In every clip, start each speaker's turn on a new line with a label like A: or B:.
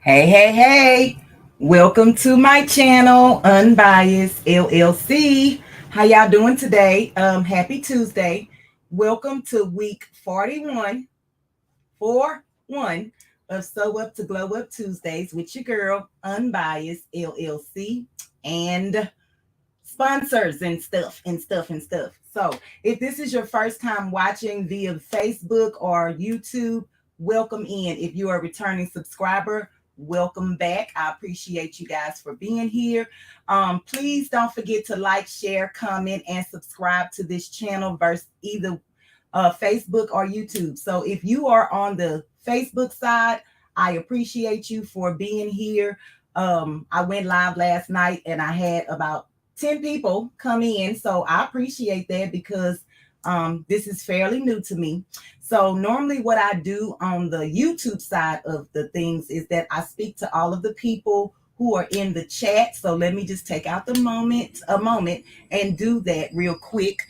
A: Hey, hey, hey. Welcome to my channel, Unbiased LLC. How y'all doing today? Happy Tuesday. Welcome to week 41, 4-1 of Sew Up to Glow Up Tuesdays with your girl, Unbiased LLC, and sponsors and stuff. So, if this is your first time watching via Facebook or YouTube, welcome in. If you are a returning subscriber, welcome back. I appreciate you guys for being here. Please don't forget to like, share, comment, and subscribe to this channel versus either Facebook or YouTube. So if you are on the Facebook side, I appreciate you for being here. I went live last night and I had about 10 people come in. So I appreciate that because this is fairly new to me. So normally what I do on the YouTube side of the things is that I speak to all of the people who are in the chat. So let me just take out a moment and do that real quick.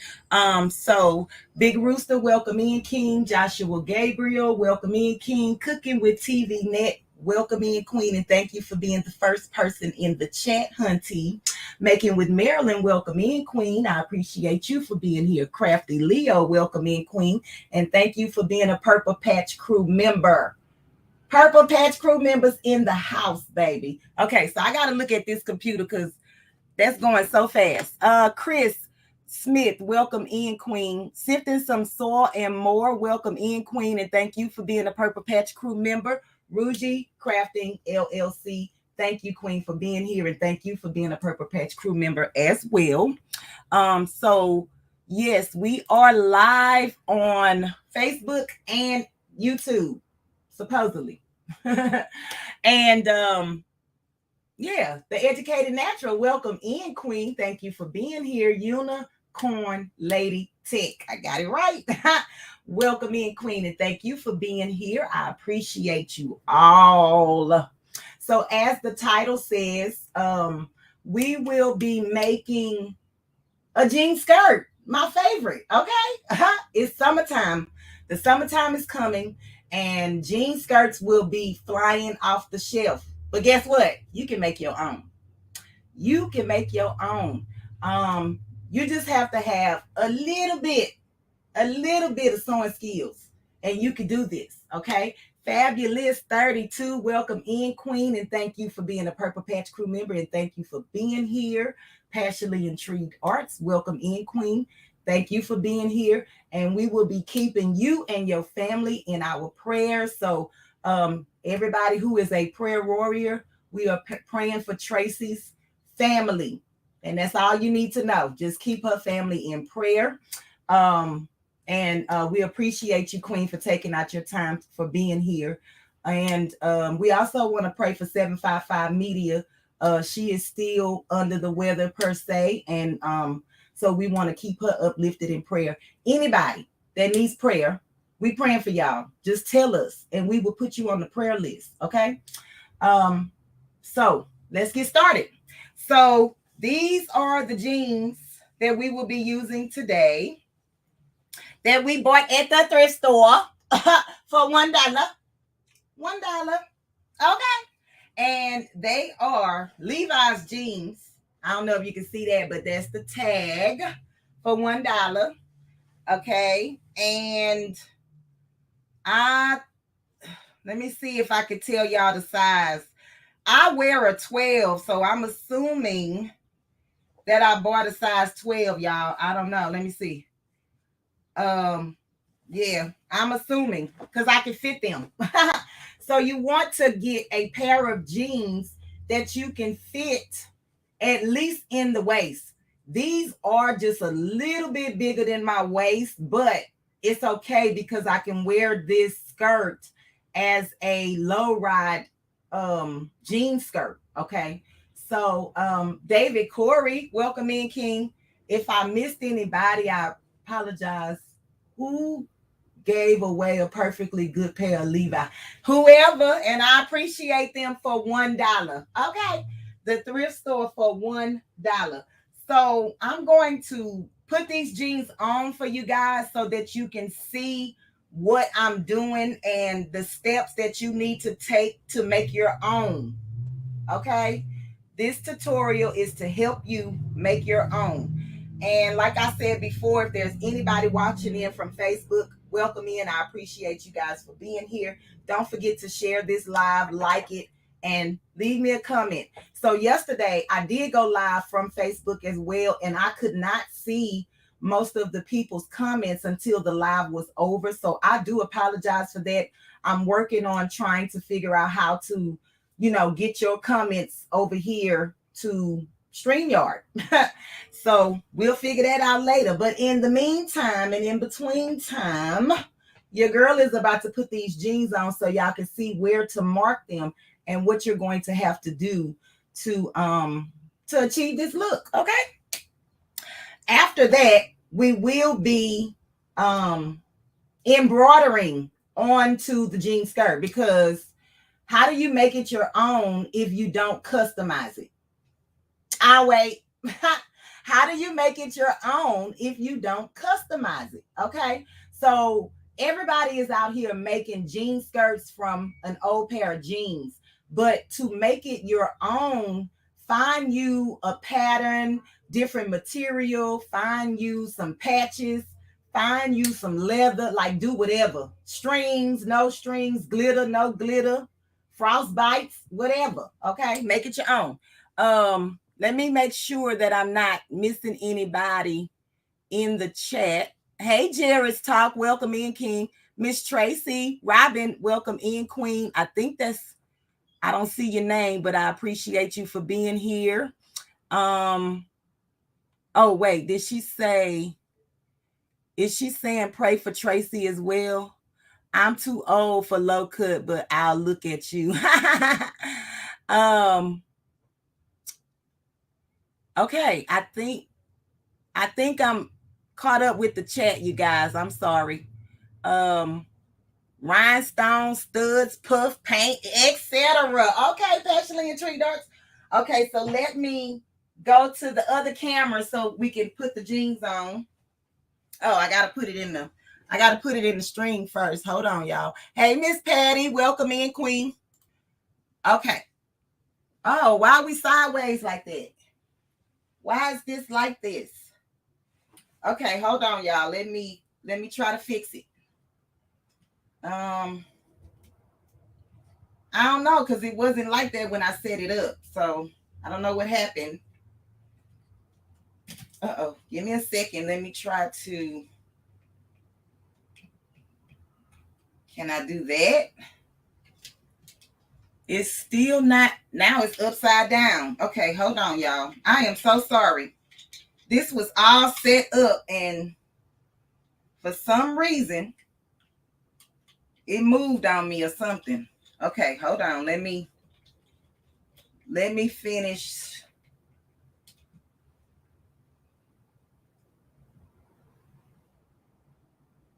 A: So Big Rooster, welcome in, King. Joshua Gabriel, welcome in, King. Cooking with TV Net, welcome in, Queen, and thank you for being the first person in the chat, Hunty. Making with Marilyn, welcome in, Queen. I appreciate you for being here. Crafty Leo, welcome in, Queen, and thank you for being a Purple Patch Crew member. Purple Patch Crew members in the house, baby. Okay, so I got to look at this computer because that's going so fast. Chris Smith, welcome in, Queen. Sifting some soil and more, welcome in, Queen, and thank you for being a Purple Patch Crew member. Ruji Crafting LLC, thank you, Queen, for being here, and thank you for being a Purple Patch Crew member as well. So yes, we are live on Facebook and YouTube, supposedly. And yeah, the Educated Natural, welcome in, Queen. Thank you for being here. Unicorn Lady Tech, I got it right. Welcome in, Queen, and thank you for being here. I appreciate you all. So as the title says, we will be making a jean skirt, my favorite. Okay, it's summertime. The summertime is coming, and jean skirts will be flying off the shelf. But guess what? You can make your own. You can make your own. You just have to have a little bit of sewing skills, and you can do this. Okay. Fabulous 32, welcome in, Queen, and thank you for being a Purple Patch Crew member, and thank you for being here. Passionately Intrigued Arts, welcome in, Queen. Thank you for being here, and we will be keeping you and your family in our prayers. So everybody who is a prayer warrior, we are praying for Tracy's family, and that's all you need to know. Just keep her family in prayer. And we appreciate you, Queen, for taking out your time for being here. And we also want to pray for 755 Media. She is still under the weather per se. And so we want to keep her uplifted in prayer. Anybody that needs prayer, we praying for y'all. Just tell us and we will put you on the prayer list. Okay. So let's get started. So these are the jeans that we will be using today, that we bought at the thrift store for $1. $1. Okay. And they are Levi's jeans. I don't know if you can see that, but that's the tag for $1. Okay. And let me see if I can tell y'all the size. I wear a 12, so I'm assuming that I bought a size 12, y'all. I don't know. Let me see. Yeah, I'm assuming because I can fit them. So you want to get a pair of jeans that you can fit at least in the waist. These are just a little bit bigger than my waist, but it's okay because I can wear this skirt as a low ride jean skirt. Okay. So David Corey, welcome in, King. If I missed anybody, I apologize. Who gave away a perfectly good pair of Levi? Whoever, and I appreciate them for $1. Okay. The thrift store for $1. So I'm going to put these jeans on for you guys so that you can see what I'm doing and the steps that you need to take to make your own. Okay, this tutorial is to help you make your own. And like I said before, if there's anybody watching in from Facebook, welcome in. I appreciate you guys for being here. Don't forget to share this live, like it, and leave me a comment. So yesterday I did go live from Facebook as well, and I could not see most of the people's comments until the live was over. So I do apologize for that. I'm working on trying to figure out how to, get your comments over here to StreamYard. So we'll figure that out later. But in the meantime and in between time, your girl is about to put these jeans on so y'all can see where to mark them and what you're going to have to do to achieve this look. Okay. After that, we will be embroidering onto the jean skirt, because how do you make it your own if you don't customize it? I'll wait. How do you make it your own if you don't customize it? Okay. So everybody is out here making jean skirts from an old pair of jeans, but to make it your own, find you a pattern, different material, find you some patches, find you some leather, like do whatever. Strings, no strings, glitter, no glitter, frostbites, whatever. Okay. Make it your own. Let me make sure that I'm not missing anybody in the chat. Hey, Jared's Talk, welcome in, King. Miss Tracy, Robin, welcome in, Queen. I don't see your name, but I appreciate you for being here. Oh, wait, is she saying pray for Tracy as well? I'm too old for low cut, but I'll look at you. Okay, I think I'm caught up with the chat, you guys. I'm sorry. Rhinestones, studs, puff, paint, etc. Okay, Passionately and Tree Darts. Okay, so let me go to the other camera so we can put the jeans on. Oh, I gotta put it in the string first. Hold on, y'all. Hey, Miss Patty, welcome in, Queen. Okay. Oh, why are we sideways like that? Why is this like this? Okay, hold on, y'all. Let me try to fix it. I don't know, because it wasn't like that when I set it up. So I don't know what happened. Uh-oh. Give me a second. Let me try to. Can I do that? It's still not. Now it's upside down. Okay, hold on, y'all. I am so sorry. This was all set up, and for some reason, it moved on me or something. Okay, hold on. Let me finish.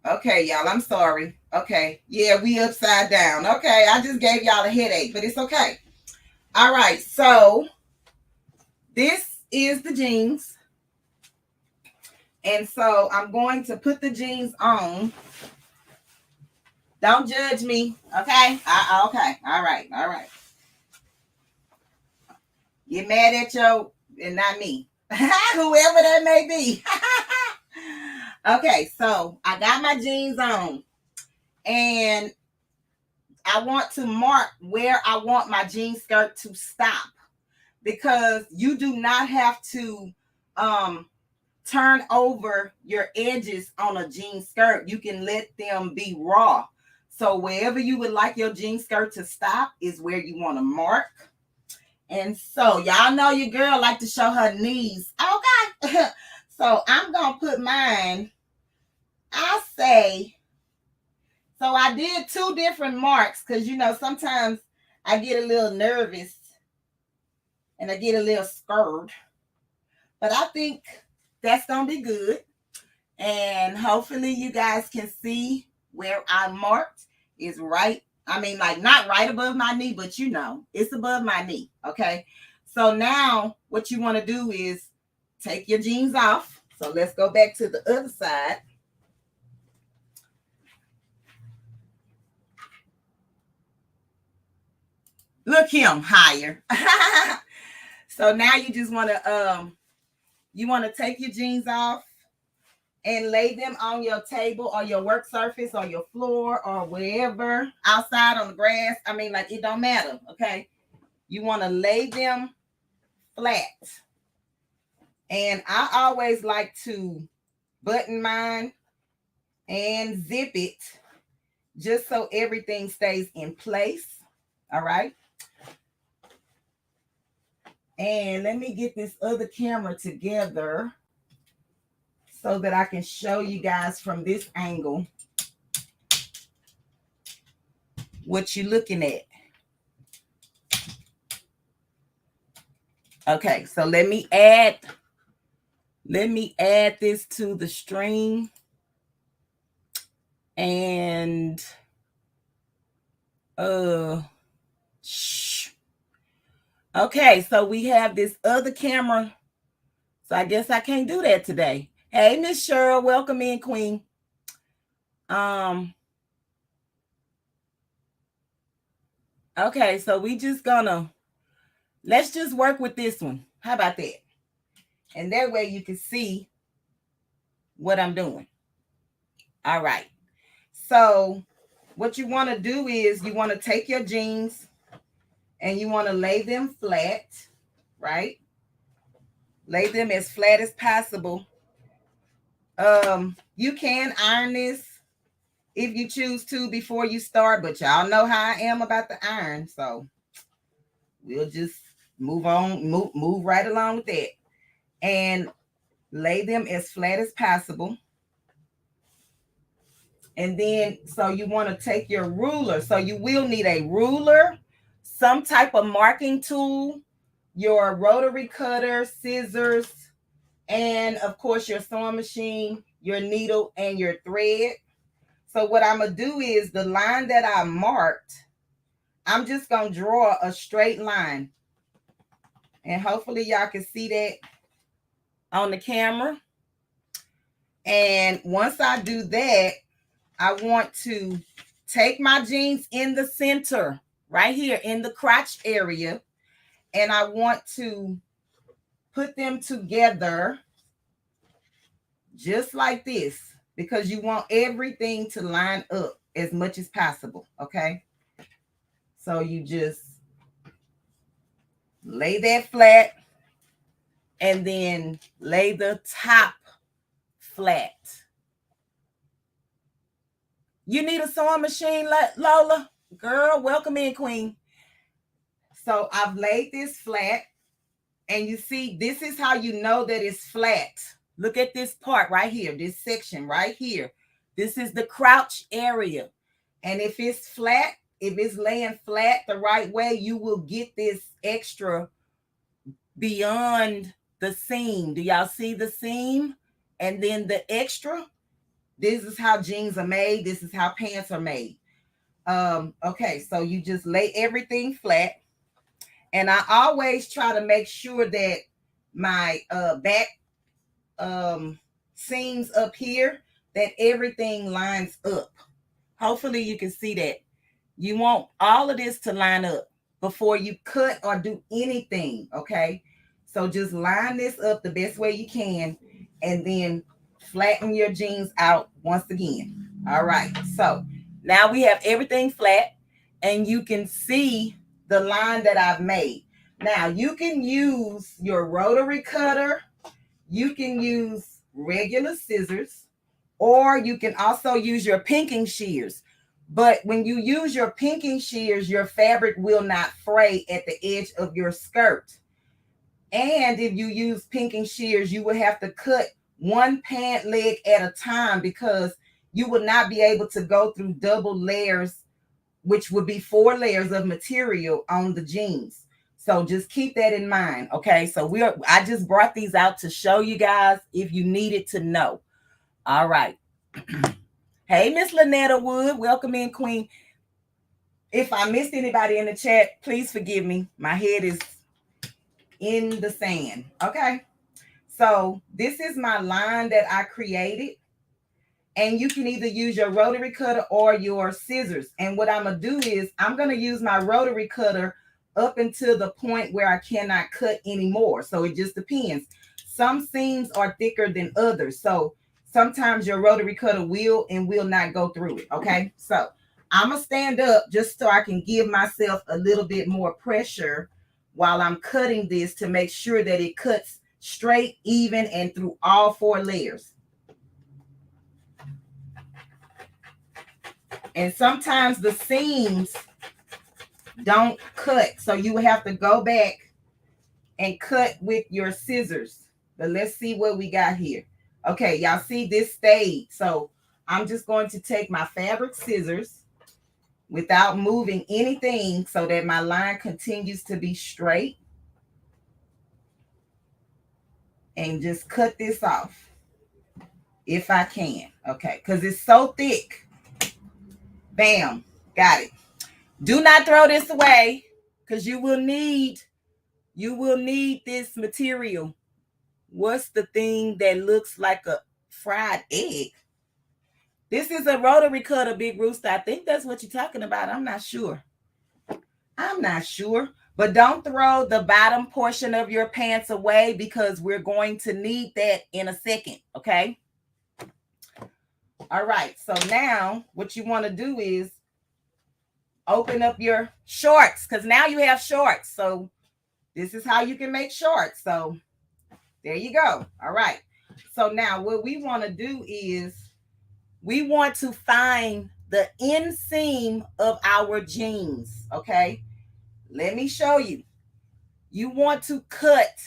A: Okay, y'all, I'm sorry. Okay, yeah, we upside down. Okay, I just gave y'all a headache, but it's okay. All right, so this is the jeans. And so I'm going to put the jeans on. Don't judge me, okay? Okay, all right. Get mad at and not me. Whoever that may be. Okay, so I got my jeans on. And I want to mark where I want my jean skirt to stop. Because you do not have to turn over your edges on a jean skirt. You can let them be raw. So wherever you would like your jean skirt to stop is where you want to mark. And so y'all know your girl like to show her knees. Okay. So I'm going to put mine, I say, so I did 2 different marks because, sometimes I get a little nervous and I get a little scared. But I think that's going to be good. And hopefully you guys can see where I marked is right. I mean, like not right above my knee, but it's above my knee. Okay. So now what you want to do is take your jeans off. So let's go back to the other side. Look him higher. So now you just want to take your jeans off and lay them on your table or your work surface or your floor or wherever, outside on the grass. I mean, like, it don't matter, okay? You want to lay them flat. And I always like to button mine and zip it just so everything stays in place. All right. And let me get this other camera together so that I can show you guys from this angle what you're looking at. Okay, so let me add this to the string. And okay, so we have this other camera. So I guess I can't do that today. Hey, Miss Cheryl, welcome in, Queen. Okay, so we just let's just work with this one. How about that? And that way you can see what I'm doing. All right. So what you want to do is you want to take your jeans and you want to lay them flat, right? Lay them as flat as possible. You can iron this if you choose to before you start, but y'all know how I am about the iron, so we'll just move on, move right along with that. And lay them as flat as possible. And then, so you want to take your ruler. So you will need a ruler, some type of marking tool, your rotary cutter, scissors, and of course your sewing machine, your needle, and your thread. So what I'm going to do is the line that I marked, I'm just going to draw a straight line. And hopefully y'all can see that on the camera. And once I do that, I want to take my jeans in the center, right here in the crotch area. And I want to put them together just like this, because you want everything to line up as much as possible, okay? So you just lay that flat and then lay the top flat. You need a sewing machine, Lola? Girl, welcome in, Queen. So I've laid this flat, and you see, this is how you know that it's flat. Look at this part right here, this section right here. This is the crouch area. And if it's flat, if it's laying flat the right way, you will get this extra beyond the seam. Do y'all see the seam? And then the extra? This is how jeans are made. This is how pants are made. Okay, so you just lay everything flat. And I always try to make sure that my back seams up here, that everything lines up. Hopefully you can see that. You want all of this to line up before you cut or do anything, okay? So just line this up the best way you can, and then flatten your jeans out once again. All right, so now we have everything flat, and you can see the line that I've made. Now you can use your rotary cutter, you can use regular scissors, or you can also use your pinking shears. But when you use your pinking shears, your fabric will not fray at the edge of your skirt. And if you use pinking shears, you will have to cut one pant leg at a time, because you will not be able to go through double layers, which would be 4 layers of material on the jeans. So just keep that in mind. Okay, so I just brought these out to show you guys if you needed to know. All right. Hey, Miss Lynetta Wood, welcome in, Queen. If I missed anybody in the chat, please forgive me. My head is in the sand. Okay, so this is my line that I created, and you can either use your rotary cutter or your scissors. And what I'm gonna do is I'm gonna use my rotary cutter up until the point where I cannot cut anymore. So it just depends. Some seams are thicker than others. So sometimes your rotary cutter will and will not go through it. Okay. So I'm going to stand up just so I can give myself a little bit more pressure while I'm cutting this to make sure that it cuts straight, even, and through all 4 layers. And sometimes the seams don't cut, so you have to go back and cut with your scissors. But let's see what we got here. Okay, y'all see this stayed. So I'm just going to take my fabric scissors without moving anything so that my line continues to be straight. And just cut this off if I can. Okay, because it's so thick. Bam, got it. Do not throw this away because you will need this material. What's the thing that looks like a fried egg? This is a rotary cutter, Big Rooster. I think that's what you're talking about. I'm not sure. But don't throw the bottom portion of your pants away because we're going to need that in a second, okay? All right, so now what you want to do is open up your shorts because now you have shorts. So this is how you can make shorts. So there you go. All right. So now what we want to do is we want to find the inseam of our jeans, okay? Let me show you. You want to cut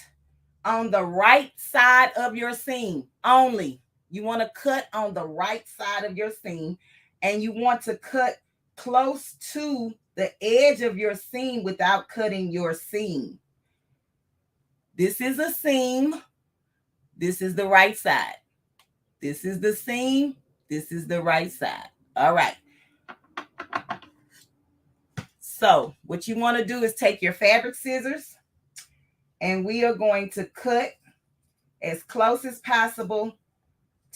A: on the right side of your seam only. You want to cut on the right side of your seam, and you want to cut close to the edge of your seam without cutting your seam. This is a seam. This is the right side. This is the seam. This is the right side. All right. So what you want to do is take your fabric scissors, and we are going to cut as close as possible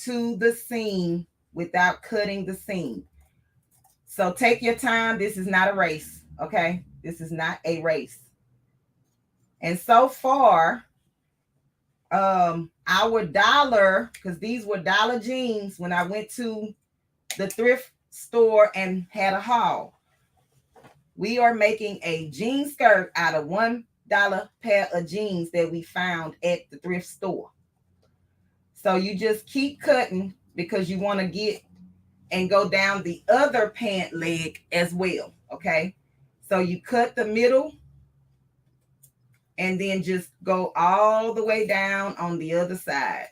A: to the seam without cutting the seam. So take your time. This is not a race, okay? This is not a race. And so far, our dollar, because these were dollar jeans when I went to the thrift store and had a haul. We are making a jean skirt out of $1 pair of jeans that we found at the thrift store. So you just keep cutting because you want to get and go down the other pant leg as well, okay? So you cut the middle and then just go all the way down on the other side.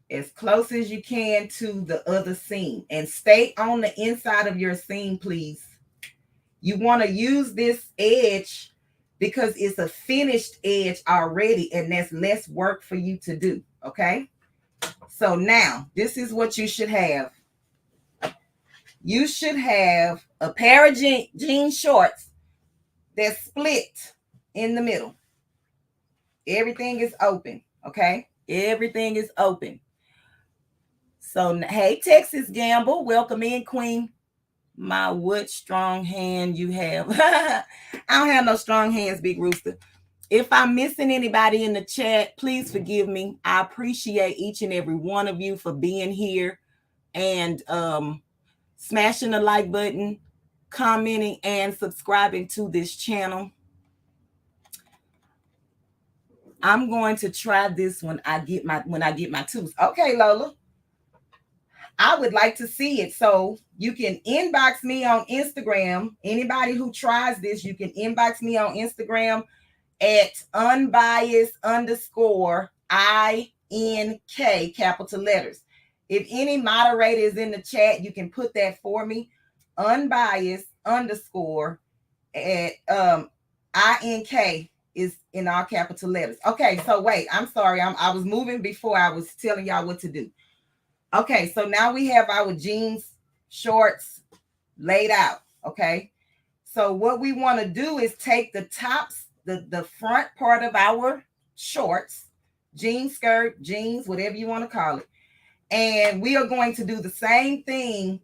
A: As close as you can to the other seam. And stay on the inside of your seam, please. You want to use this edge because it's a finished edge already, and that's less work for you to do, okay? So now, this is what you should have. You should have a pair of jean shorts that's split in the middle. Everything is open, okay? Everything is open. So, hey, Texas Gamble, welcome in, Queen. My, what strong hand you have. I don't have no strong hands, Big Rooster. If I'm missing anybody in the chat, please forgive me. I appreciate each and every one of you for being here and smashing the like button, commenting, and subscribing to this channel. I'm going to try this when I get my tools. Okay, Lola. I would like to see it. So you can inbox me on Instagram. Anybody who tries this, you can inbox me on Instagram at unbiased_INK, capital letters. If any moderator is in the chat, you can put that for me. Unbiased_ at INK is in all capital letters. Okay, so wait, I'm sorry. I was moving before I was telling y'all what to do. Okay, so now we have our jeans shorts laid out, okay? So what we want to do is take the tops, the front part of our shorts, jean skirt, jeans, whatever you want to call it, and we are going to do the same thing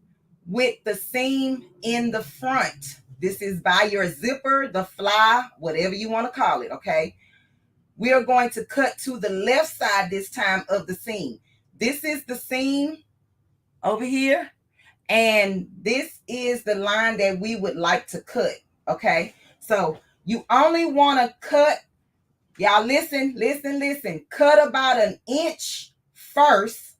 A: with the seam in the front This is by your zipper, the fly, whatever you want to call it, okay? We are going to cut to the left side this time of the seam. This is the seam over here, and this is the line that we would like to cut, okay? So you only want to cut, y'all listen, cut about an inch first.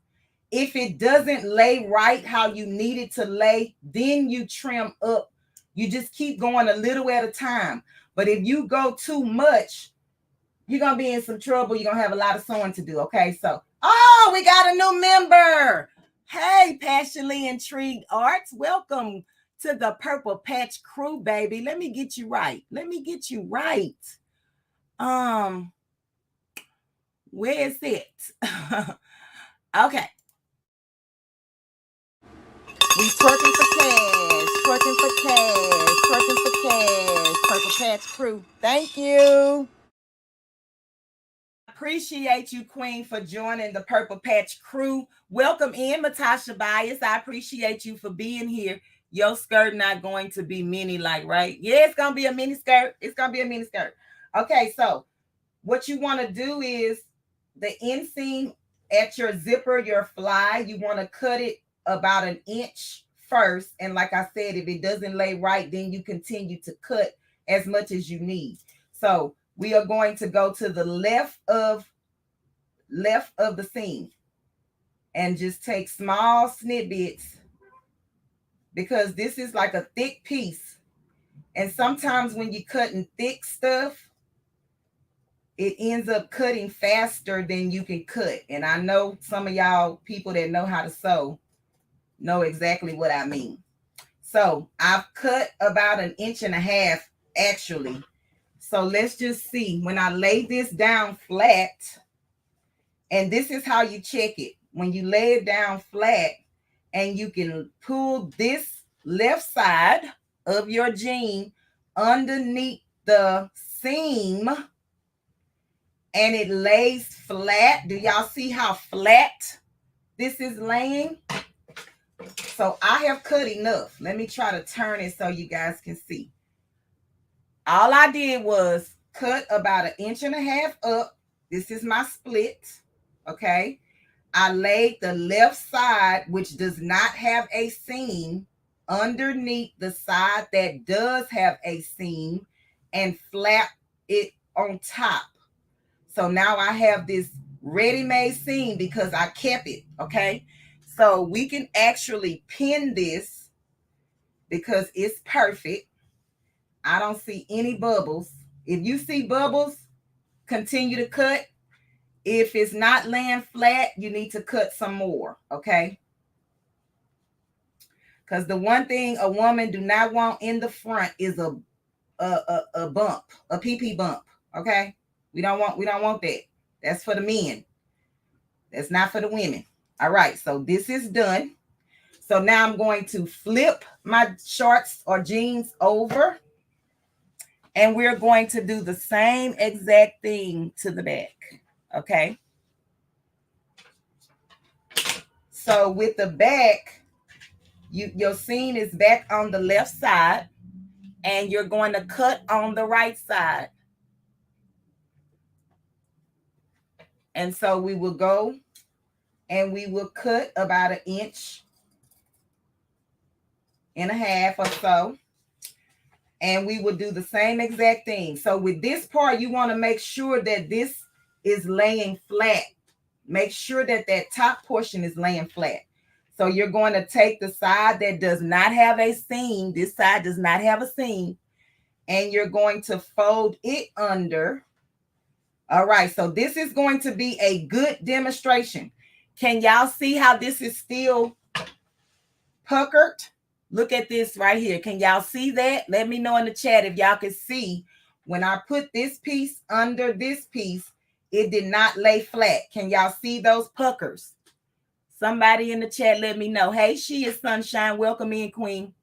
A: If it doesn't lay right how you need it to lay, then you trim up. You just keep going a little at a time. But if you go too much, you're going to be in some trouble. You're going to have a lot of sewing to do, okay? So, oh, we got a new member. Hey, Passionately Intrigued Arts. Welcome to the Purple Patch crew, baby. Let me get you right. Where is it? Okay. We twerking for cash, Purple Patch crew. Thank you. Appreciate you, Queen, for joining the Purple Patch crew. Welcome in, Matasha Bias. I appreciate you for being here. Your skirt not going to be mini like, right? Yeah, it's going to be a mini skirt. Okay, so what you want to do is the inseam at your zipper, your fly, you want to cut it about an inch first. And like I said, if it doesn't lay right, then you continue to cut as much as you need. So we are going to go to the left of the seam and just take small snippets, because this is like a thick piece. And sometimes when you're cutting thick stuff, it ends up cutting faster than you can cut. And I know some of y'all people that know how to sew know exactly what I mean. So I've cut about an inch and a half actually. So let's just see. When I lay this down flat, and this is how you check it. When you lay it down flat, and you can pull this left side of your jean underneath the seam, and it lays flat. Do y'all see how flat this is laying? So I have cut enough. Let me try to turn it so you guys can see. All I did was cut about an inch and a half up. This is my split, okay? I laid the left side, which does not have a seam, underneath the side that does have a seam, and flap it on top. So now I have this ready-made seam because I kept it, okay? So we can actually pin this because it's perfect. I don't see any bubbles. If you see bubbles, continue to cut. If it's not laying flat, you need to cut some more, okay? Because the one thing a woman do not want in the front is a bump, a PP bump, okay? We don't want that. That's for the men. That's not for the women. All right, so this is done. So now I'm going to flip my shorts or jeans over, and we're going to do the same exact thing to the back, okay? So with the back, your seam is back on the left side, and you're going to cut on the right side. And so we will go and we will cut about an inch and a half or so. And we will do the same exact thing. So with this part, you want to make sure that this is laying flat. Make sure that that top portion is laying flat. So you're going to take the side that does not have a seam. This side does not have a seam. And you're going to fold it under. All right. So this is going to be a good demonstration. Can y'all see how this is still puckered? Look at this right here. Can y'all see that? Let me know in the chat if y'all can see. When I put this piece under this piece, it did not lay flat. Can y'all see those puckers? Somebody in the chat let me know. Hey, she is Sunshine. Welcome in, Queen.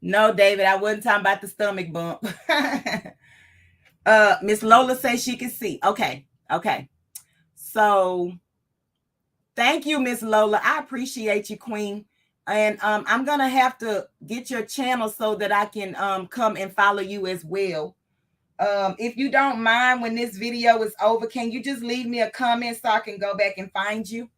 A: No, David, I wasn't talking about the stomach bump. Miss Lola says she can see. Okay. So Thank you, Miss Lola. I appreciate you, Queen. And I'm going to have to get your channel so that I can come and follow you as well. If you don't mind, when this video is over, can you just leave me a comment so I can go back and find you?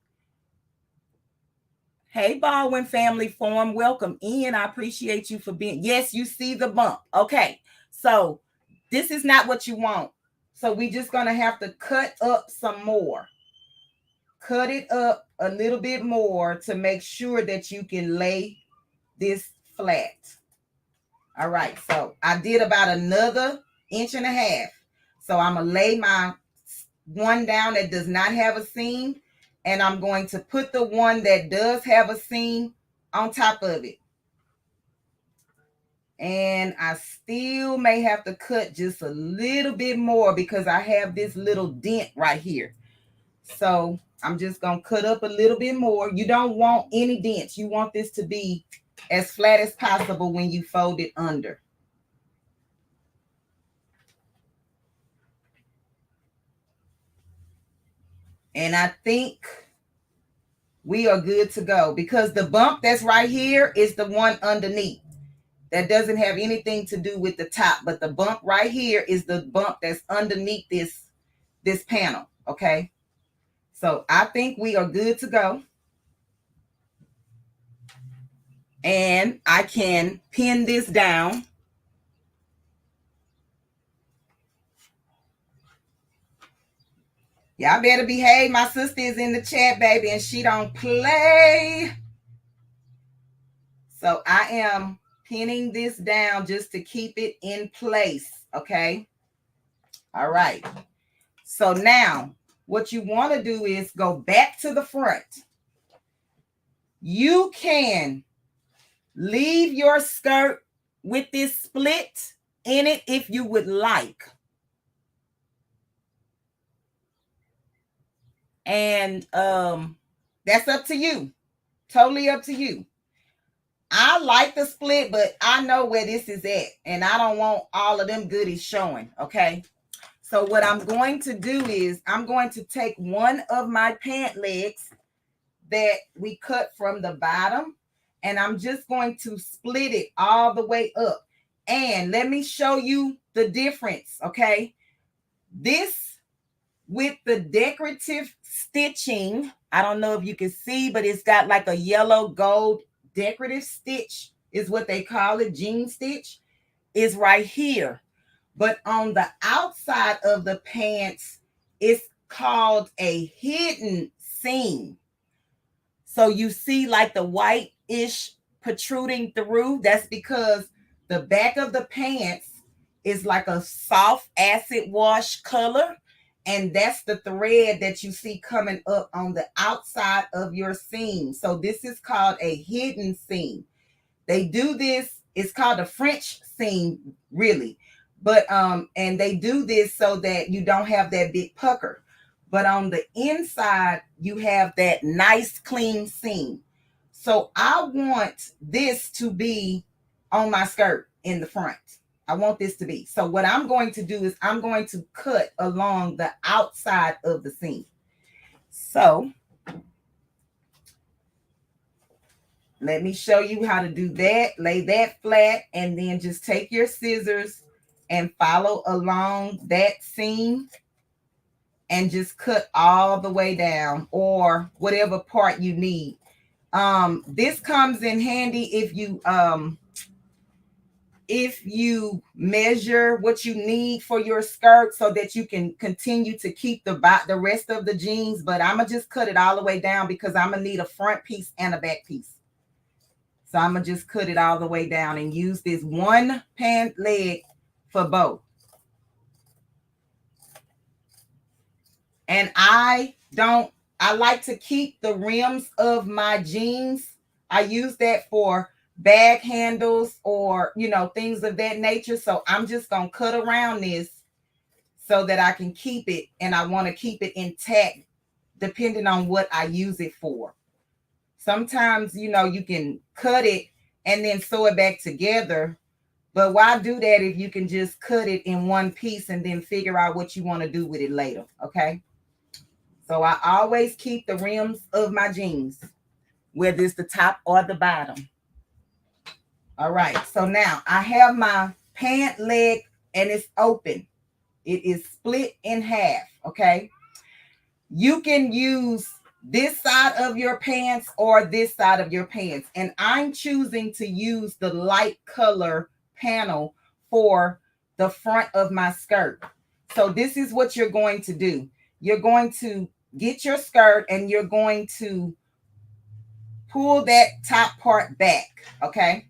A: Hey, Baldwin Family Forum, welcome in. I appreciate you for being. Yes, you see the bump. Okay, so this is not what you want. So we're just going to have to cut up some more. Cut it up a little bit more to make sure that you can lay this flat. All right, so I did about another 1.5 inches. So I'm going to lay my one down that does not have a seam, and I'm going to put the one that does have a seam on top of it. And I still may have to cut just a little bit more because I have this little dent right here. So I'm just going to cut up a little bit more. You don't want any dents. You want this to be as flat as possible when you fold it under. And I think we are good to go because the bump that's right here is the one underneath. That doesn't have anything to do with the top, but the bump right here is the bump that's underneath this panel, okay? So I think we are good to go. And I can pin this down. Y'all better behave. My sister is in the chat, baby, and she don't play. So I am pinning this down just to keep it in place, okay? All right. So now what you want to do is go back to the front. You can leave your skirt with this split in it if you would like. And that's up to you. Totally up to you. I like the split, but I know where this is at, and I don't want all of them goodies showing, okay? So what I'm going to do is I'm going to take one of my pant legs that we cut from the bottom, and I'm just going to split it all the way up. And let me show you the difference, okay? This with the decorative stitching, I don't know if you can see, but it's got like a yellow gold decorative stitch is what they call it, jean stitch, is right here. But on the outside of the pants, it's called a hidden seam. So you see like the white-ish protruding through. That's because the back of the pants is like a soft acid wash color. And that's the thread that you see coming up on the outside of your seam. So this is called a hidden seam. They do this, it's called a French seam, really. But and they do this so that you don't have that big pucker. But on the inside, you have that nice clean seam. So I want this to be on my skirt in the front. I want this to be. So what I'm going to do is I'm going to cut along the outside of the seam. So let me show you how to do that. Lay that flat and then just take your scissors and follow along that seam and just cut all the way down or whatever part you need. This comes in handy if you measure what you need for your skirt so that you can continue to keep the rest of the jeans. But I'm going to just cut it all the way down because I'm going to need a front piece and a back piece. So I'm going to just cut it all the way down and use this one pant leg for both. And I like to keep the rims of my jeans. I use that for bag handles or, things of that nature. So I'm just going to cut around this so that I can keep it. And I want to keep it intact depending on what I use it for. Sometimes, you can cut it and then sew it back together. But why do that if you can just cut it in one piece and then figure out what you want to do with it later? Okay. So I always keep the rims of my jeans, whether it's the top or the bottom. All right, so now I have my pant leg and it's open. It is split in half, okay? You can use this side of your pants or this side of your pants. And I'm choosing to use the light color panel for the front of my skirt. So this is what you're going to do. You're going to get your skirt and you're going to pull that top part back, okay?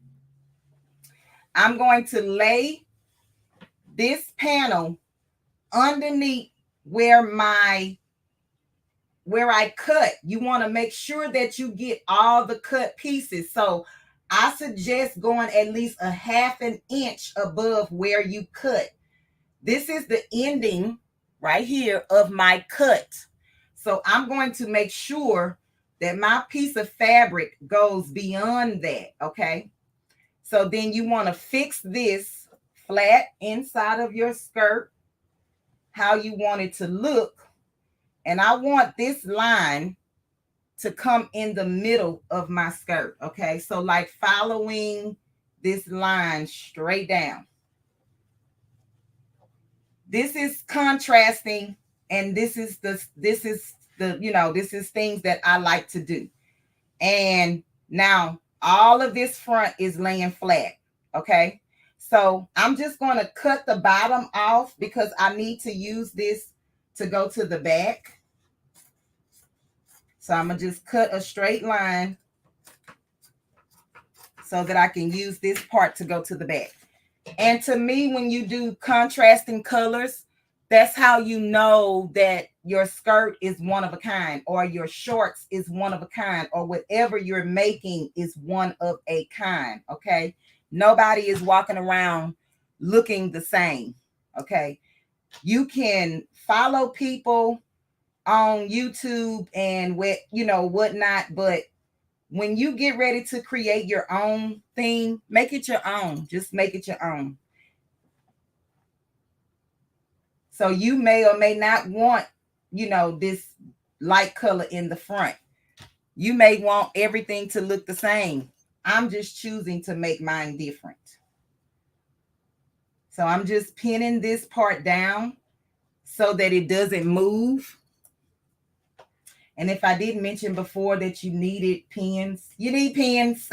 A: I'm going to lay this panel underneath where I cut. You want to make sure that you get all the cut pieces. So I suggest going at least a ½ inch above where you cut. This is the ending right here of my cut. So I'm going to make sure that my piece of fabric goes beyond that, okay? So then you want to fix this flat inside of your skirt, how you want it to look. And I want this line to come in the middle of my skirt, okay? So like following this line straight down. This is contrasting, and this is the this is things that I like to do. And now all of this front is laying flat, okay? So I'm just going to cut the bottom off because I need to use this to go to the back. So I'm going to just cut a straight line so that I can use this part to go to the back. And to me, when you do contrasting colors, that's how you know that your skirt is one of a kind, or your shorts is one of a kind, or whatever you're making is one of a kind, okay? Nobody is walking around looking the same, okay? You can follow people on YouTube and whatnot, but when you get ready to create your own thing, make it your own. Just make it your own. So you may or may not want, this light color in the front. You may want everything to look the same. I'm just choosing to make mine different. So I'm just pinning this part down so that it doesn't move. And if I didn't mention before that you needed pins, you need pins.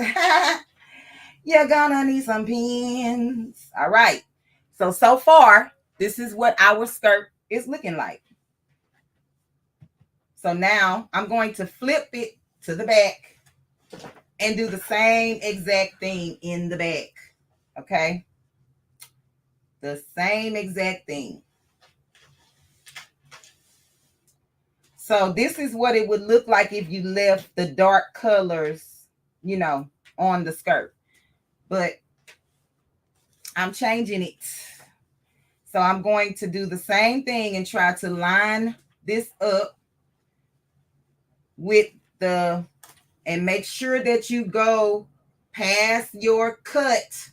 A: You're gonna need some pins. All right. So far, this is what our skirt is looking like. So now I'm going to flip it to the back and do the same exact thing in the back. Okay. The same exact thing. So this is what it would look like if you left the dark colors, on the skirt. But I'm changing it. So I'm going to do the same thing and try to line this up with and make sure that you go past your cut.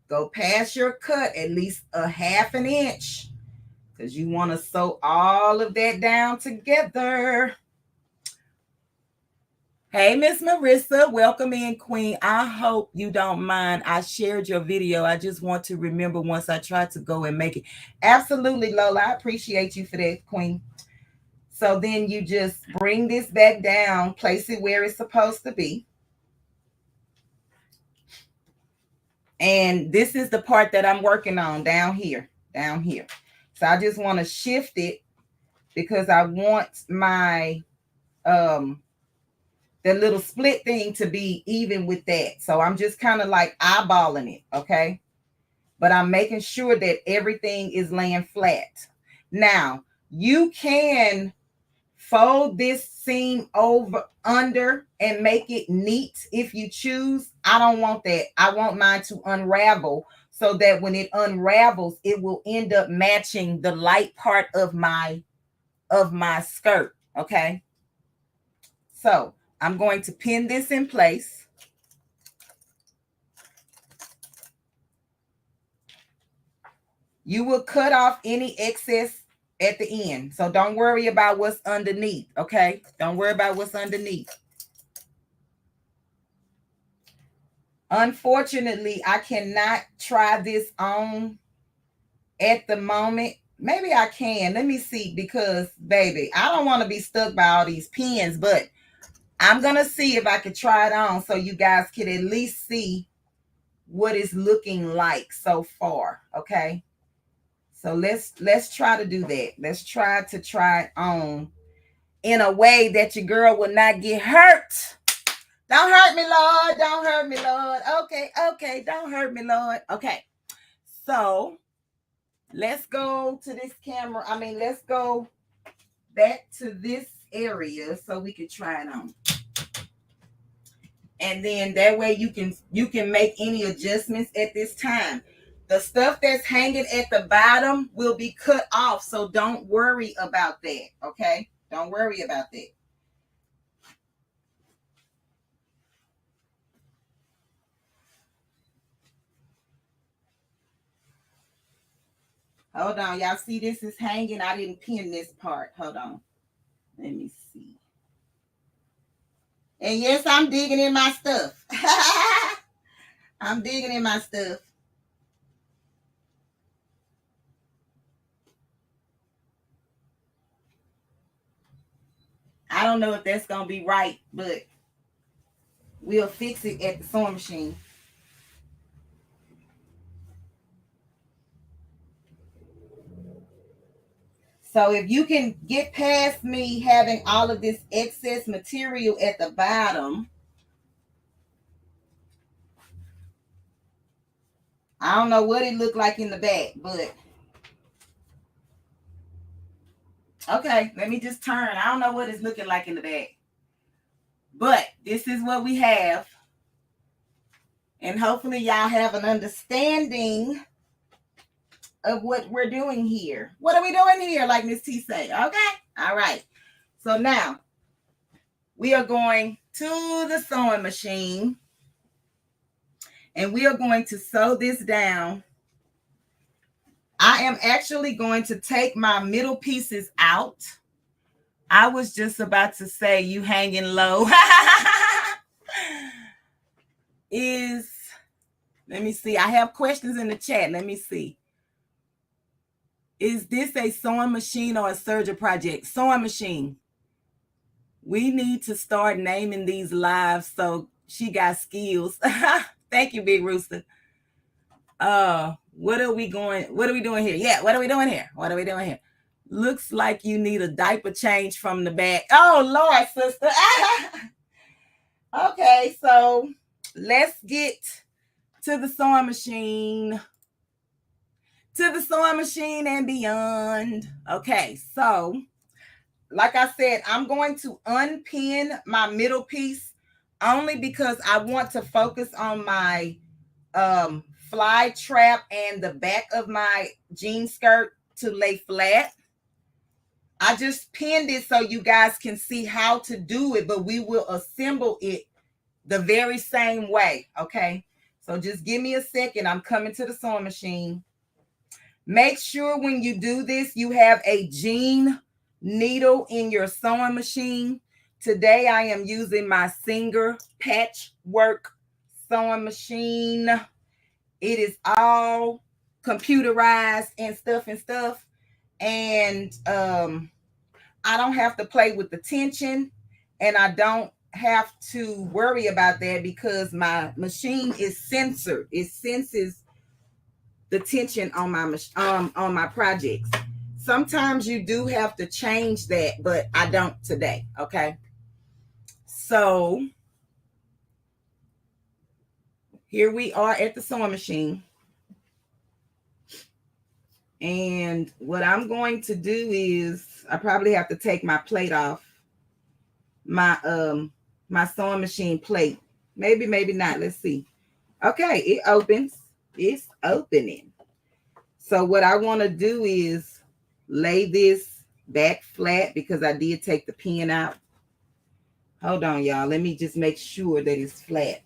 A: Go past your cut at least a ½ inch, because you want to sew all of that down together. Hey, Miss Marissa, welcome in, Queen. I hope you don't mind. I shared your video. I just want to remember once I tried to go and make it. Absolutely, Lola. I appreciate you for that, Queen. So then you just bring this back down, place it where it's supposed to be. And this is the part that I'm working on down here. So I just want to shift it because I want my the little split thing to be even with that. So I'm just kind of like eyeballing it, okay? But I'm making sure that everything is laying flat. Now, you can fold this seam under and make it neat if you choose. I don't want that. I want mine to unravel so that when it unravels, it will end up matching the light part of my skirt, okay? So I'm going to pin this in place. You will cut off any excess at the end. So don't worry about what's underneath, okay? Don't worry about what's underneath. Unfortunately, I cannot try this on at the moment. Maybe I can. Let me see, because, baby, I don't want to be stuck by all these pins, but I'm going to see if I can try it on so you guys can at least see what it's looking like so far, okay? So let's try to do that. Let's try it on in a way that your girl will not get hurt. Don't hurt me, Lord. Don't hurt me, Lord. Okay. Don't hurt me, Lord. Okay. So let's go to this camera. Let's go back to this area so we can try it on. And then that way you can make any adjustments at this time. The stuff that's hanging at the bottom will be cut off, so don't worry about that, okay? Don't worry about that. Hold on, y'all see this is hanging. I didn't pin this part. Hold on. Let me see. And yes, I'm digging in my stuff. I'm digging in my stuff. I don't know if that's going to be right, but we'll fix it at the sewing machine. So if you can get past me having all of this excess material at the bottom, I don't know what it looked like in the back, but okay, let me just turn. I don't know what it's looking like in the back, but this is what we have. And hopefully y'all have an understanding of what we're doing here. What are we doing here, like Miss T say? Okay, all right. So now we are going to the sewing machine and we are going to sew this down. I am actually going to take my middle pieces out. I was just about to say you hanging low. Let me see. I have questions in the chat. Let me see. Is this a sewing machine or a serger project? Sewing machine. We need to start naming these lives so she got skills. Thank you, Big Rooster. What are we doing here? Yeah, what are we doing here? Looks like you need a diaper change from the back. Oh, Lord, sister. Okay, so let's get to the sewing machine. To the sewing machine and beyond. Okay, so like I said, I'm going to unpin my middle piece only because I want to focus on my fly trap and the back of my jean skirt to lay flat. I just pinned it so you guys can see how to do it, but we will assemble it the very same way, okay? So just give me a second. I'm coming to the sewing machine. Make sure when you do this, you have a jean needle in your sewing machine. Today, I am using my Singer patchwork sewing machine. It is all computerized and stuff. And I don't have to play with the tension, and I don't have to worry about that because my machine is censored. It senses the tension on my projects. Sometimes you do have to change that, but I don't today. Okay. So here we are at the sewing machine. And what I'm going to do is I probably have to take my plate off, my sewing machine plate. Maybe not. Let's see. Okay, it opens. It's opening. So what I want to do is lay this back flat because I did take the pin out. Hold on, y'all. Let me just make sure that it's flat.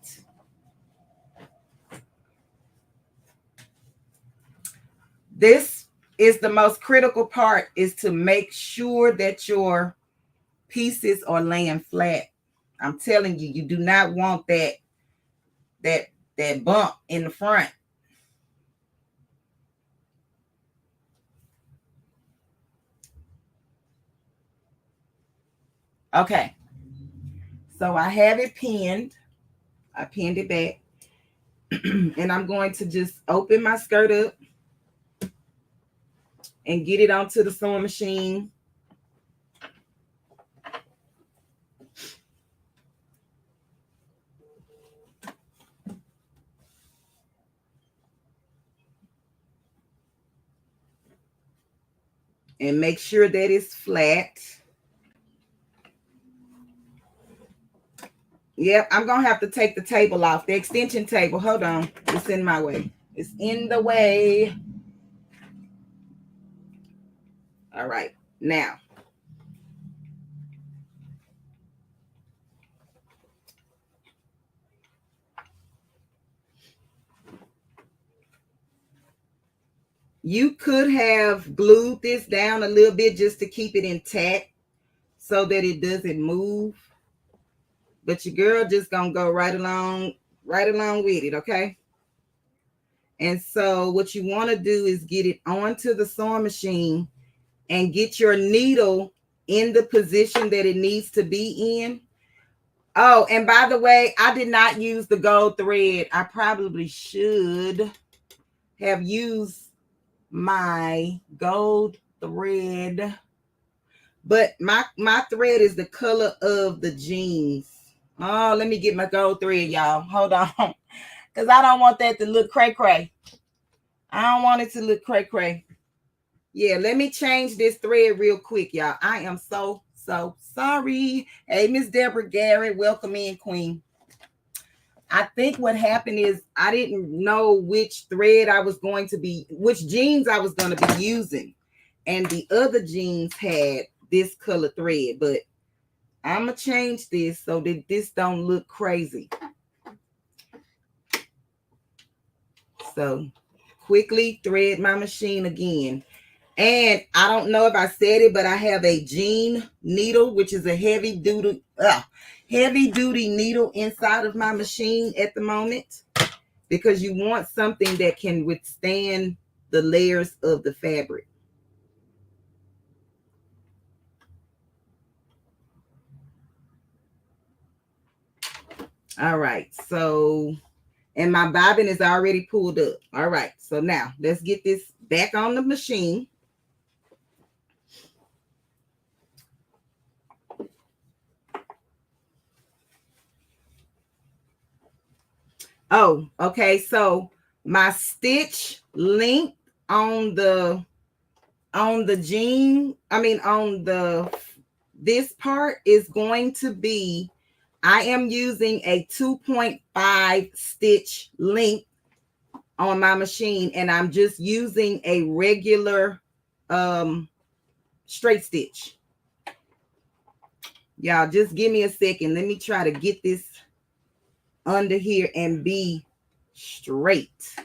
A: This is the most critical part, is to make sure that your pieces are laying flat. I'm telling you, you do not want that bump in the front. Okay. So I have it pinned. I pinned it back. And I'm going to just open my skirt up and get it onto the sewing machine. And make sure that it's flat. Yep, I'm going to have to take the table off. The extension table. Hold on. It's in my way. It's in the way. All right. Now. You could have glued this down a little bit just to keep it intact so that it doesn't move. But your girl just going to go right along with it, okay? And so what you want to do is get it onto the sewing machine and get your needle in the position that it needs to be in. Oh, and by the way, I did not use the gold thread. I probably should have used my gold thread, but my thread is the color of the jeans. Oh, let me get my gold thread, y'all. Hold on, because I don't want that to look cray-cray. I don't want it to look cray-cray. Yeah, let me change this thread real quick, y'all. I am so sorry. Hey, Miss Deborah Garrett, welcome in, Queen. I think what happened is I didn't know which thread I was going to be, which jeans I was going to be using. And the other jeans had this color thread, but I'm going to change this so that this don't look crazy. So quickly thread my machine again. And I don't know if I said it, but I have a jean needle, which is a heavy duty needle inside of my machine at the moment, because you want something that can withstand the layers of the fabric. All right, so, and my bobbin is already pulled up. All right, so now let's get this back on the machine. Oh, okay. So my stitch length on the jean, on this part is going to be, I am using a 2.5 stitch length on my machine, and I'm just using a regular straight stitch. Y'all just give me a second. Let me try to get this under here and be straight.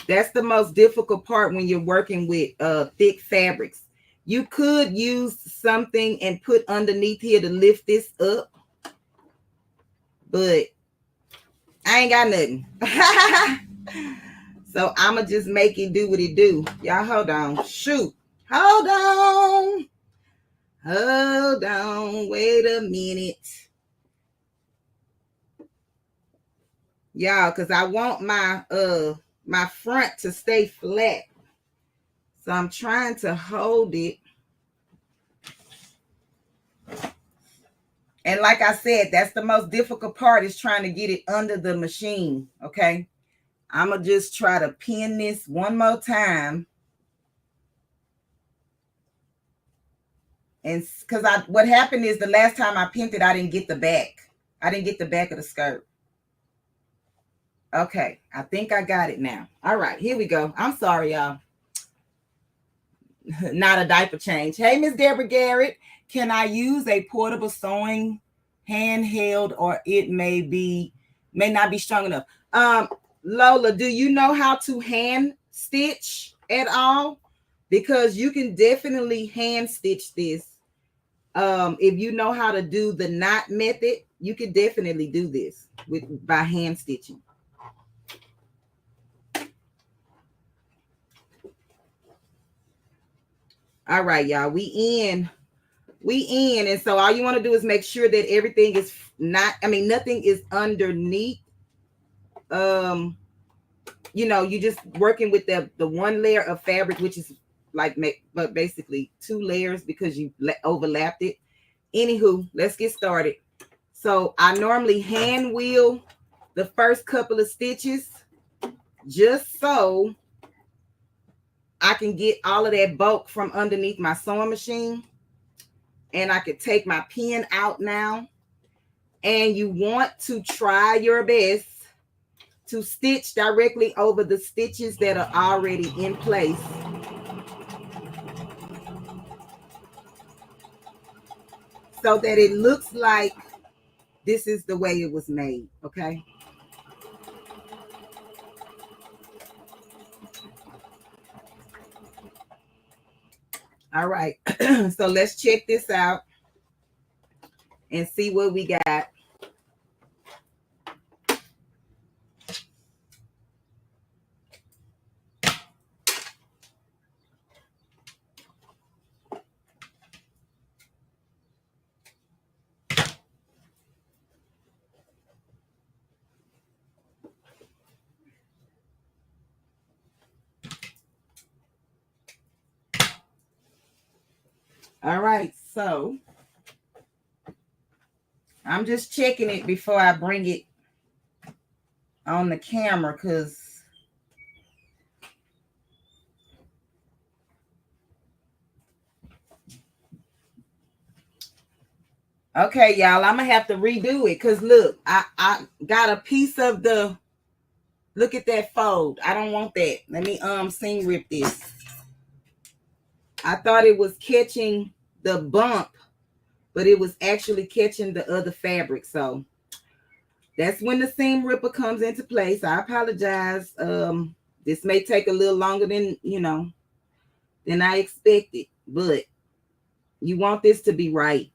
A: That's the most difficult part when you're working with thick fabrics. You could use something and put underneath here to lift this up, but I ain't got nothing. So I'ma just make it do what it do. Y'all hold on. Shoot. Hold on. Hold on, wait a minute. Y'all, because I want my my front to stay flat. So I'm trying to hold it. And like I said, that's the most difficult part, is trying to get it under the machine, okay? I'm going to just try to pin this one more time. And because what happened is the last time I pinned it, I didn't get the back. I didn't get the back of the skirt. Okay, I think I got it now. All right, here we go. I'm sorry, y'all. Not a diaper change. Hey, Miss Deborah Garrett, can I use a portable sewing handheld, or it may not be strong enough? Lola, do you know how to hand stitch at all? Because you can definitely hand stitch this. If you know how to do the knot method, you can definitely do this by hand stitching. All right, y'all, we in. And so all you want to do is make sure that everything is nothing is underneath. You just working with the one layer of fabric, which is but basically two layers because you overlapped it. Anywho, let's get started. So I normally hand wheel the first couple of stitches just so I can get all of that bulk from underneath my sewing machine. And I could take my pin out now. And you want to try your best to stitch directly over the stitches that are already in place. So that it looks like this is the way it was made, okay? All right, so let's check this out and see what we got. All right, so I'm just checking it before I bring it on the camera because okay, y'all, I'm gonna have to redo it because look, I got a piece of the, look at that fold. I don't want that. Let me seam rip this. I thought it was catching the bump, but it was actually catching the other fabric. So that's when the seam ripper comes into place. I apologize. This may take a little longer than than I expected, but you want this to be right.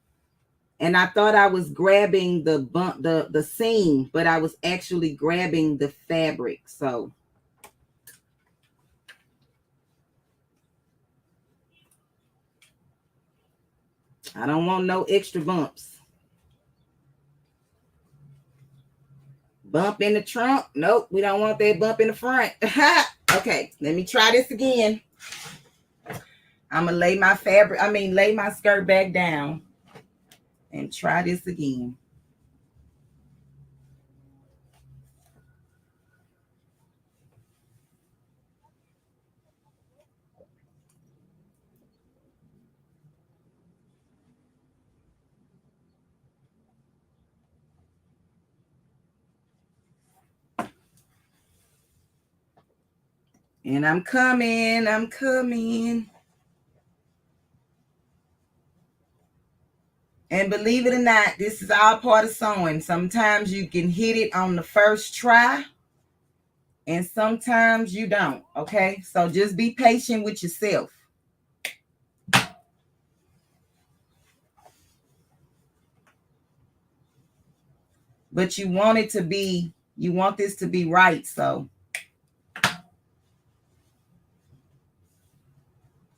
A: And I thought I was grabbing the bump, the seam, but I was actually grabbing the fabric. So I don't want no extra bumps. Bump in the trunk. Nope, we don't want that bump in the front. Okay, let me try this again. I'm gonna lay my lay my skirt back down and try this again. And I'm coming. And believe it or not, this is all part of sewing. Sometimes you can hit it on the first try, and sometimes you don't, okay? So just be patient with yourself. But you want this to be right, so.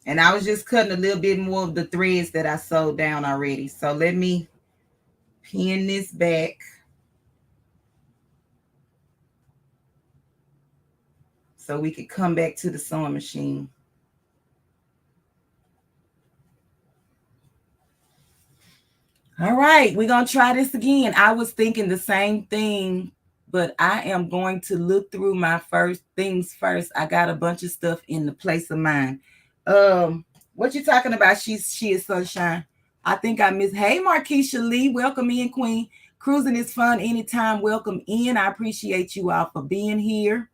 A: And I was just cutting a little bit more of the threads that I sewed down already. So let me pin this back. So we could come back to the sewing machine. All right, we're going to try this again. I was thinking the same thing, but I am going to look through my things first. I got a bunch of stuff in the place of mine. What you talking about? She is sunshine. I think I missed. Hey, Markeisha Lee, welcome in, Queen. Cruising is fun anytime. Welcome in. I appreciate you all for being here.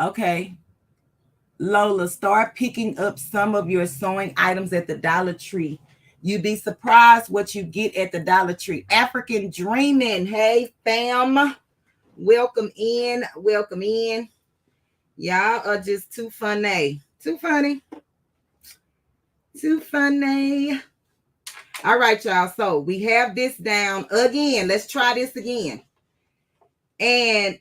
A: Okay. Lola, start picking up some of your sewing items at the Dollar Tree. You'd be surprised what you get at the Dollar Tree. African Dreaming. Hey, fam. Welcome in. Welcome in. Y'all are just too funny. Too funny. Too funny. All right, y'all. So we have this down again. Let's try this again. And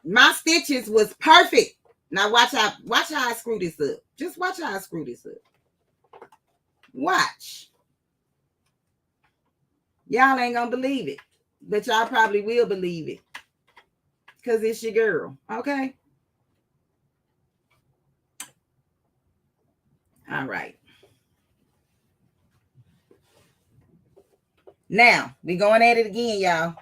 A: my stitches was perfect. Now watch how I screw this up. Just watch how I screw this up. Watch. Y'all ain't gonna believe it, but y'all probably will believe it because it's your girl. Okay. All right. Now we going at it again, y'all.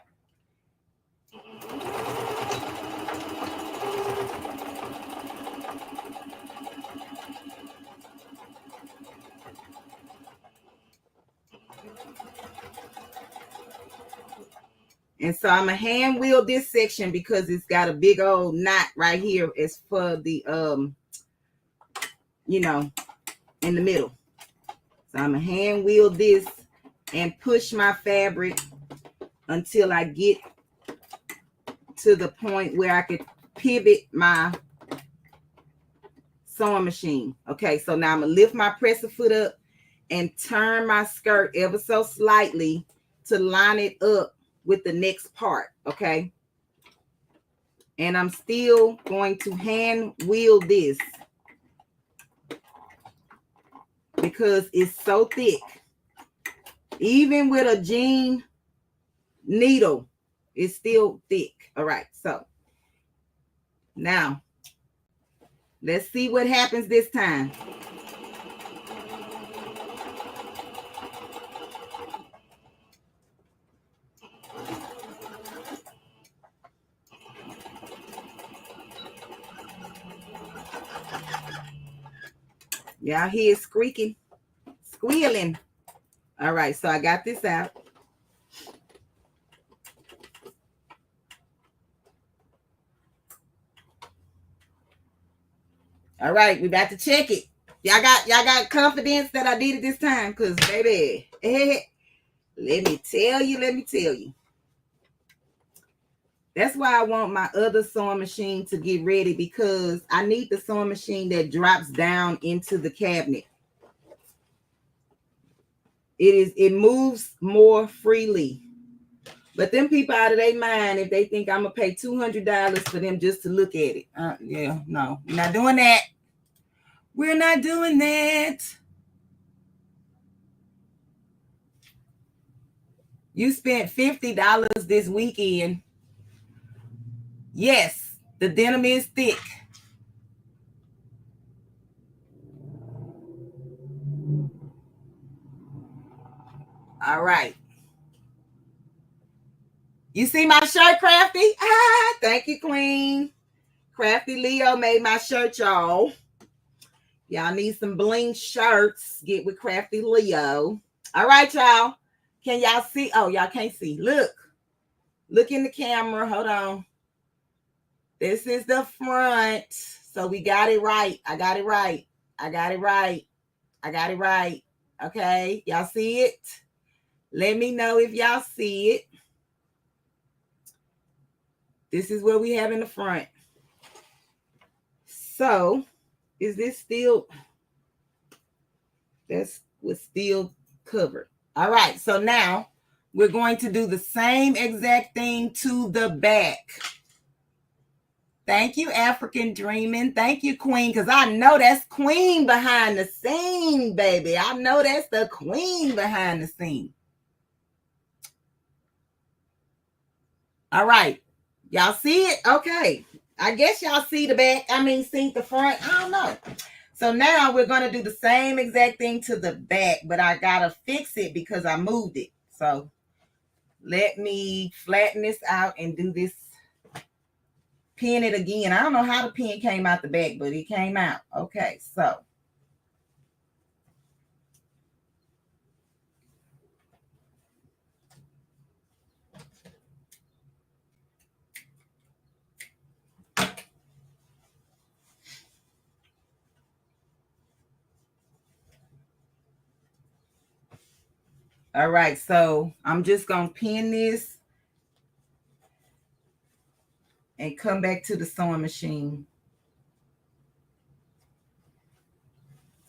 A: And so I'm gonna hand wheel this section because it's got a big old knot right here. It's for the you know, in the middle. So I'm gonna hand wheel this and push my fabric until I get to the point where I could pivot my sewing machine. Okay, so now I'm gonna lift my presser foot up and turn my skirt ever so slightly to line it up with the next part. Okay, and I'm still going to hand wheel this because it's so thick. Even with a jean needle, it's still thick. All right, so now let's see what happens this time. Y'all hear it squeaking, squealing. All right, so I got this out. All right, we about to check it. Y'all got confidence that I did it this time? Because, baby, let me tell you. That's why I want my other sewing machine to get ready, because I need the sewing machine that drops down into the cabinet. It moves more freely. But them people out of their mind if they think I'm going to pay $200 for them just to look at it. Yeah, no, we're not doing that. We're not doing that. You spent $50 this weekend. Yes, the denim is thick. All right. You see my shirt, Crafty? Ah, thank you, Queen. Crafty Leo made my shirt, y'all. Y'all need some bling shirts. Get with Crafty Leo. All right, y'all. Can y'all see? Oh, y'all can't see. Look. Look in the camera. Hold on. This is the front. So we got it right. I got it right. I got it right. I got it right. Okay. Y'all see it? Let me know if y'all see it. This is what we have in the front. So, is this still? That's what's still covered. All right. So now we're going to do the same exact thing to the back. Thank you, African Dreaming. Thank you, Queen, because I know that's Queen behind the scene, baby. I know that's the Queen behind the scene. All right. Y'all see it? Okay. I guess y'all see the back. See the front. I don't know. So now we're going to do the same exact thing to the back, but I got to fix it because I moved it. So let me flatten this out and do this. Pin it again. I don't know how the pin came out the back, but it came out. Okay, so. All right, so I'm just gonna pin this and come back to the sewing machine.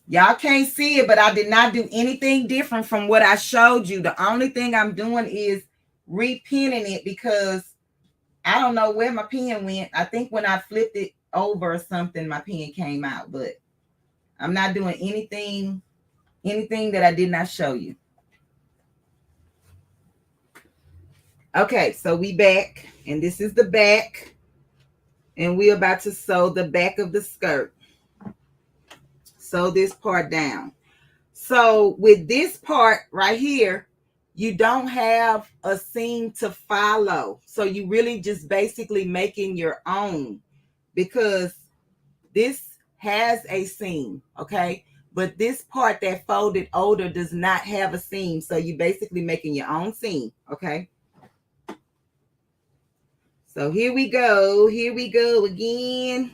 A: Y'all can't see it, but I did not do anything different from what I showed you. The only thing I'm doing is repinning it because I don't know where my pen went. I think when I flipped it over or something, my pen came out, but I'm not doing anything that I did not show you. Okay, so we back, and this is the back, and we're about to sew the back of the skirt. Sew this part down. So with this part right here, you don't have a seam to follow. So you really just basically making your own, because this has a seam, okay? But this part that folded over does not have a seam. So you basically making your own seam, okay? So here we go. Here we go again.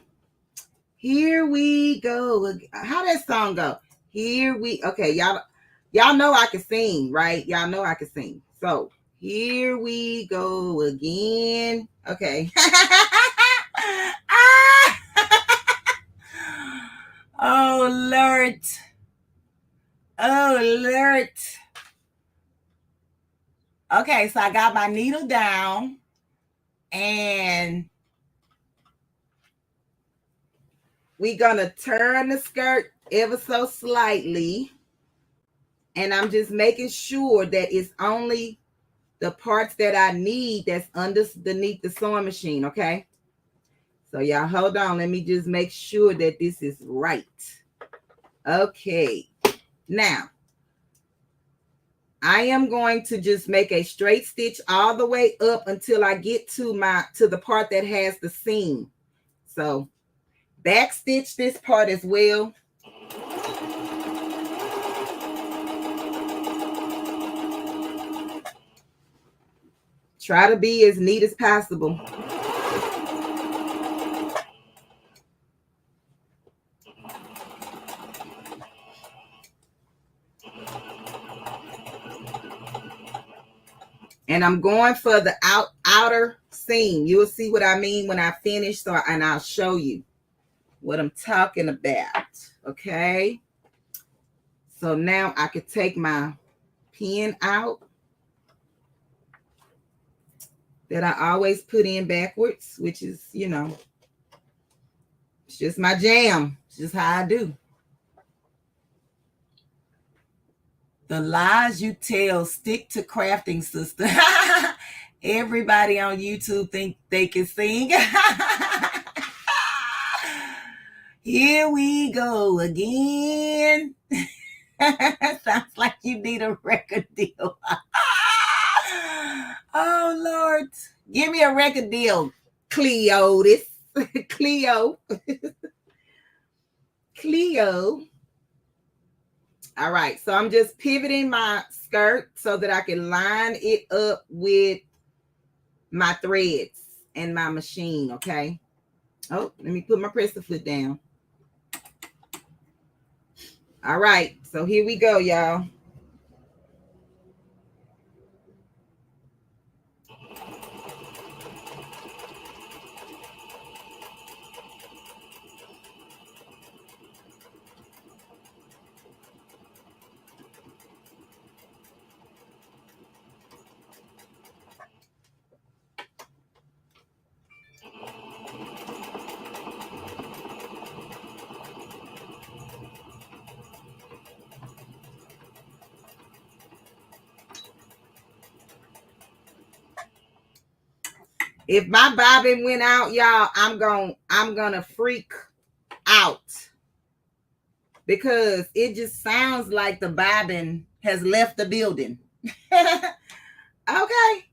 A: Here we go. How that song go? Okay, y'all know I can sing, right? Y'all know I can sing. So here we go again. Okay. Oh Lord. Oh Lord. Okay, so I got my needle down, and we're gonna turn the skirt ever so slightly. And I'm just making sure that it's only the parts that I need that's underneath the sewing machine, okay? So y'all hold on. Let me just make sure that this is right. Okay. Now, I am going to just make a straight stitch all the way up until I get to the part that has the seam. So back stitch this part as well. Try to be as neat as possible. And I'm going for the outer seam. You'll see what I mean when I finish. And I'll show you what I'm talking about. Okay. So now I could take my pin out that I always put in backwards, which is, you know, it's just my jam. It's just how I do. The lies you tell, stick to crafting, sister. Everybody on YouTube think they can sing. Here we go again. Sounds like you need a record deal. Oh, Lord. Give me a record deal, Cleo. Cleo. Cleo. All right, so I'm just pivoting my skirt so that I can line it up with my threads and my machine, okay? Oh, let me put my presser foot down. All right, so here we go, y'all. If my bobbin went out, y'all, I'm gonna freak out because it just sounds like the bobbin has left the building. Okay.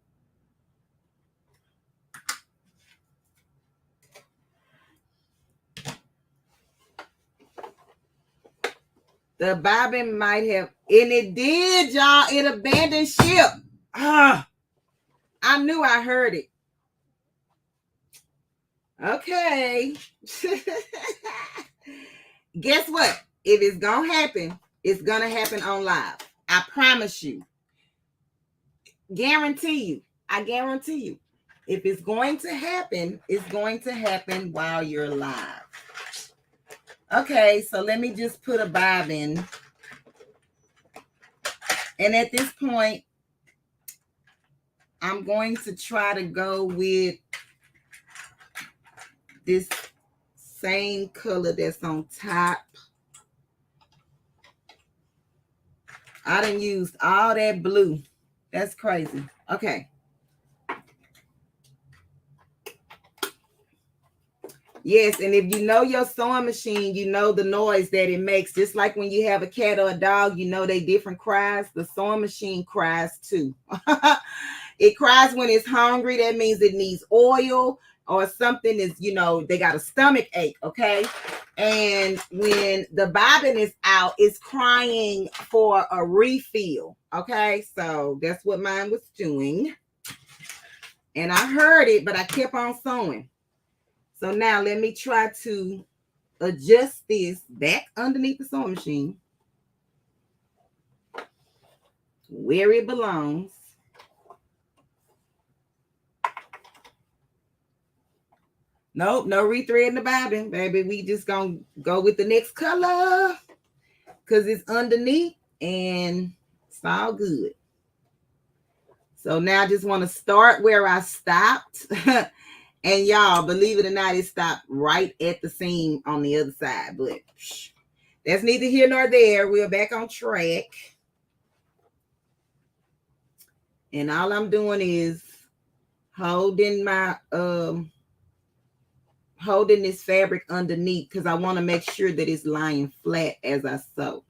A: The bobbin might have, and it did, y'all. It abandoned ship. I knew I heard it. Okay. Guess what? If it's gonna happen, it's gonna happen on live. I promise you. guarantee you, if it's going to happen, it's going to happen while you're live. Okay, so let me just put a bobbin. And at this point, I'm going to try to go with this same color that's on top. I done used all that blue. That's crazy. Okay. Yes, and if you know your sewing machine, you know the noise that it makes. Just like when you have a cat or a dog, you know they different cries. The sewing machine cries too. It cries when it's hungry. That means it needs oil or something is, you know, they got a stomach ache, okay? And when the bobbin is out, it's crying for a refill, okay? So that's what mine was doing. And I heard it, but I kept on sewing. So now let me try to adjust this back underneath the sewing machine where it belongs. Nope, no rethreading the bobbin, baby. We just gonna go with the next color because it's underneath and it's all good. So now I just want to start where I stopped. And y'all, believe it or not, it stopped right at the seam on the other side. But that's neither here nor there. We're back on track. And all I'm doing is holding my holding this fabric underneath because I want to make sure that it's lying flat as I sew.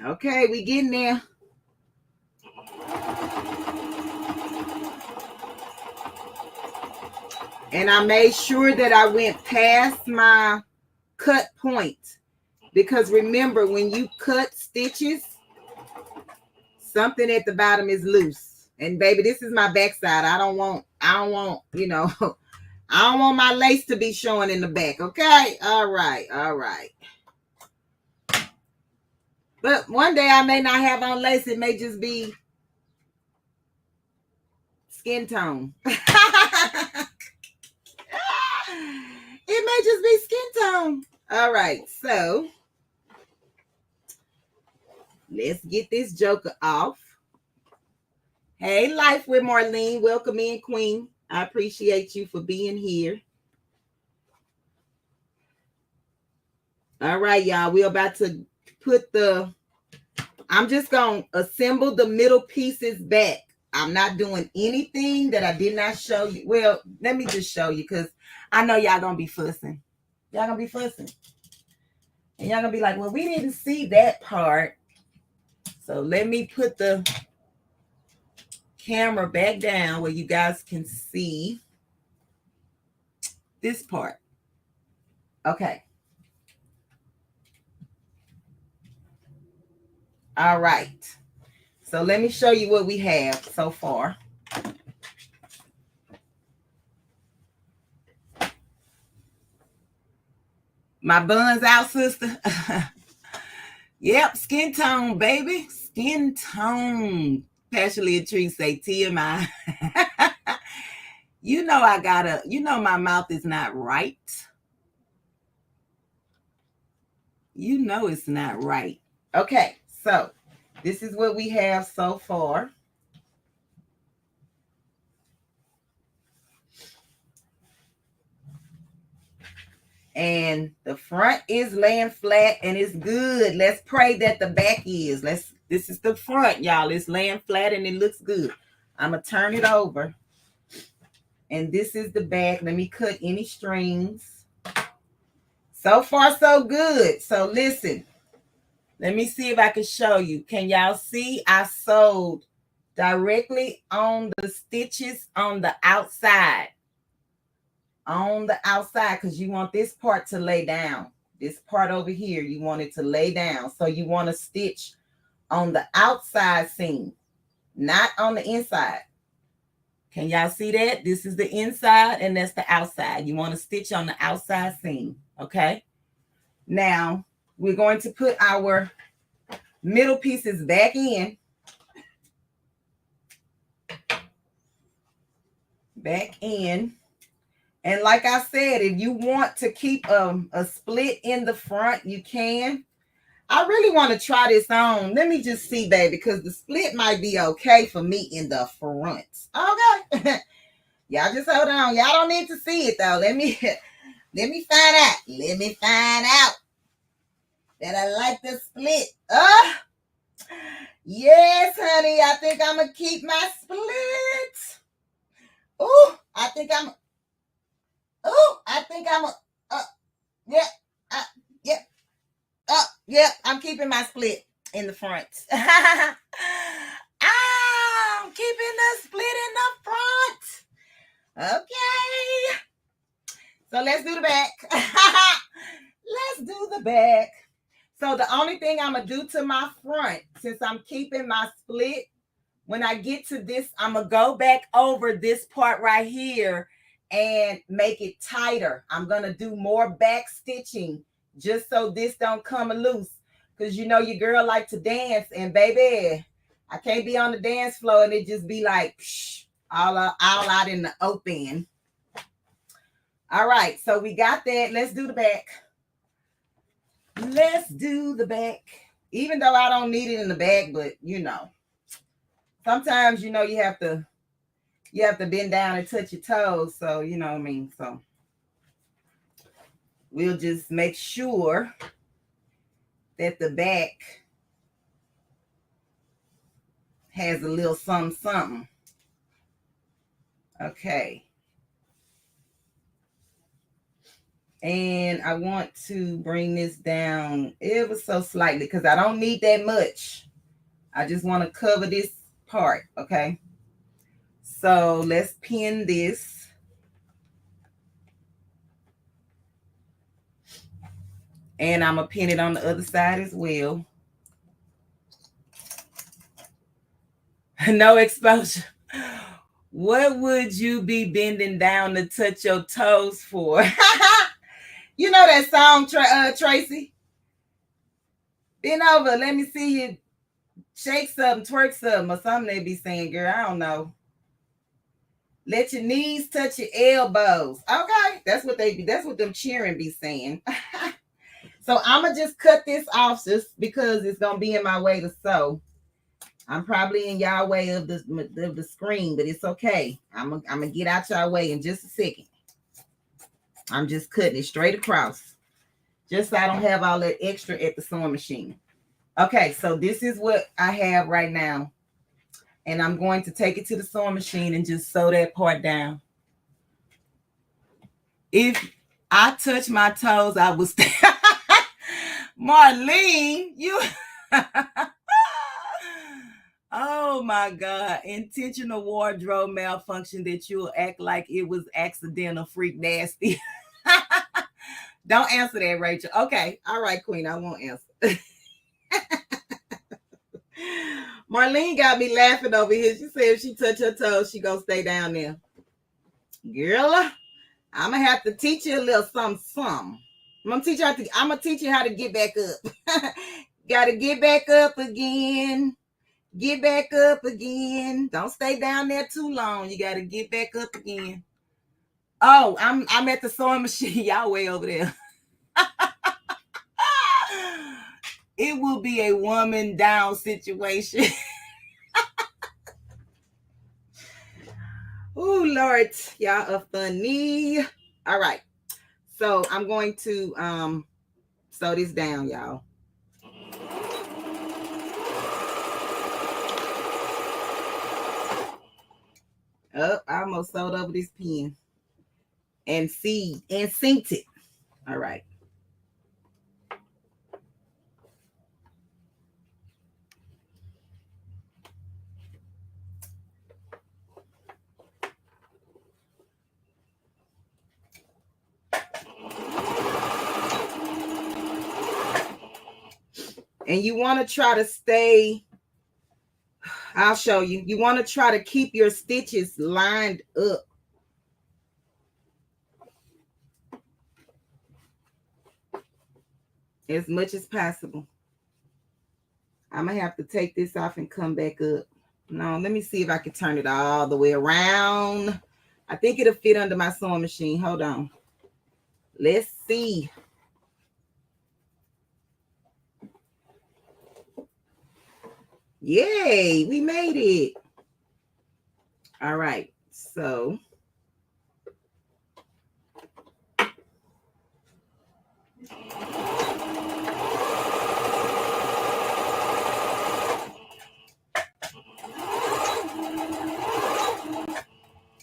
A: Okay, we getting there. And I made sure that I went past my cut point because remember, when you cut stitches, something at the bottom is loose. And baby, this is my backside. I don't want, you know, I don't want my lace to be showing in the back. Okay. All right. But one day I may not have on lace. It may just be skin tone. It may just be skin tone. All right. So let's get this joker off. Hey, Life with Marlene. Welcome in, Queen. I appreciate you for being here. All right, y'all. We're about to put I'm just going to assemble the middle pieces back. I'm not doing anything that I did not show you. Well, let me just show you because I know y'all going to be fussing. Y'all going to be fussing. And y'all going to be like, well, we didn't see that part. So let me put the camera back down where you guys can see this part. Okay. All right. So let me show you what we have so far. My bun's out, sister. Yep, skin tone, baby. Skin tone. Passionately a tree say TMI. You know I gotta, you know my mouth is not right. You know it's not right. Okay, so this is what we have so far. And the front is laying flat and it's good. Let's pray that the back is. This is the front, y'all. It's laying flat and it looks good. I'm going to turn it over. And this is the back. Let me cut any strings. So far, so good. So listen. Let me see if I can show you. Can y'all see? I sewed directly on the stitches on the outside. On the outside, because you want this part to lay down. This part over here, you want it to lay down. So you want to stitch on the outside seam, not on the inside. Can y'all see that? This is the inside and that's the outside. You want to stitch on the outside seam, okay? Now, we're going to put our middle pieces back in. Back in. And like I said, if you want to keep a split in the front, you can. I really want to try this on. Let me just see, baby, because the split might be okay for me in the front. Okay. Y'all just hold on. Y'all don't need to see it, though. Let me find out. Let me find out that I like the split. Yes, honey. I think I'm going to keep my split. Oh, I think I'm... yeah, I'm keeping my split in the front. I'm keeping the split in the front. Okay. So let's do the back. Let's do the back. So the only thing I'm going to do to my front, since I'm keeping my split, when I get to this, I'm going to go back over this part right here and make it tighter. I'm going to do more back stitching just so this don't come loose. Because you know your girl like to dance, and baby, I can't be on the dance floor and it just be like psh, all out in the open. All right, so we got that. Let's do the back. Let's do the back. Even though I don't need it in the back, but you know, sometimes you know you have to bend down and touch your toes. So you know what I mean. So we'll just make sure that the back has a little something. Okay. And I want to bring this down ever so slightly because I don't need that much. I just want to cover this part, okay? So let's pin this. And I'm going to pin it on the other side as well. No exposure. What would you be bending down to touch your toes for? You know that song, Tracy? Bend over. Let me see you shake something, twerk something, or something they be saying, girl. I don't know. Let your knees touch your elbows. Okay. That's what they be. That's what them cheering be saying. So I'm going to just cut this off just because it's going to be in my way to sew. I'm probably in y'all way of the screen, but it's okay. I'm going to get out y'all way in just a second. I'm just cutting it straight across. Just so I don't have all that extra at the sewing machine. Okay, so this is what I have right now. And I'm going to take it to the sewing machine and just sew that part down. If I touch my toes, I will stay. Marlene, you... Oh my God. Intentional wardrobe malfunction that you'll act like it was accidental, freak nasty. Don't answer that, Rachel. Okay. All right, Queen. I won't answer. Marlene got me laughing over here. She said if she touch her toes, she gonna stay down there. Girl, I'm gonna have to teach you a little something. I'm gonna teach you how to get back up. Gotta get back up again. Get back up again. Don't stay down there too long. You gotta get back up again. Oh, I'm at the sewing machine. Y'all way over there. It will be a woman down situation. Oh, Lord. Y'all are funny. All right. So I'm going to sew this down, y'all. Oh, I almost sewed over this pin and synced it. All right. And you want to try to stay, I'll show you. You want to try to keep your stitches lined up. As much as possible. I'm going to have to take this off and come back up. No, let me see if I can turn it all the way around. I think it'll fit under my sewing machine. Hold on. Let's see. Yay, we made it. All right, so.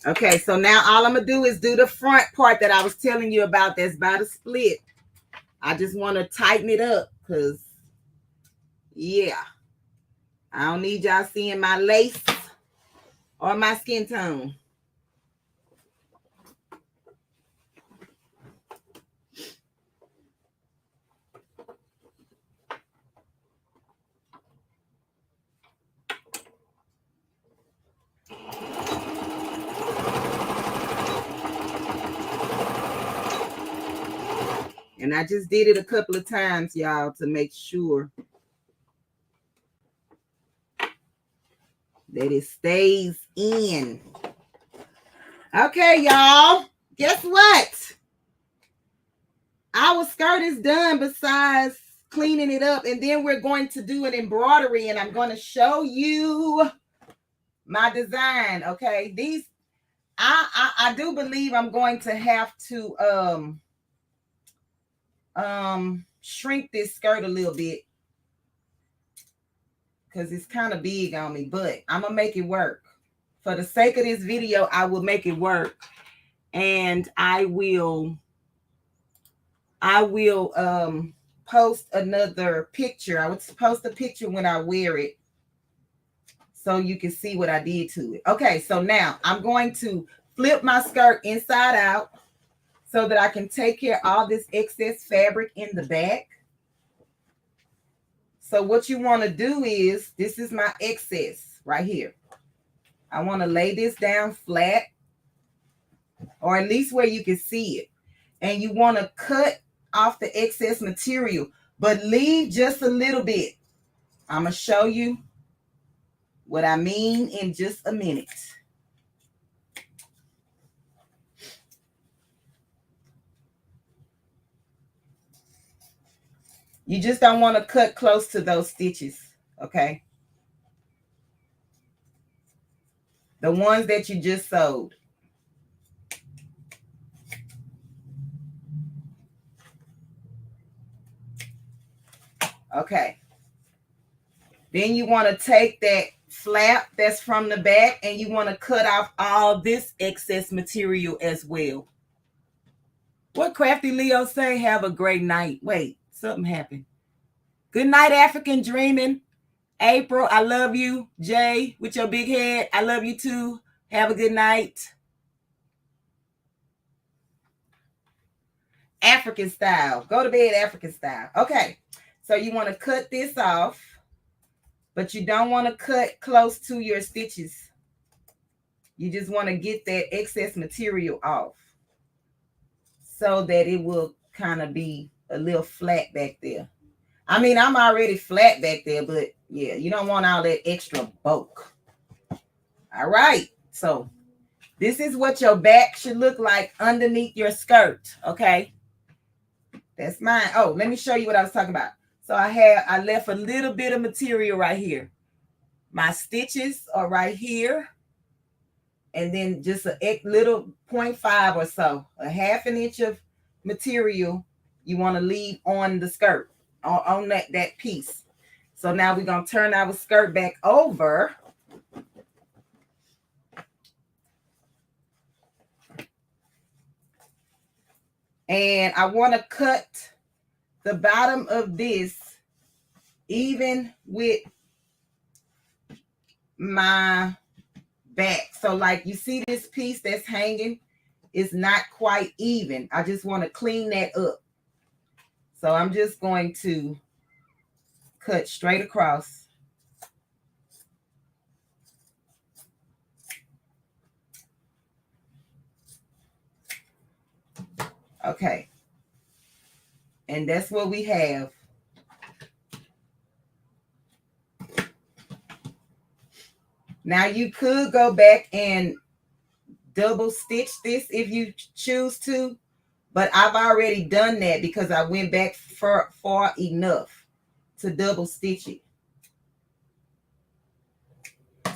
A: Okay, so now all I'm going to do is do the front part that I was telling you about that's by the split. I just want to tighten it up because, yeah, I don't need y'all seeing my lace or my skin tone. And I just did it a couple of times, y'all, to make sure that it stays in. Okay, y'all. Guess what? Our skirt is done besides cleaning it up. And then we're going to do an embroidery. And I'm going to show you my design. Okay. These, I do believe I'm going to have to shrink this skirt a little bit because it's kind of big on me, but I'm gonna make it work. For the sake of this video, I will make it work. And I will post another picture. I would post a picture when I wear it so you can see what I did to it. Okay, so now I'm going to flip my skirt inside out so that I can take care of all this excess fabric in the back. So what you want to do is, this is my excess right here. I want to lay this down flat, or at least where you can see it. And you want to cut off the excess material, but leave just a little bit. I'm going to show you what I mean in just a minute. You just don't want to cut close to those stitches, okay? The ones that you just sewed. Okay. Then you want to take that flap that's from the back and you want to cut off all this excess material as well. What Crafty Leo say? Have a great night. Wait, something happened. Good night, African Dreaming. April, I love you. Jay, with your big head, I love you too. Have a good night. African style. Go to bed African style. Okay, so you want to cut this off, but you don't want to cut close to your stitches. You just want to get that excess material off so that it will kind of be a little flat back there. I mean, I'm already flat back there, but yeah, you don't want all that extra bulk. All right, so this is what your back should look like underneath your skirt, okay? That's mine. Oh, let me show you what I was talking about. So I left a little bit of material right here. My stitches are right here. And then just a little 0.5 or so, a ½ inch of material you want to leave on the skirt, on that piece. So now we're going to turn our skirt back over. And I want to cut the bottom of this even with my back. So like you see this piece that's hanging is not quite even. I just want to clean that up. So I'm just going to cut straight across. Okay. And that's what we have. Now you could go back and double stitch this if you choose to, but I've already done that because I went back far enough to double stitch it.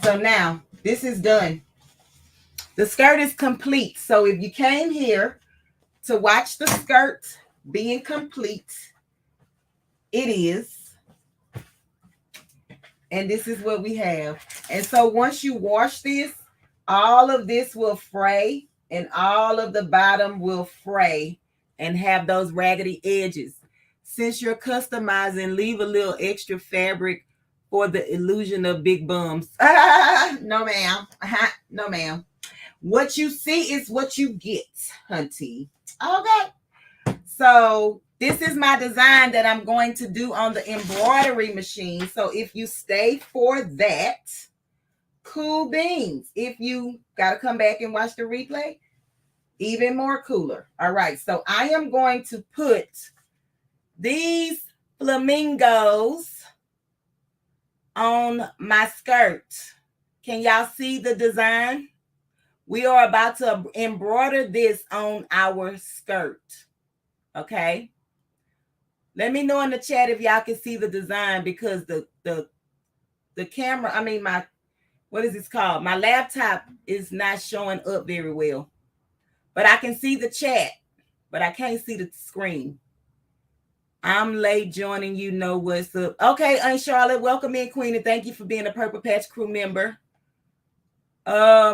A: So now this is done. The skirt is complete. So if you came here to watch the skirt being complete, it is. And this is what we have. And so once you wash this, all of this will fray and all of the bottom will fray and have those raggedy edges. Since you're customizing, leave a little extra fabric for the illusion of big bums. No, ma'am. No, ma'am. What you see is what you get, hunty. Okay. So this is my design that I'm going to do on the embroidery machine. So if you stay for that, cool beans. If you got to come back and watch the replay, even more cooler. All right. So I am going to put these flamingos on my skirt. Can y'all see the design? We are about to embroider this on our skirt. Okay. Let me know in the chat if y'all can see the design, because the camera, I mean what is this called? My laptop is not showing up very well. But I can see the chat, but I can't see the screen. I'm late joining, you know what's up. Okay, Aunt Charlotte, welcome in, Queen, and thank you for being a Purple Patch crew member.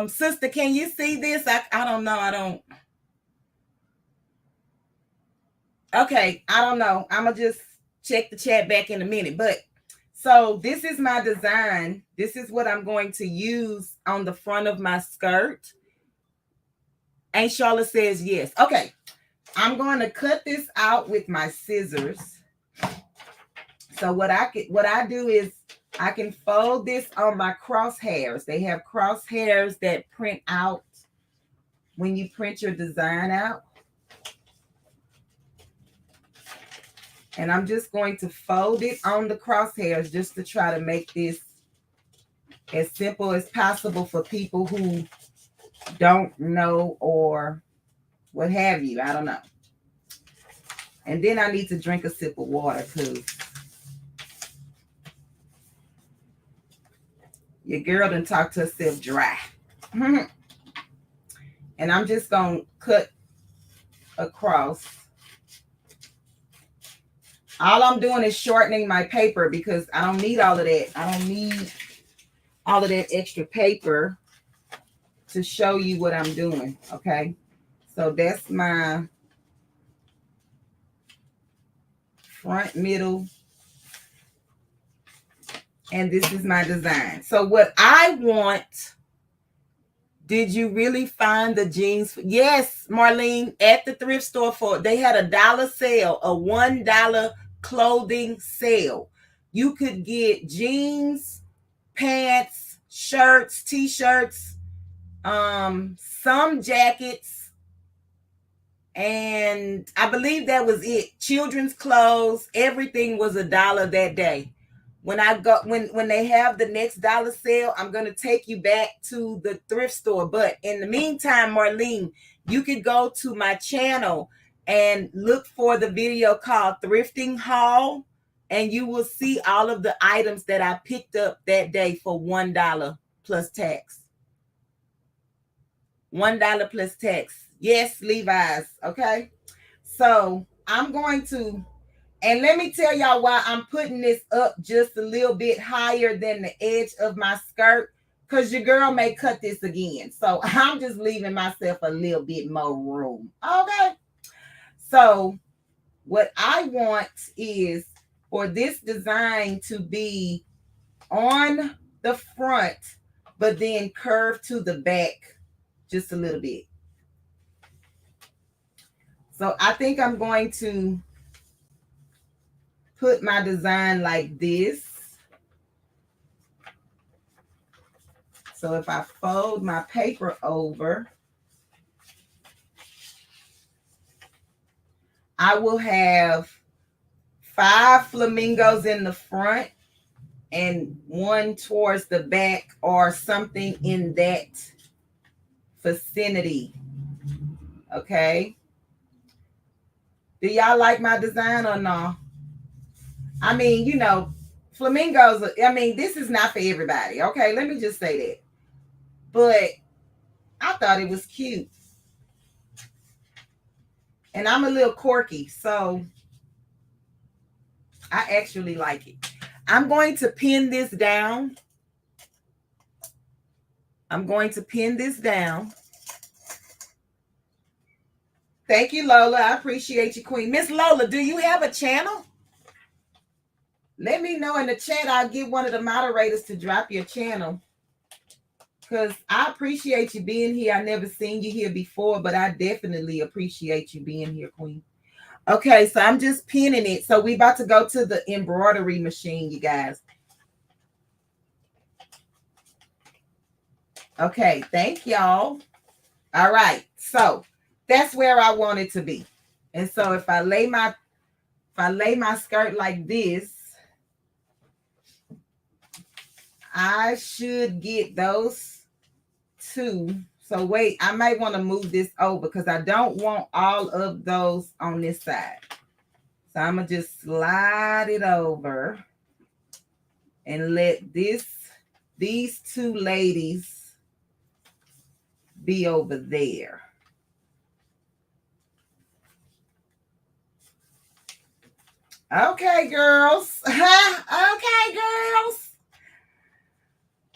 A: Sister, can you see this? I don't know. I don't. Okay, I don't know. I'm going to just check the chat back in a minute. But so this is my design. This is what I'm going to use on the front of my skirt. Aunt Charlotte says yes. Okay, I'm going to cut this out with my scissors. So what I do is I can fold this on my crosshairs. They have crosshairs that print out when you print your design out. And I'm just going to fold it on the crosshairs just to try to make this as simple as possible for people who don't know or what have you. I don't know. And then I need to drink a sip of water because your girl done talked herself dry. And I'm just going to cut across. All I'm doing is shortening my paper because I don't need all of that. I don't need all of that extra paper to show you what I'm doing, okay? So that's my front, middle, and this is my design. So what I want, did you really find the jeans? Yes, Marlene, at the thrift store they had a $1 sale, a $1 clothing sale. You could get jeans, pants, shirts, t-shirts, some jackets, and I believe that was it. Children's clothes, everything was $1 that day. When they have the next $1 sale, I'm going to take you back to the thrift store. But in the meantime, Marlene, you could go to my channel and look for the video called Thrifting Haul, and you will see all of the items that I picked up that day for $1 plus tax. $1 plus tax. Yes, Levi's. Okay. So I'm going to, and let me tell y'all why I'm putting this up just a little bit higher than the edge of my skirt, because your girl may cut this again. So I'm just leaving myself a little bit more room. Okay. So what I want is for this design to be on the front, but then curve to the back just a little bit. So I think I'm going to put my design like this. So if I fold my paper over, I will have 5 flamingos in the front and 1 towards the back or something in that vicinity. Okay. Do y'all like my design or no? I mean, you know, flamingos, I mean, this is not for everybody. Okay, let me just say that. But I thought it was cute. And I'm a little quirky, so I actually like it. I'm going to pin this down. I'm going to pin this down. Thank you, Lola. I appreciate you, Queen. Miss Lola, do you have a channel? Let me know in the chat. I'll get one of the moderators to drop your channel. Because I appreciate you being here. I never seen you here before, but I definitely appreciate you being here, Queen. Okay, so I'm just pinning it. So we about to go to the embroidery machine, you guys. Okay, thank y'all. All right, so that's where I want it to be. And so if I lay my skirt like this, I should get those 2. So wait, I might want to move this over because I don't want all of those on this side. So I'm going to just slide it over and let these 2 ladies be over there. Okay, girls. Okay, girls.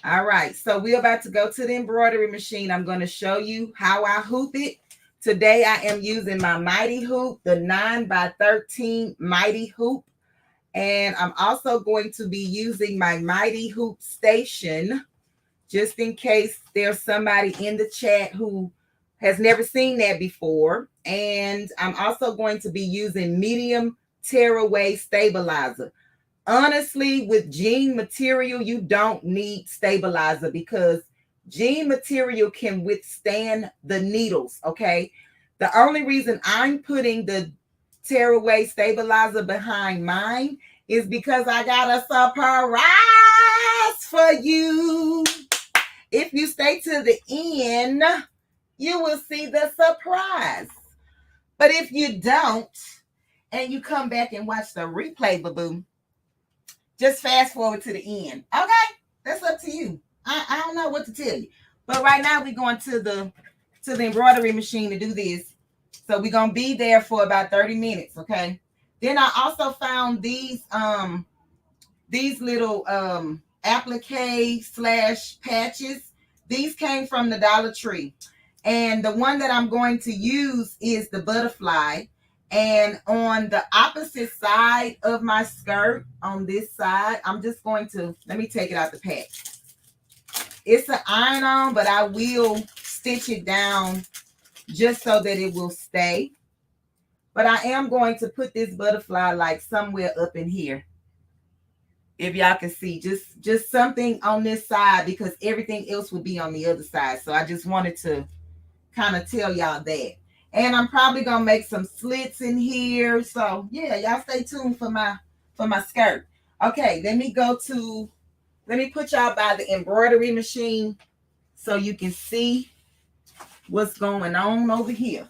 A: All right, so we're about to go to the embroidery machine. I'm going to show you how I hoop it. Today, I am using my Mighty Hoop, the 9x13 Mighty Hoop. And I'm also going to be using my Mighty Hoop Station, just in case there's somebody in the chat who has never seen that before. And I'm also going to be using medium tearaway stabilizer. Honestly, with jean material, you don't need stabilizer because jean material can withstand the needles, okay? The only reason I'm putting the tearaway stabilizer behind mine is because I got a surprise for you. If you stay to the end, you will see the surprise. But if you don't, and you come back and watch the replay, boo-boo, just fast forward to the end. Okay? That's up to you. I don't know what to tell you. But right now we're going to the embroidery machine to do this. So we're going to be there for about 30 minutes, okay? Then I also found these little applique/patches. These came from the Dollar Tree. And the one that I'm going to use is the butterfly. And on the opposite side of my skirt, on this side, I'm just going to, let me take it out the pack. It's an iron-on, but I will stitch it down just so that it will stay. But I am going to put this butterfly like somewhere up in here. If y'all can see, just something on this side because everything else will be on the other side. So I just wanted to kind of tell y'all that. And I'm probably gonna make some slits in here. So yeah, y'all stay tuned for my skirt. Okay, let me put y'all by the embroidery machine so you can see what's going on over here.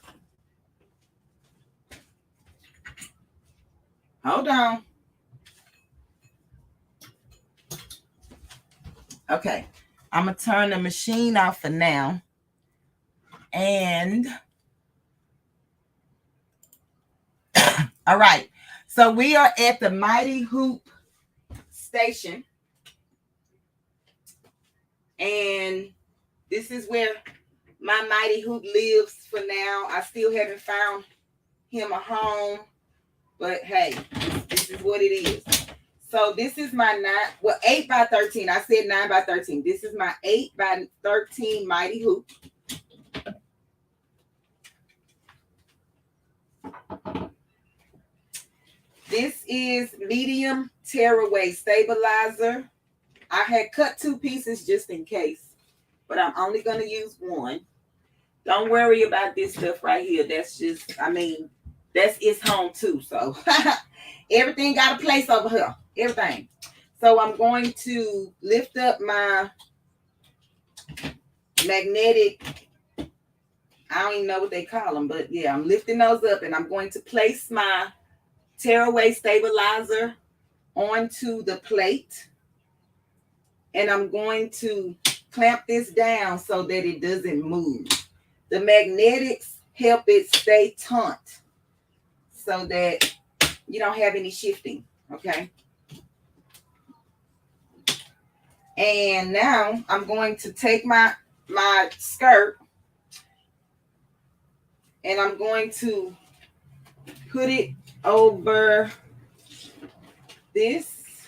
A: Hold on. Okay, I'm gonna turn the machine off for now. And all right, so we are at the Mighty Hoop Station. And this is where my Mighty Hoop lives for now. I still haven't found him a home. But hey, this is what it is. So this is my 8x13. I said 9x13. This is my 8x13 Mighty Hoop. This is medium tearaway stabilizer. I had cut 2 pieces just in case, but I'm only going to use 1. Don't worry about this stuff right here. That's just, I mean, that's its home too. So everything got a place over here. Everything. So I'm going to lift up my magnetic, I don't even know what they call them, but yeah, I'm lifting those up, and I'm going to place my tearaway stabilizer onto the plate, and I'm going to clamp this down so that it doesn't move. The magnetics help it stay taut so that you don't have any shifting, okay? And now I'm going to take my skirt, and I'm going to put it over this,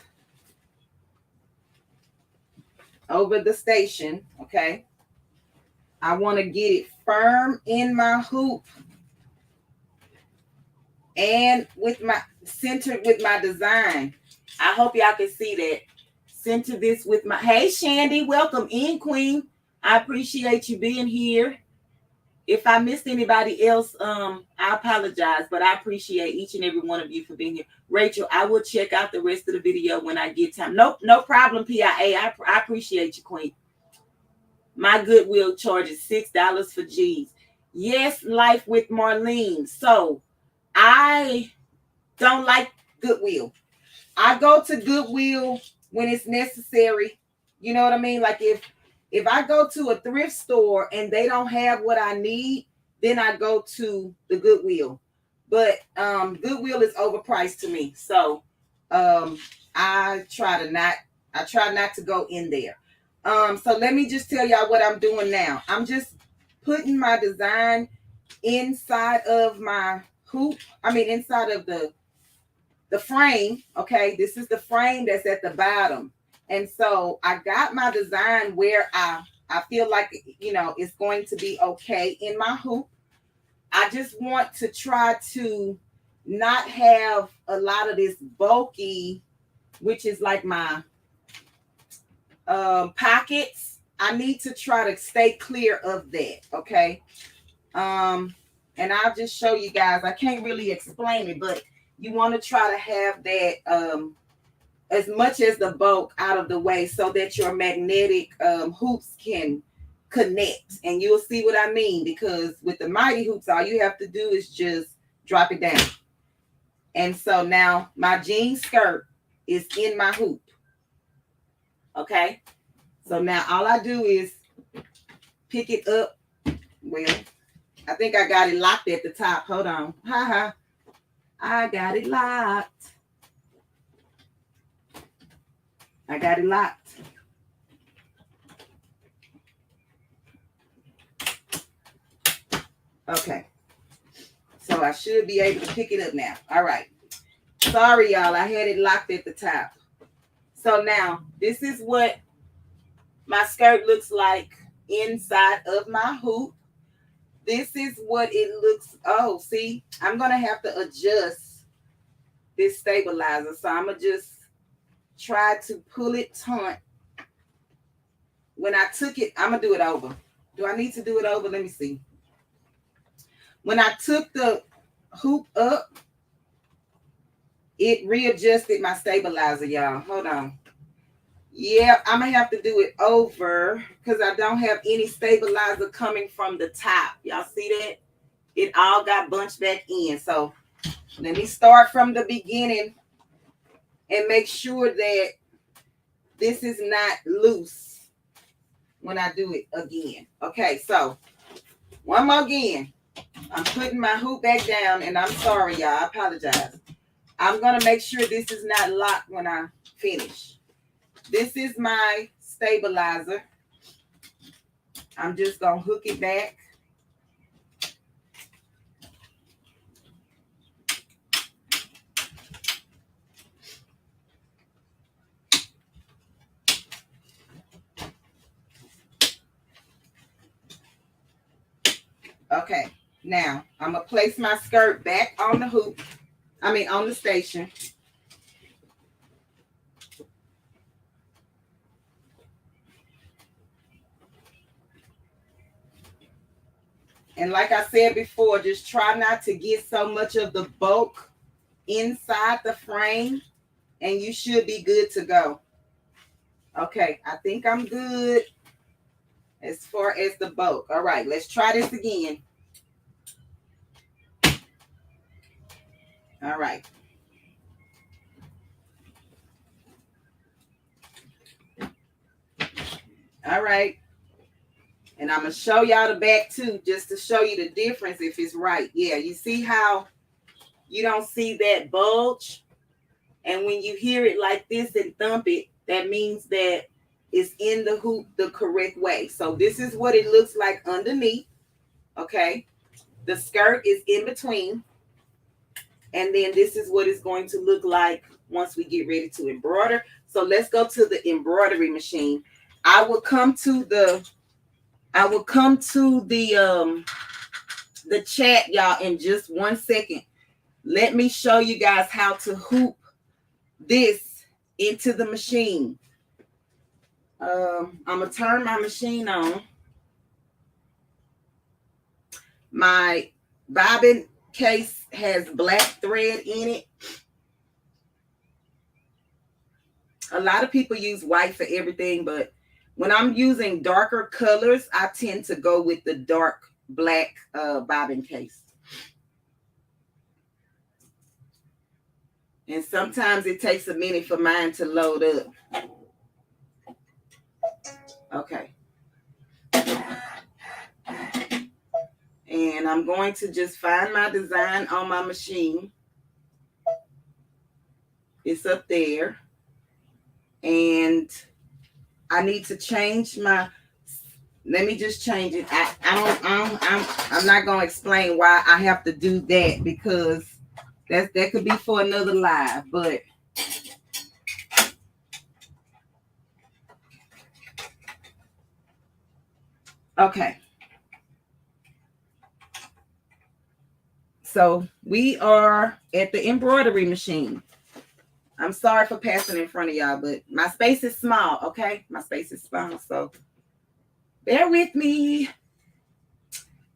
A: over the station, okay? I want to get it firm in my hoop and with my centered with my design. I hope y'all can see that. Center this with my, hey Shandy, welcome in, Queen. I appreciate you being here. If I missed anybody else, I apologize, but I appreciate each and every one of you for being here. Rachel, I will check out the rest of the video when I get time. Nope, no problem, PIA. I appreciate you, Queen. My Goodwill charges $6 for G's. Yes, Life with Marlene. So I don't like Goodwill. I go to Goodwill when it's necessary. You know what I mean? Like if I go to a thrift store and they don't have what I need, then I go to the Goodwill. But Goodwill is overpriced to me. So I try not to go in there. So let me just tell y'all what I'm doing now. I'm just putting my design inside of my hoop. I mean, inside of the frame. Okay, this is the frame that's at the bottom. And so I got my design where I feel like, you know, it's going to be okay in my hoop. I just want to try to not have a lot of this bulky, which is like my pockets. I need to try to stay clear of that, okay? And I'll just show you guys. I can't really explain it, but you want to try to have that as much as the bulk out of the way so that your magnetic hoops can connect. And you'll see what I mean, because with the mighty hoops, all you have to do is just drop it down. And so now my jean skirt is in my hoop. Okay. So now all I do is pick it up. Well, I think I got it locked at the top. Hold on. I got it locked. I got it locked. Okay. So I should be able to pick it up now. All right. Sorry, y'all. I had it locked at the top. So now this is what my skirt looks like inside of my hoop. This is what it looks. Oh, see, I'm going to have to adjust this stabilizer. So I'm going to just try to pull it taut. When I took it, I'm going to do it over. Do I need to do it over? Let me see. When I took the hoop up, it readjusted my stabilizer, y'all. Hold on. Yeah, I'm going to have to do it over because I don't have any stabilizer coming from the top. Y'all see that? It all got bunched back in. So let me start from the beginning and make sure that this is not loose when I do it again. Okay, so one more again. I'm putting my hoop back down, and I'm sorry, y'all. I apologize. I'm going to make sure this is not locked when I finish. This is my stabilizer. I'm just going to hook it back. Okay, now I'm going to place my skirt back on the hoop. on the station. And like I said before, just try not to get so much of the bulk inside the frame, and you should be good to go. Okay, I think I'm good as far as the bulk. All right, let's try this again. All right. All right. And I'm going to show y'all the back too, just to show you the difference if it's right. Yeah, you see how you don't see that bulge? And when you hear it like this and thump it, that means that it's in the hoop the correct way. So this is what it looks like underneath. Okay. The skirt is in between. And then this is what it's going to look like once we get ready to embroider. So let's go to the embroidery machine. I will come to the chat, y'all, in just 1 second. Let me show you guys how to hoop this into the machine. I'm gonna turn my machine on. My bobbin case has black thread in it. A lot of people use white for everything, but when I'm using darker colors, I tend to go with the dark black bobbin case. And sometimes it takes a minute for mine to load up. Okay. And I'm going to just find my design on my machine. It's up there. And I need to change my, let me just change it. I'm not going to explain why I have to do that, because that could be for another live, but okay. So we are at the embroidery machine. I'm sorry for passing in front of y'all, but my space is small, okay? My space is small, so bear with me.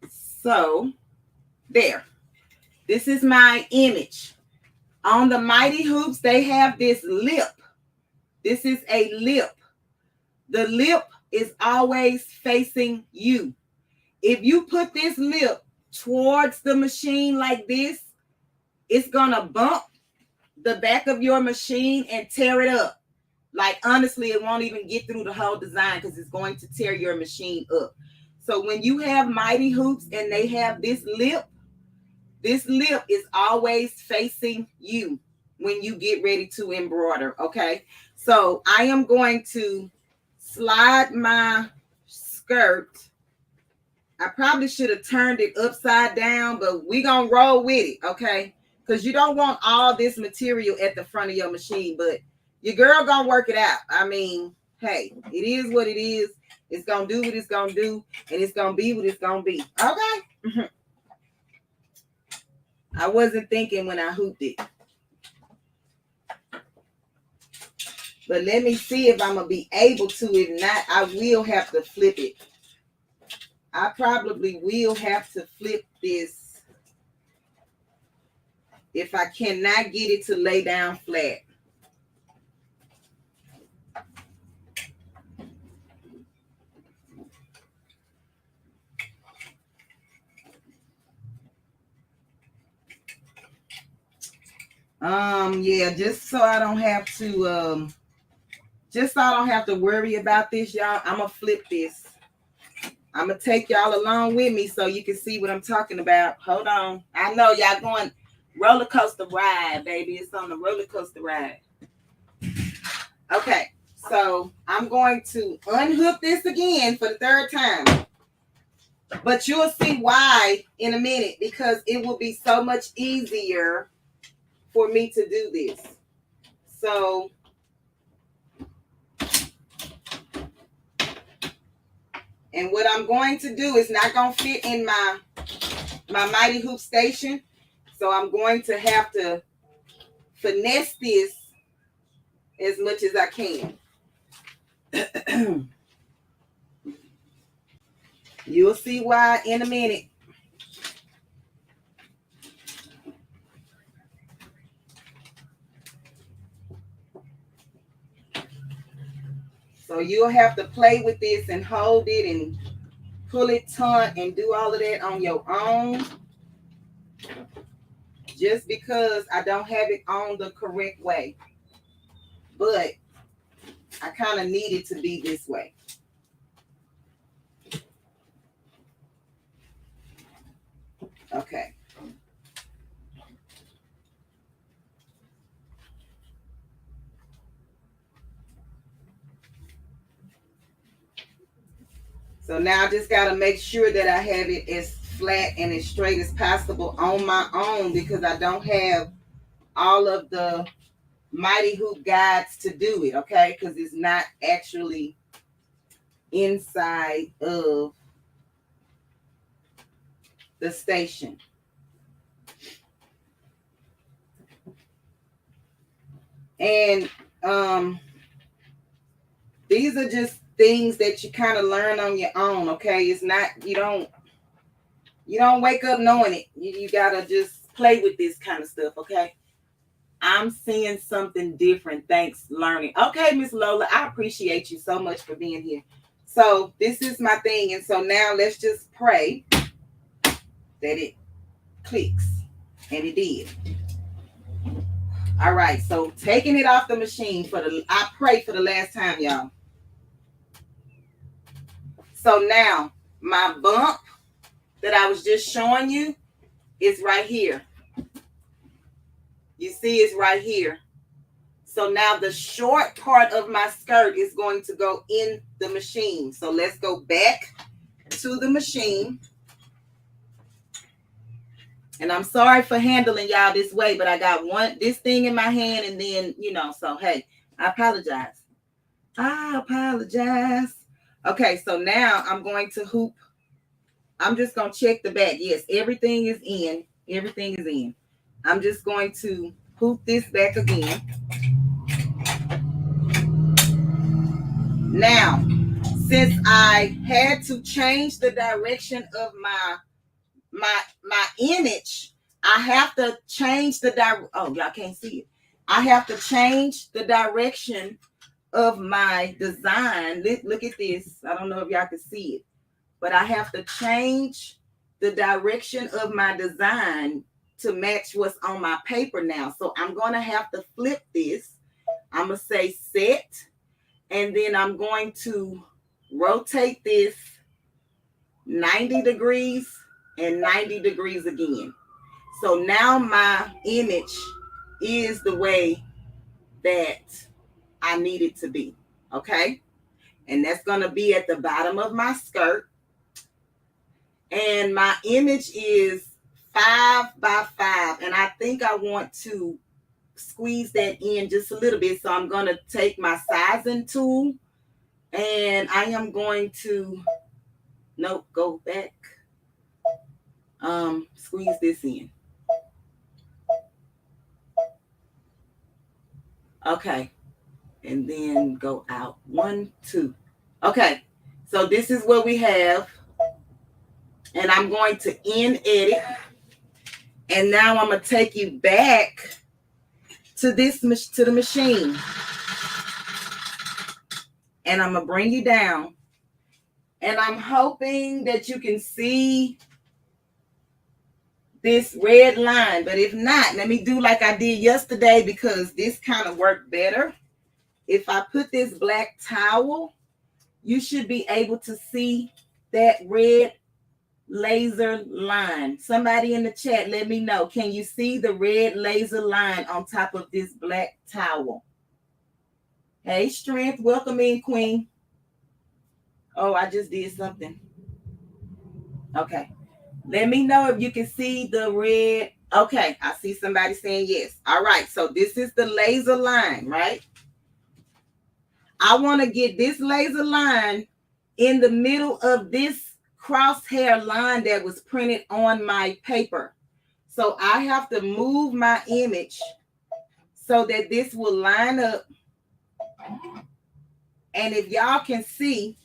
A: So there. This is my image. On the Mighty Hoops, they have this lip. This is a lip. The lip is always facing you. If you put this lip towards the machine like this, it's gonna bump the back of your machine and tear it up. Like, honestly, it won't even get through the whole design because it's going to tear your machine up. So when you have Mighty Hoops and they have this lip is always facing you when you get ready to embroider, okay? So I am going to slide my skirt. I probably should have turned it upside down, but we're going to roll with it, okay? Because you don't want all this material at the front of your machine, but your girl going to work it out. I mean, hey, it is what it is. It's going to do what it's going to do, and it's going to be what it's going to be, okay? I wasn't thinking when I hooped it. But let me see if I'm going to be able to. If not, I will have to flip it. I probably will have to flip this if I cannot get it to lay down flat. Yeah, just so I don't have to worry about this, y'all, I'm gonna flip this. I'm gonna take y'all along with me so you can see what I'm talking about. Hold on. I know y'all going roller coaster ride, baby. It's on the roller coaster ride. Okay, so I'm going to unhook this again for the third time. But you'll see why in a minute, because it will be so much easier for me to do this. So and what I'm going to do is not going to fit in my Mighty Hoop station. So I'm going to have to finesse this as much as I can. You'll see why in a minute. So you'll have to play with this and hold it and pull it taut and do all of that on your own. Just because I don't have it on the correct way. But I kind of need it to be this way. Okay. So now I just got to make sure that I have it as flat and as straight as possible on my own, because I don't have all of the mighty hoop guides to do it, okay? Because it's not actually inside of the station. And these are just things that you kind of learn on your own, okay? It's not, you don't wake up knowing it. You gotta just play with this kind of stuff, okay? I'm seeing something different. Thanks, learning. Okay, Miss Lola, I appreciate you so much for being here. So this is my thing. And so now let's just pray that it clicks. And it did. All right, so taking it off the machine I pray for the last time, y'all. So now my bump that I was just showing you is right here. You see it's right here. So now the short part of my skirt is going to go in the machine. So let's go back to the machine. And I'm sorry for handling y'all this way, but I got this thing in my hand and then, so hey, I apologize. I apologize. Okay, so now I'm going to hoop. I'm just going to check the back. Yes, everything is in. Everything is in. I'm just going to hoop this back again. Now, since I had to change the direction of my image, I have to change the oh, y'all can't see it. I have to change the direction of my design. Look at this. I don't know if y'all can see it, but I have to change the direction of my design to match what's on my paper now. So I'm going to have to flip this. I'm going to say set, and then I'm going to rotate this 90 degrees and 90 degrees again. So now my image is the way that I need it to be, okay? And that's going to be at the bottom of my skirt. And my image is 5 by 5, and I think I want to squeeze that in just a little bit. So I'm going to take my sizing tool, and I am going to, go back, squeeze this in. Okay, and then go out. 1, 2. Okay, so this is what we have, and I'm going to end edit. And now I'm going to take you back to the machine. And I'm going to bring you down. And I'm hoping that you can see this red line. But if not, let me do like I did yesterday, because this kind of worked better. If I put this black towel, you should be able to see that red laser line. Somebody in the chat, let me know. Can you see the red laser line on top of this black towel? Hey, Strength, welcome in, Queen. Oh, I just did something. Okay. Let me know if you can see the red. Okay, I see somebody saying yes. All right, so this is the laser line, right? I want to get this laser line in the middle of this crosshair line that was printed on my paper. So I have to move my image so that this will line up. And if y'all can see,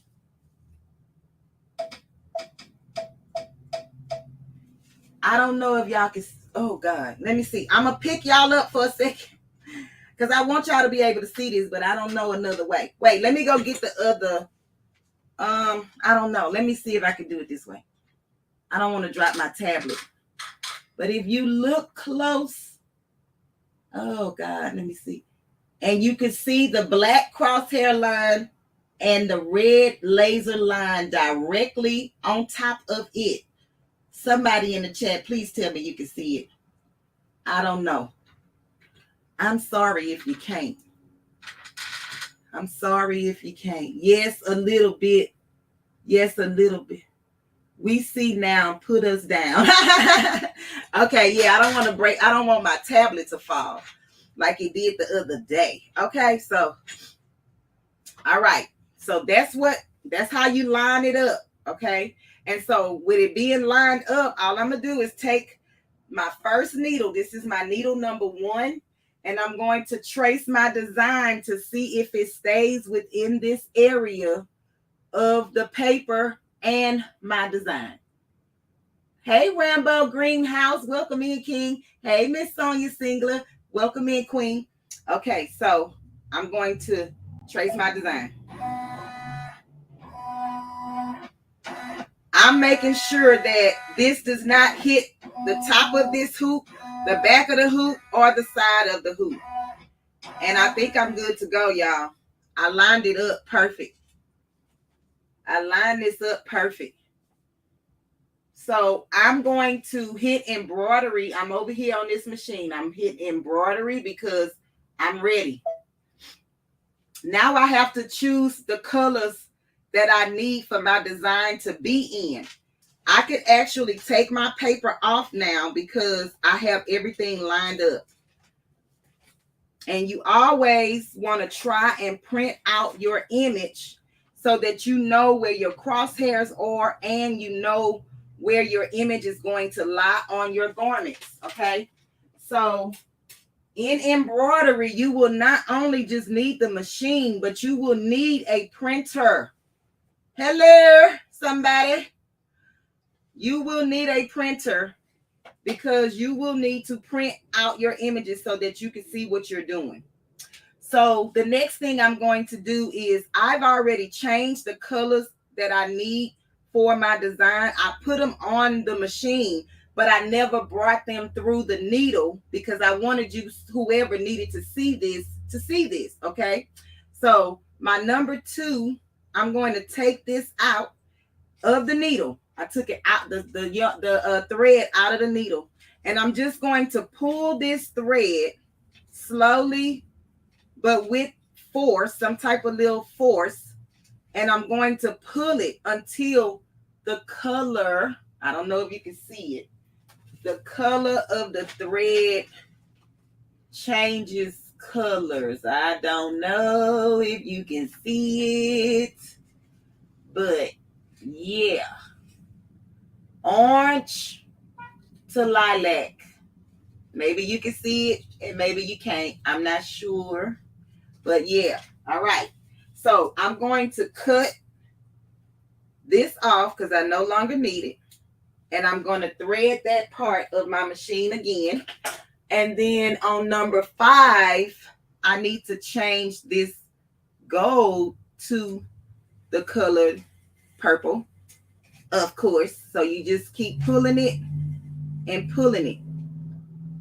A: I don't know if y'all can, oh God, let me see. I'm gonna pick y'all up for a second because I want y'all to be able to see this, but I don't know another way. Wait, let me go get the other, I don't know. Let me see if I can do it this way. I don't want to drop my tablet. But if you look close, oh God, let me see. And you can see the black crosshair line and the red laser line directly on top of it. Somebody in the chat, please tell me you can see it. I don't know. I'm sorry if you can't. I'm sorry if you can't. Yes, a little bit. Yes, a little bit. We see now, put us down. Okay, yeah, I don't want to break. I don't want my tablet to fall like it did the other day. Okay, so, all right. So that's how you line it up. Okay. And so with it being lined up, all I'm going to do is take my first needle. This is my needle number 1. And I'm going to trace my design to see if it stays within this area of the paper and my design. Hey, Rambo Greenhouse. Welcome in, King. Hey, Miss Sonia Singler. Welcome in, Queen. Okay, so I'm going to trace my design. I'm making sure that this does not hit the top of this hoop, the back of the hoop, or the side of the hoop. And I think I'm good to go, y'all. I lined it up perfect. I lined this up perfect. So I'm going to hit embroidery. I'm over here on this machine. I'm hitting embroidery because I'm ready. Now I have to choose the colors that I need for my design to be in. I could actually take my paper off now because I have everything lined up. And you always want to try and print out your image so that you know where your crosshairs are and you know where your image is going to lie on your garments. Okay. So in embroidery, you will not only just need the machine, but you will need a printer. Hello, somebody. You will need a printer because you will need to print out your images so that you can see what you're doing. So the next thing I'm going to do is I've already changed the colors that I need for my design. I put them on the machine, but I never brought them through the needle because I wanted you, whoever needed to see this, okay? So my number 2, I'm going to take this out of the needle. I took it out, the thread out of the needle. And I'm just going to pull this thread slowly, but with force, some type of little force. And I'm going to pull it until the color, I don't know if you can see it, the color of the thread changes colors. I don't know if you can see it, but yeah. Orange to lilac. Maybe you can see it and maybe you can't. I'm not sure. But yeah. All right. So I'm going to cut this off because I no longer need it. And I'm going to thread that part of my machine again. And then on number 5, I need to change this gold to the colored purple, of course. So you just keep pulling it and pulling it.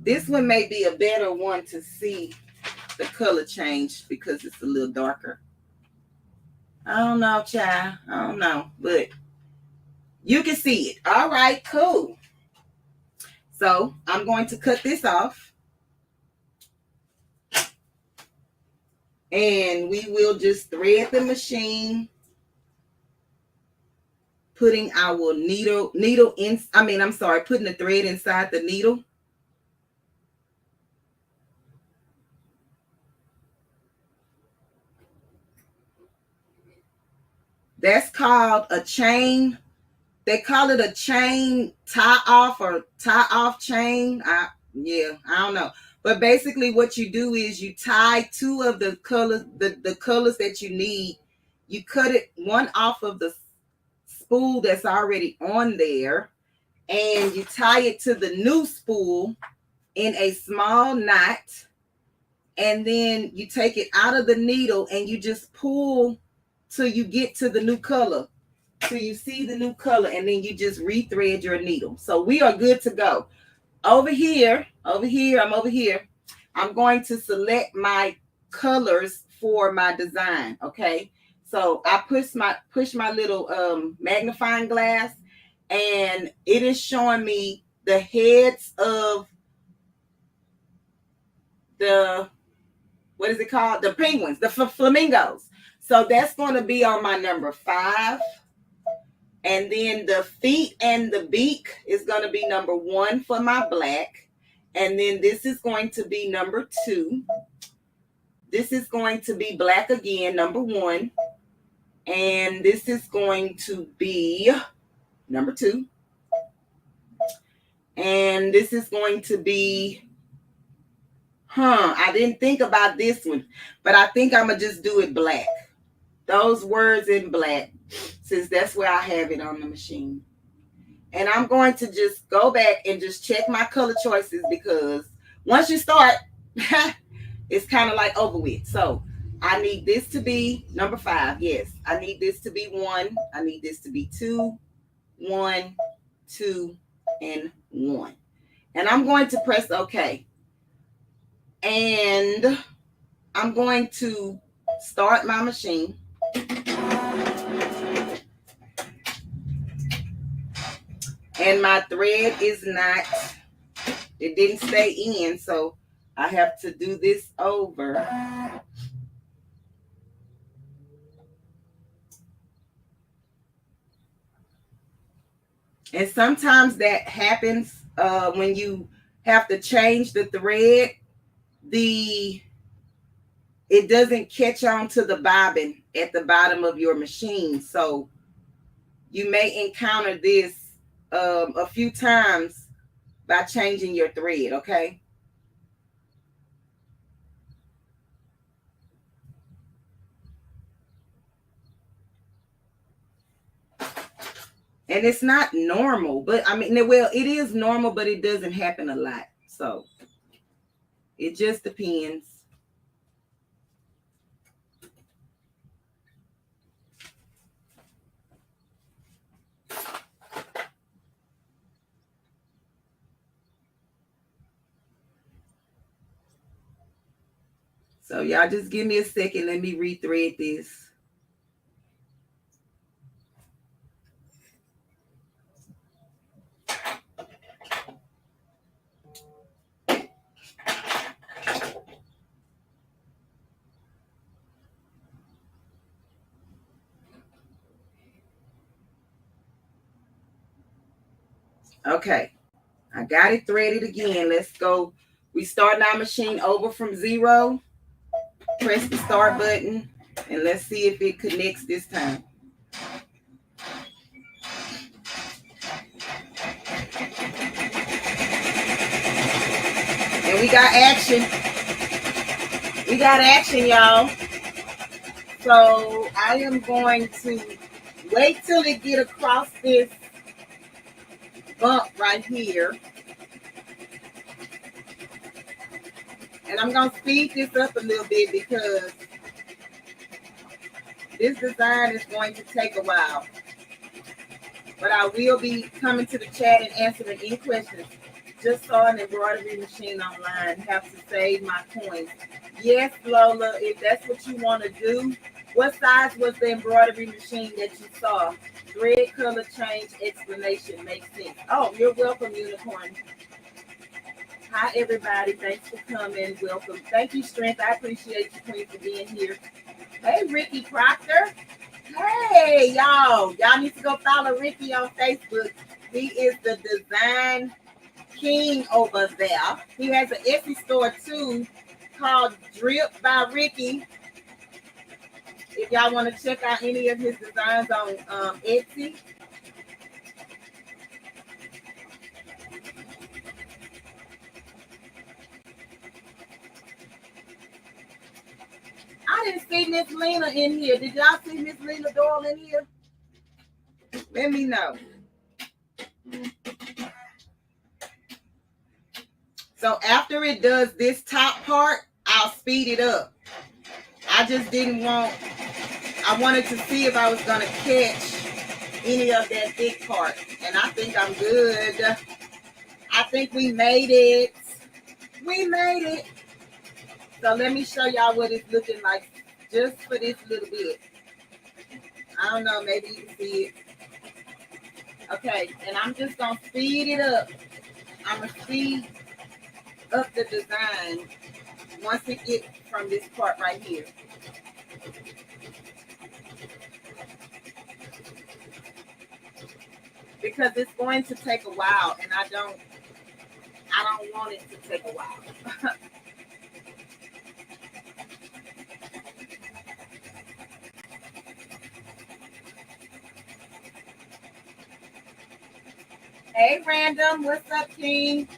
A: This one may be a better one to see the color change because it's a little darker. I don't know, child. I don't know, but you can see it. All right, cool. So I'm going to cut this off. And we will just thread the machine, putting our needle in, putting the thread inside the needle. That's called a chain. They call it a chain tie off or tie off chain. I don't know. But basically what you do is you tie two of the colors, the colors that you need. You cut it one off of the spool that's already on there, and you tie it to the new spool in a small knot, and then you take it out of the needle and you just pull till you get to the new color, till you see the new color, and then you just rethread your needle. So we are good to go. I'm over here. I'm going to select my colors for my design. Okay. So I push my little magnifying glass, and it is showing me the heads of the, what is it called? The penguins, the flamingos. So that's going to be on my number 5. And then the feet and the beak is going to be number 1 for my black. And then this is going to be number 2. This is going to be black again, number 1. And this is going to be number 2. And this is going to be, I didn't think about this one, but I think I'm going to just do it black. Those words in black, since that's where I have it on the machine. And I'm going to just go back and just check my color choices, because once you start, it's kind of like over with. So I need this to be number 5. Yes, I need this to be 1. I need this to be 2, 1, 2, and 1. And I'm going to press OK. And I'm going to start my machine. And my thread is not, it didn't stay in, so I have to do this over. And sometimes that happens when you have to change the thread. It doesn't catch on to the bobbin at the bottom of your machine. So you may encounter this a few times by changing your thread, okay? And it's not normal, but I mean, well, it is normal, but it doesn't happen a lot. So it just depends. So y'all just give me a second. Let me rethread this. Okay, I got it threaded again. Let's go. We start our machine over from 0. Press the start button, and let's see if it connects this time. And we got action. We got action, y'all. So I am going to wait till it get across this bump right here. And I'm going to speed this up a little bit because this design is going to take a while. But I will be coming to the chat and answering any questions. Just saw an embroidery machine online. Have to save my coins. Yes, Lola, if that's what you want to do. What size was the embroidery machine that you saw? Thread color change explanation makes sense. Oh, you're welcome, Unicorn. Hi, everybody. Thanks for coming. Welcome. Thank you, Strength. I appreciate you, Queen, for being here. Hey, Ricky Proctor. Hey, y'all. Y'all need to go follow Ricky on Facebook. He is the design king over there. He has an Etsy store, too, called Drip by Ricky. If y'all want to check out any of his designs on Etsy. didn't see Miss Lena in here. Did y'all see Miss Lena Doyle in here? Let me know. So after it does this top part, I'll speed it up. I just didn't want, I wanted to see if I was going to catch any of that thick part. And I think I'm good. I think we made it. We made it. So let me show y'all what it's looking like just for this little bit. I don't know, maybe you can see it. Okay, and I'm just going to speed it up. I'm going to speed up the design once it gets from this part right here. Because it's going to take a while, and I don't want it to take a while. Hey, Random, what's up, King?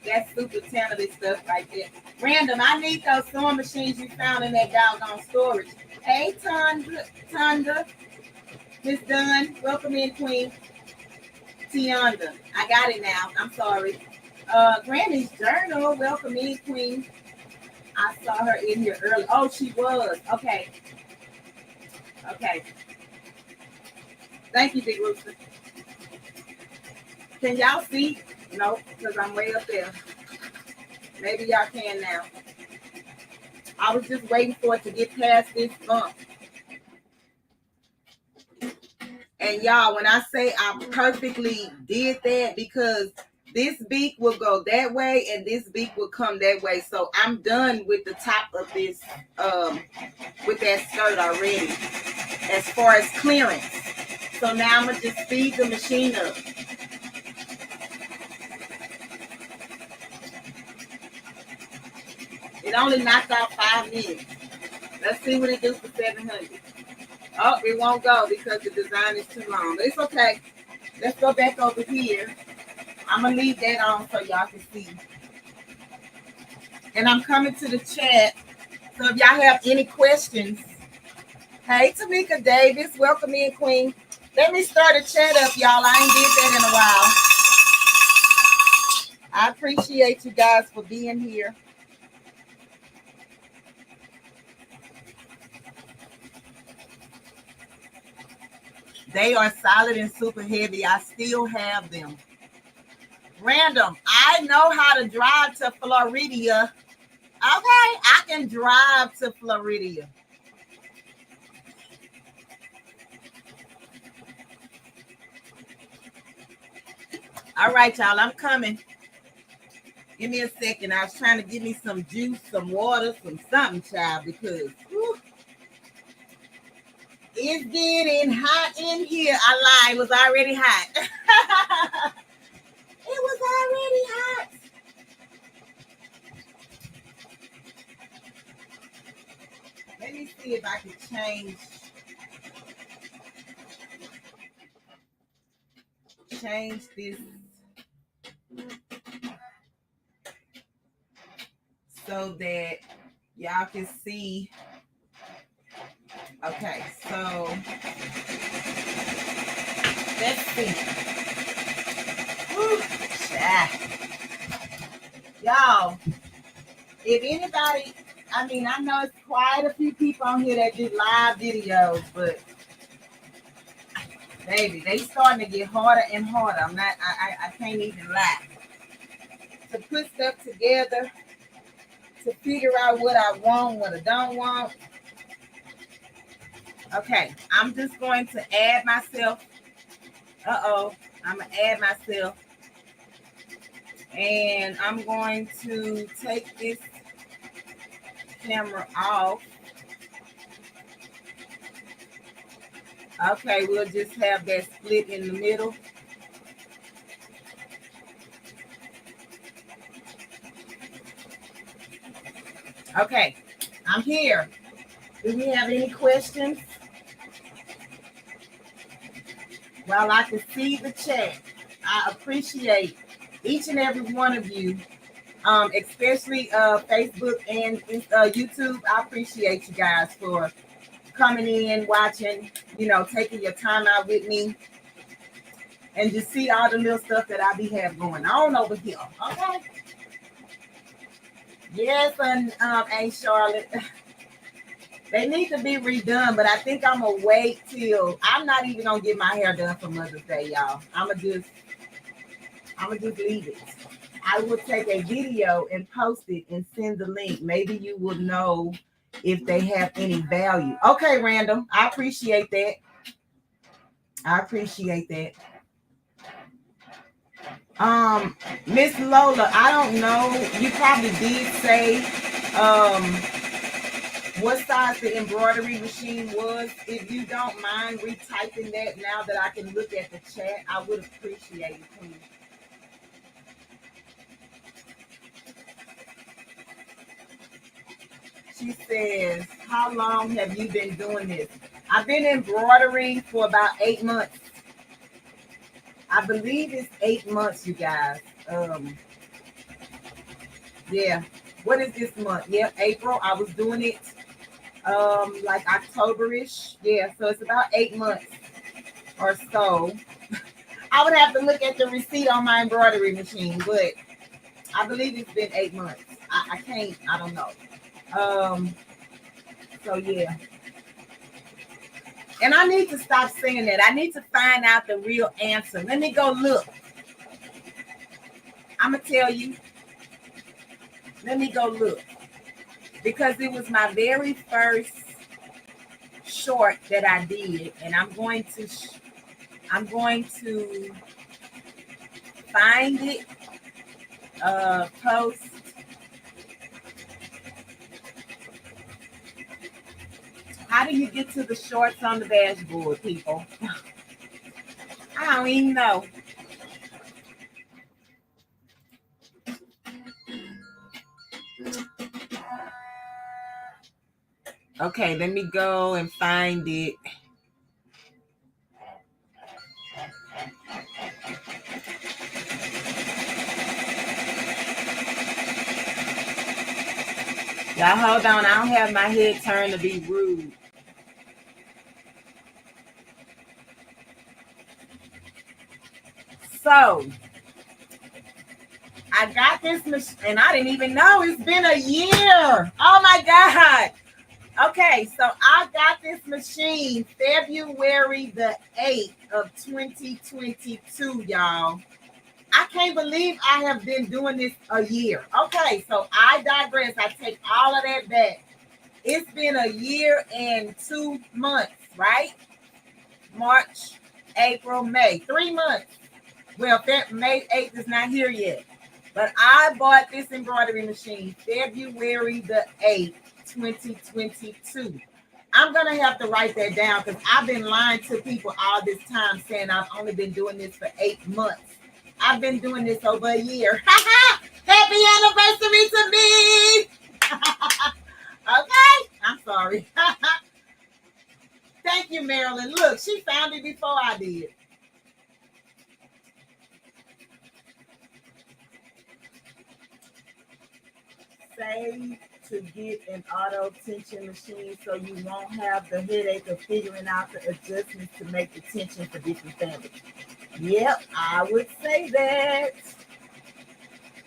A: That's super talented stuff right there. Random, I need those sewing machines you found in that doggone storage. Hey, Tonda, Miss Dunn, welcome in, Queen. Tionda, I got it now. I'm sorry. Granny's Journal, welcome in, Queen. I saw her in here early. Oh, she was. Okay. Okay. Thank you, Big Rooster. Can y'all see? No, because I'm way up there. Maybe y'all can now. I was just waiting for it to get past this bump. And y'all, when I say I perfectly did that, because this beak will go that way and this beak will come that way. So I'm done with the top of this, with that skirt already, as far as clearance. So now I'm going to just speed the machine up. It only knocked out 5 minutes. Let's see what it do for 700. Oh, it won't go because the design is too long. But it's okay. Let's go back over here. I'm going to leave that on so y'all can see. And I'm coming to the chat. So if y'all have any questions. Hey, Tamika Davis. Welcome in, Queen. Let me start a chat up, y'all. I ain't did that in a while. I appreciate you guys for being here. They are solid and super heavy. I still have them. Random, I know how to drive to Florida. Okay, I can drive to Florida. All right, y'all, I'm coming. Give me a second. I was trying to give me some juice, some water, some something, child, because whew, it's getting hot in here. I lied. It was already hot. It was already hot. Let me see if I can change this so that y'all can see. Okay, so let's see. Whew, y'all, if anybody, I mean, I know it's quite a few people on here that do live videos, but baby, they starting to get harder and harder. I can't even lie. To put stuff together, to figure out what I want, what I don't want. Okay, I'm just going to add myself. I'm going to add myself. And I'm going to take this camera off. Okay, we'll just have that split in the middle. Okay, I'm here. Do we have any questions? Well, I can see the chat. I appreciate each and every one of you. especially Facebook and YouTube. I appreciate you guys for coming in, watching, you know, taking your time out with me, and just see all the little stuff that I be have going on over here. Okay. Yes, and Aunt Charlotte. They need to be redone, but I think I'm gonna wait till I'm not even gonna get my hair done for Mother's Day, y'all. I'm gonna just leave it. I will take a video and post it and send the link. Maybe you will know if they have any value. Okay, Random. I appreciate that. I appreciate that. Miss Lola, I don't know. You probably did say what size the embroidery machine was. If you don't mind retyping that now that I can look at the chat, I would appreciate it, please. She says, how long have you been doing this? I've been embroidering for about 8 months. I believe it's 8 months, you guys. Yeah. What is this month? Yep, April. I was doing it like October-ish. Yeah, so it's about 8 months or so. I would have to look at the receipt on my embroidery machine, but I believe it's been 8 months. I can't, I don't know. So yeah. And I need to stop saying that. I need to find out the real answer. Let me go look. I'm gonna tell you. Let me go look. Because it was my very first short that I did, and I'm going to find it, post. How do you get to the shorts on the dashboard, people? I don't even know. Okay, let me go and find it. Y'all hold on. I don't have my head turned to be rude. So, I got this machine, and I didn't even know it's been a year. Oh my God. Okay, so I got this machine February the 8th of 2022, y'all. I can't believe I have been doing this a year. Okay, so I digress. I take all of that back. It's been a year and 2 months, right? March, April, May. 3 months. Well, May 8th is not here yet. But I bought this embroidery machine February the 8th, 2022. I'm going to have to write that down because I've been lying to people all this time saying I've only been doing this for 8 months. I've been doing this over a year. Happy anniversary to me. Okay. I'm sorry. Thank you, Marilyn. Look, she found it before I did. Save to get an auto tension machine so you won't have the headache of figuring out the adjustments to make the tension for different fabrics. Yep, I would say that.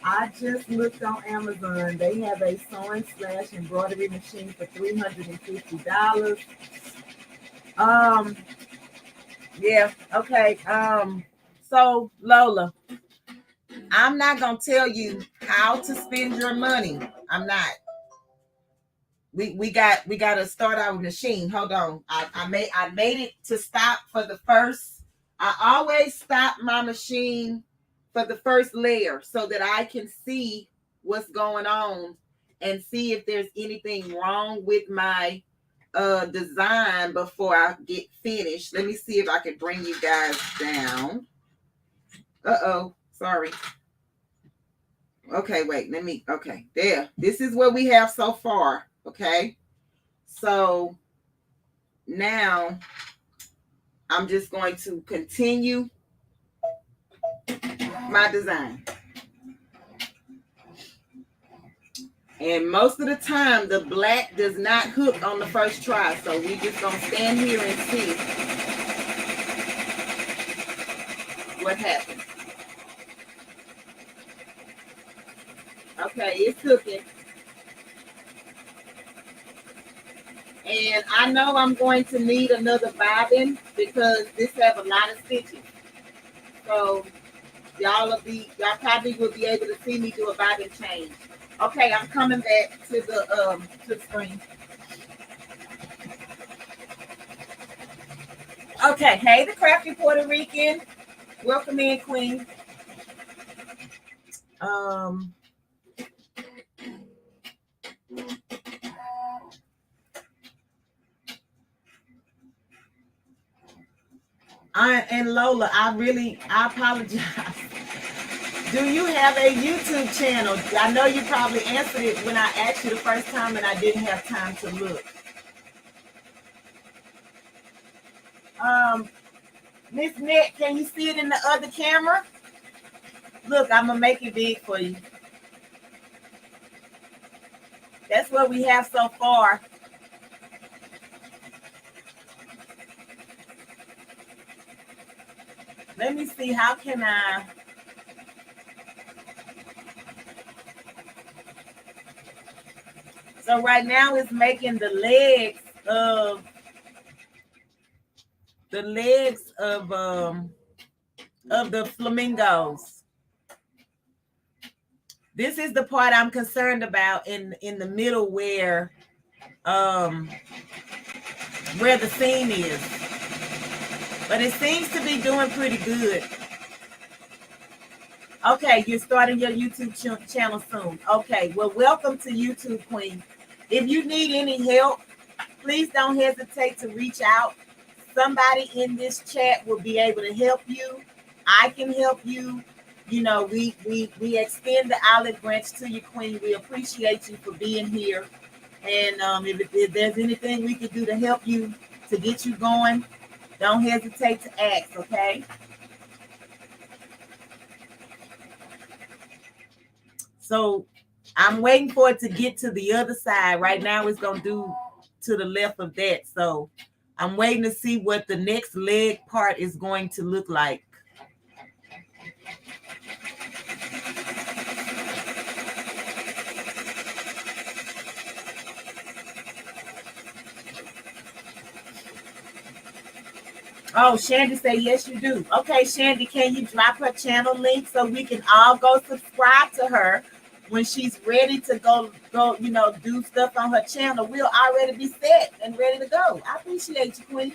A: I just looked on Amazon. They have a sewing / embroidery machine for $350. Yeah, okay. So Lola, I'm not gonna tell you how to spend your money. I'm not. We got to start our machine. Hold on. I made it to stop for the first. I always stop my machine for the first layer so that I can see what's going on and see if there's anything wrong with my design before I get finished. Let me see if I can bring you guys down. Sorry. Okay, wait, okay, there. This is what we have so far, okay? So now I'm just going to continue my design. And most of the time, the black does not hook on the first try. So we just gonna stand here and see what happens. Okay, it's hooking. And I know I'm going to need another bobbin because this have a lot of stitches. So y'all probably will be able to see me do a bobbin change. Okay, I'm coming back to the screen. Okay, hey, the crafty Puerto Rican. Welcome in, Queen. And Lola, I apologize. Do you have a YouTube channel? I know you probably answered it when I asked you the first time and I didn't have time to look. Miss Nick, can you see it in the other camera? Look, I'm gonna make it big for you. That's what we have so far. Let me see, how can I? So right now it's making the legs of the flamingos. This is the part I'm concerned about in the middle where the seam is. But it seems to be doing pretty good. Okay, you're starting your YouTube channel soon. Okay, well, welcome to YouTube, Queen. If you need any help, please don't hesitate to reach out. Somebody in this chat will be able to help you. I can help you. You know, we extend the olive branch to you, Queen. We appreciate you for being here. And if there's anything we can do to help you, to get you going, don't hesitate to ask, okay? So I'm waiting for it to get to the other side. Right now it's going to do to the left of that. So I'm waiting to see what the next leg part is going to look like. Oh, Shandy say, yes, you do. Okay, Shandy, can you drop her channel link so we can all go subscribe to her when she's ready to go, you know, do stuff on her channel? We'll already be set and ready to go. I appreciate you, Queen.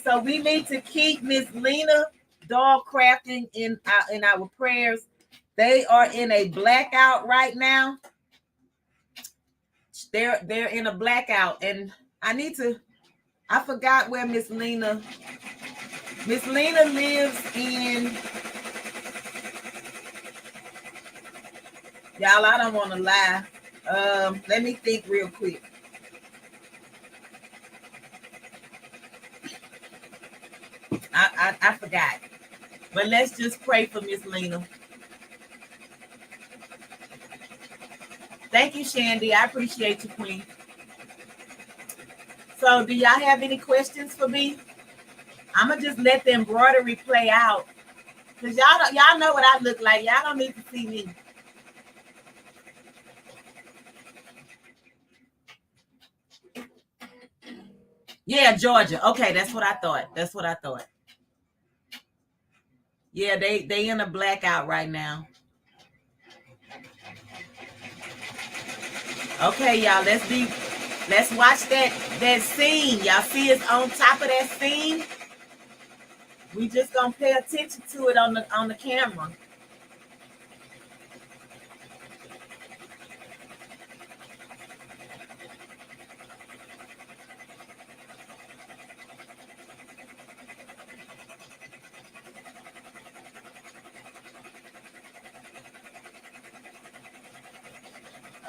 A: So we need to keep Miss Lena Dog Crafting in our prayers. They are in a blackout right now. They're in a blackout, and I forgot where Miss Lena lives in. Y'all, I don't want to lie. Let me think real quick. I forgot. But let's just pray for Miss Lena. Thank you, Shandy. I appreciate you, Queen. So do y'all have any questions for me? I'm going to just let the embroidery play out. Because y'all know what I look like. Y'all don't need to see me. Yeah, Georgia. Okay, that's what I thought. Yeah, they in a blackout right now. Okay, y'all, let's watch that seam. Y'all see it's on top of that seam? We just gonna pay attention to it on the camera.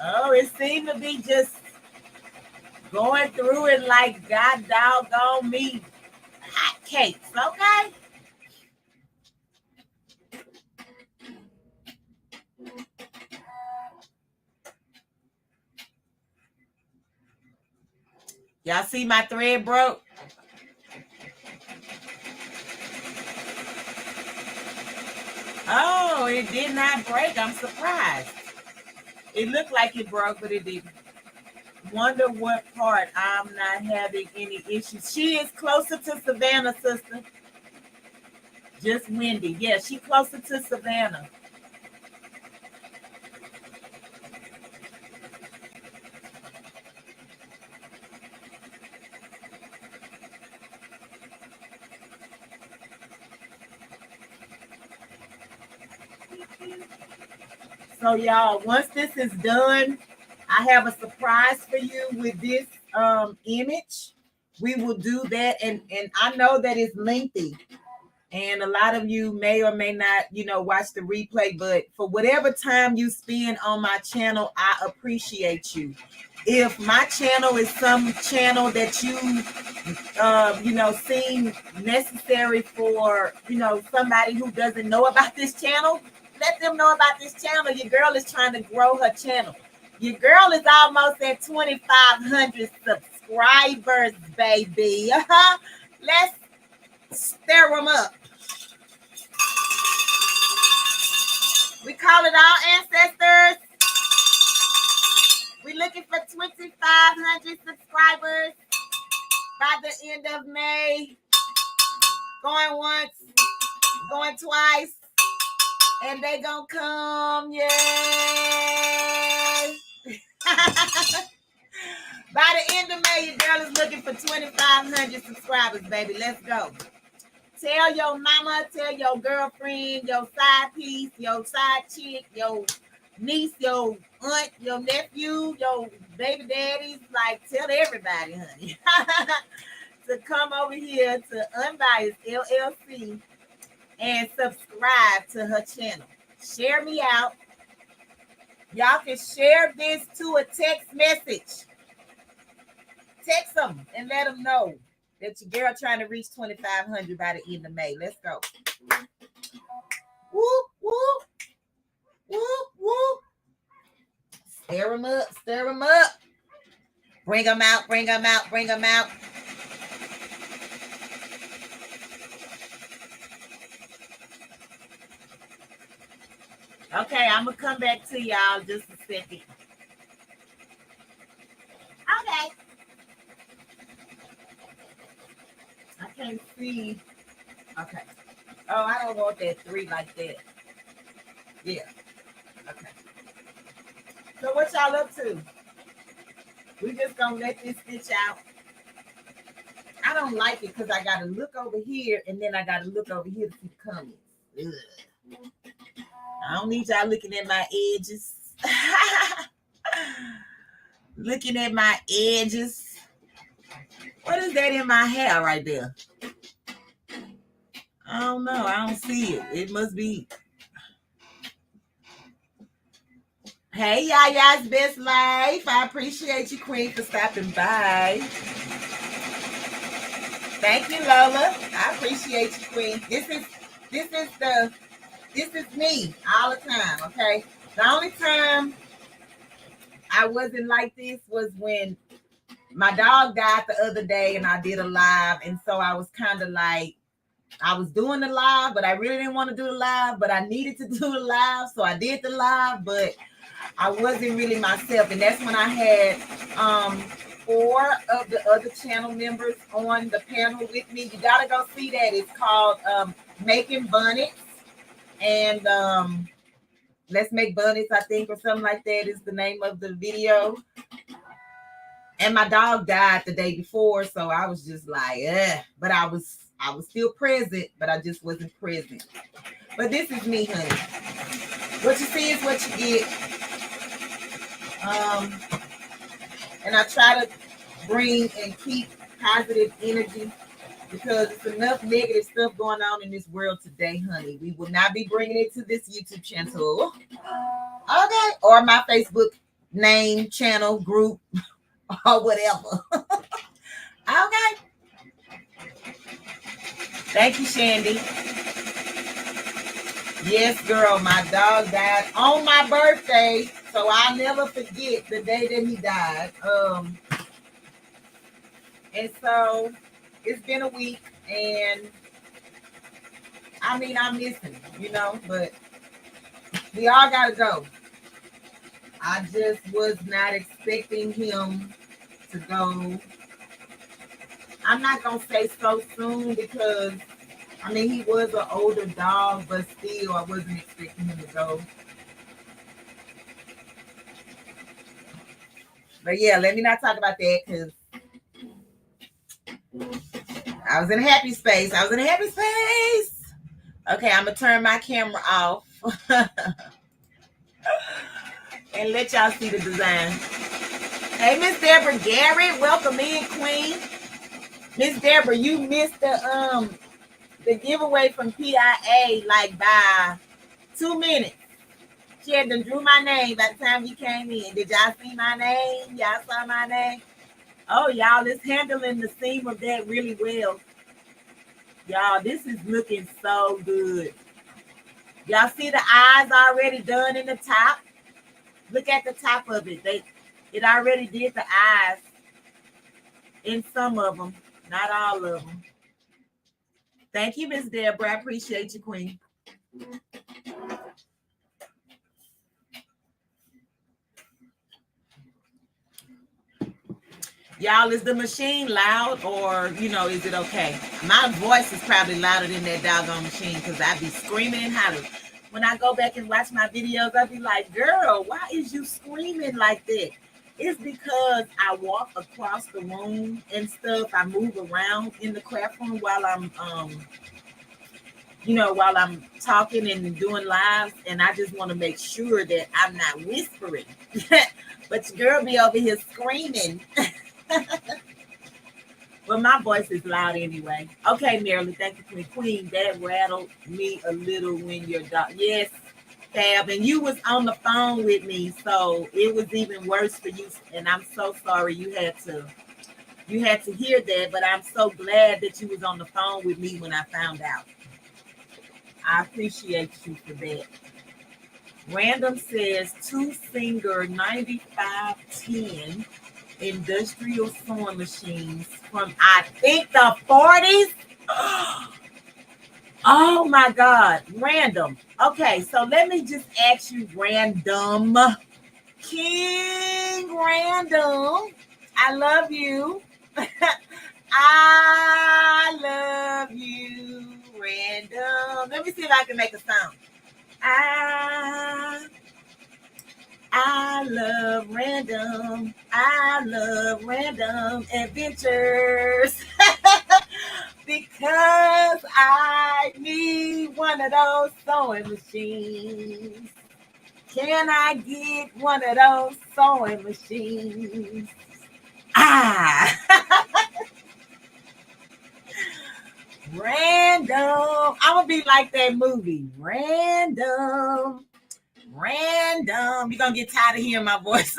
A: Oh, it seemed to be just Going through it like God doggone me hot cakes, okay? Y'all see my thread broke? Oh, it did not break. I'm surprised. It looked like it broke, but it didn't. Wonder what part I'm not having any issues. She is closer to Savannah, sister. Just windy. Yeah, she closer to Savannah. So y'all, once this is done, I have a surprise for you with this image. We will do that, and I know that it's lengthy, and a lot of you may or may not, watch the replay, but for whatever time you spend on my channel, I appreciate you. If my channel is some channel that you seem necessary for, somebody who doesn't know about this channel, let them know about this channel. Your girl is trying to grow her channel. Your girl is almost at 2,500 subscribers, baby. Let's stir them up. We call it our ancestors. We're looking for 2,500 subscribers by the end of May. Going once, going twice, and they gonna come, yay! By the end of May, your girl is looking for 2,500 subscribers, baby. Let's go. Tell your mama, tell your girlfriend, your side piece, your side chick, your niece, your aunt, your nephew, your baby daddies. Like, tell everybody, honey, to come over here to Unbiased LLC and subscribe to her channel. Share me out. Y'all can share this to a text message. Text them and let them know that your girl trying to reach 2,500 by the end of May. Let's go. Whoop, whoop. Whoop, whoop. Stir them up, stir them up. Bring them out, bring them out, bring them out. Okay, I'm going to come back to y'all just a second. Okay. I can't see. Okay. Oh, I don't want that 3 like that. Yeah. Okay. So what y'all up to? We just gonna let this stitch out. I don't like it because I gotta look over here and then I gotta look over here to see the comments. Ugh. I don't need y'all looking at my edges. Looking at my edges. What is that in my hair right there? I don't know. I don't see it. It must be. Hey, Yaya's Best Life. I appreciate you, Queen, for stopping by. Thank you, Lola. I appreciate you, Queen. This is me all the time, okay? The only time I wasn't like this was when my dog died the other day and I did a live. And so I was kind of like, I was doing the live, but I really didn't want to do the live, but I needed to do the live. So I did the live, but I wasn't really myself. And that's when I had 4 of the other channel members on the panel with me. You got to go see that. It's called Making Bonnets. And Let's Make Bonnets, I think, or something like that is the name of the video. And my dog died the day before, so I was just like, ugh. But I was still present, but I just wasn't present. But this is me, honey. What you see is what you get. And I try to bring and keep positive energy because it's enough negative stuff going on in this world today, honey. We will not be bringing it to this YouTube channel, okay, or my Facebook name, channel, group, or whatever. Okay. Thank you, Shandy. Yes, girl, my dog died on my birthday, so I'll never forget the day that he died. And so it's been a week, and I mean, I miss him, but we all gotta go. I just was not expecting him to go. I'm not gonna say so soon because I mean he was an older dog, but still I wasn't expecting him to go. But yeah, let me not talk about that because I was in a happy space. Okay, I'm gonna turn my camera off and let y'all see the design. Hey, Miss Deborah Garrett, welcome in, Queen. Miss Deborah, you missed the giveaway from PIA like by 2 minutes. She had to drew my name by the time you came in. Did y'all see my name? Y'all saw my name? Oh, y'all, it's handling the seam of that really well. Y'all, this is looking so good. Y'all see the eyes already done in the top? Look at the top of it. It already did the eyes in some of them, not all of them. Thank you, Miss Deborah. I appreciate you, Queen. Y'all, is the machine loud or, is it okay? My voice is probably louder than that doggone machine because I be screaming and hollering. When I go back and watch my videos, I be like, girl, why is you screaming like that? It's because I walk across the room and stuff. I move around in the craft room while I'm, while I'm talking and doing lives. And I just want to make sure that I'm not whispering. But your girl be over here screaming. Well, my voice is loud anyway. Okay, Marilyn, thank you, Queen. That rattled me a little when your dog. Yes, Fab, and you was on the phone with me, so it was even worse for you. And I'm so sorry you had to hear that. But I'm so glad that you was on the phone with me when I found out. I appreciate you for that. Random says 2-finger 9510. Industrial sewing machines from I think the 40s. Oh my God, Random. Okay, so let me just ask you, Random, King Random, I love you. I love you, Random. Let me see if I can make a sound. I love Random. I love Random Adventures. Because I need one of those sewing machines. Can I get one of those sewing machines? Random. I'm going to be like that movie. Random. You're going to get tired of hearing my voice.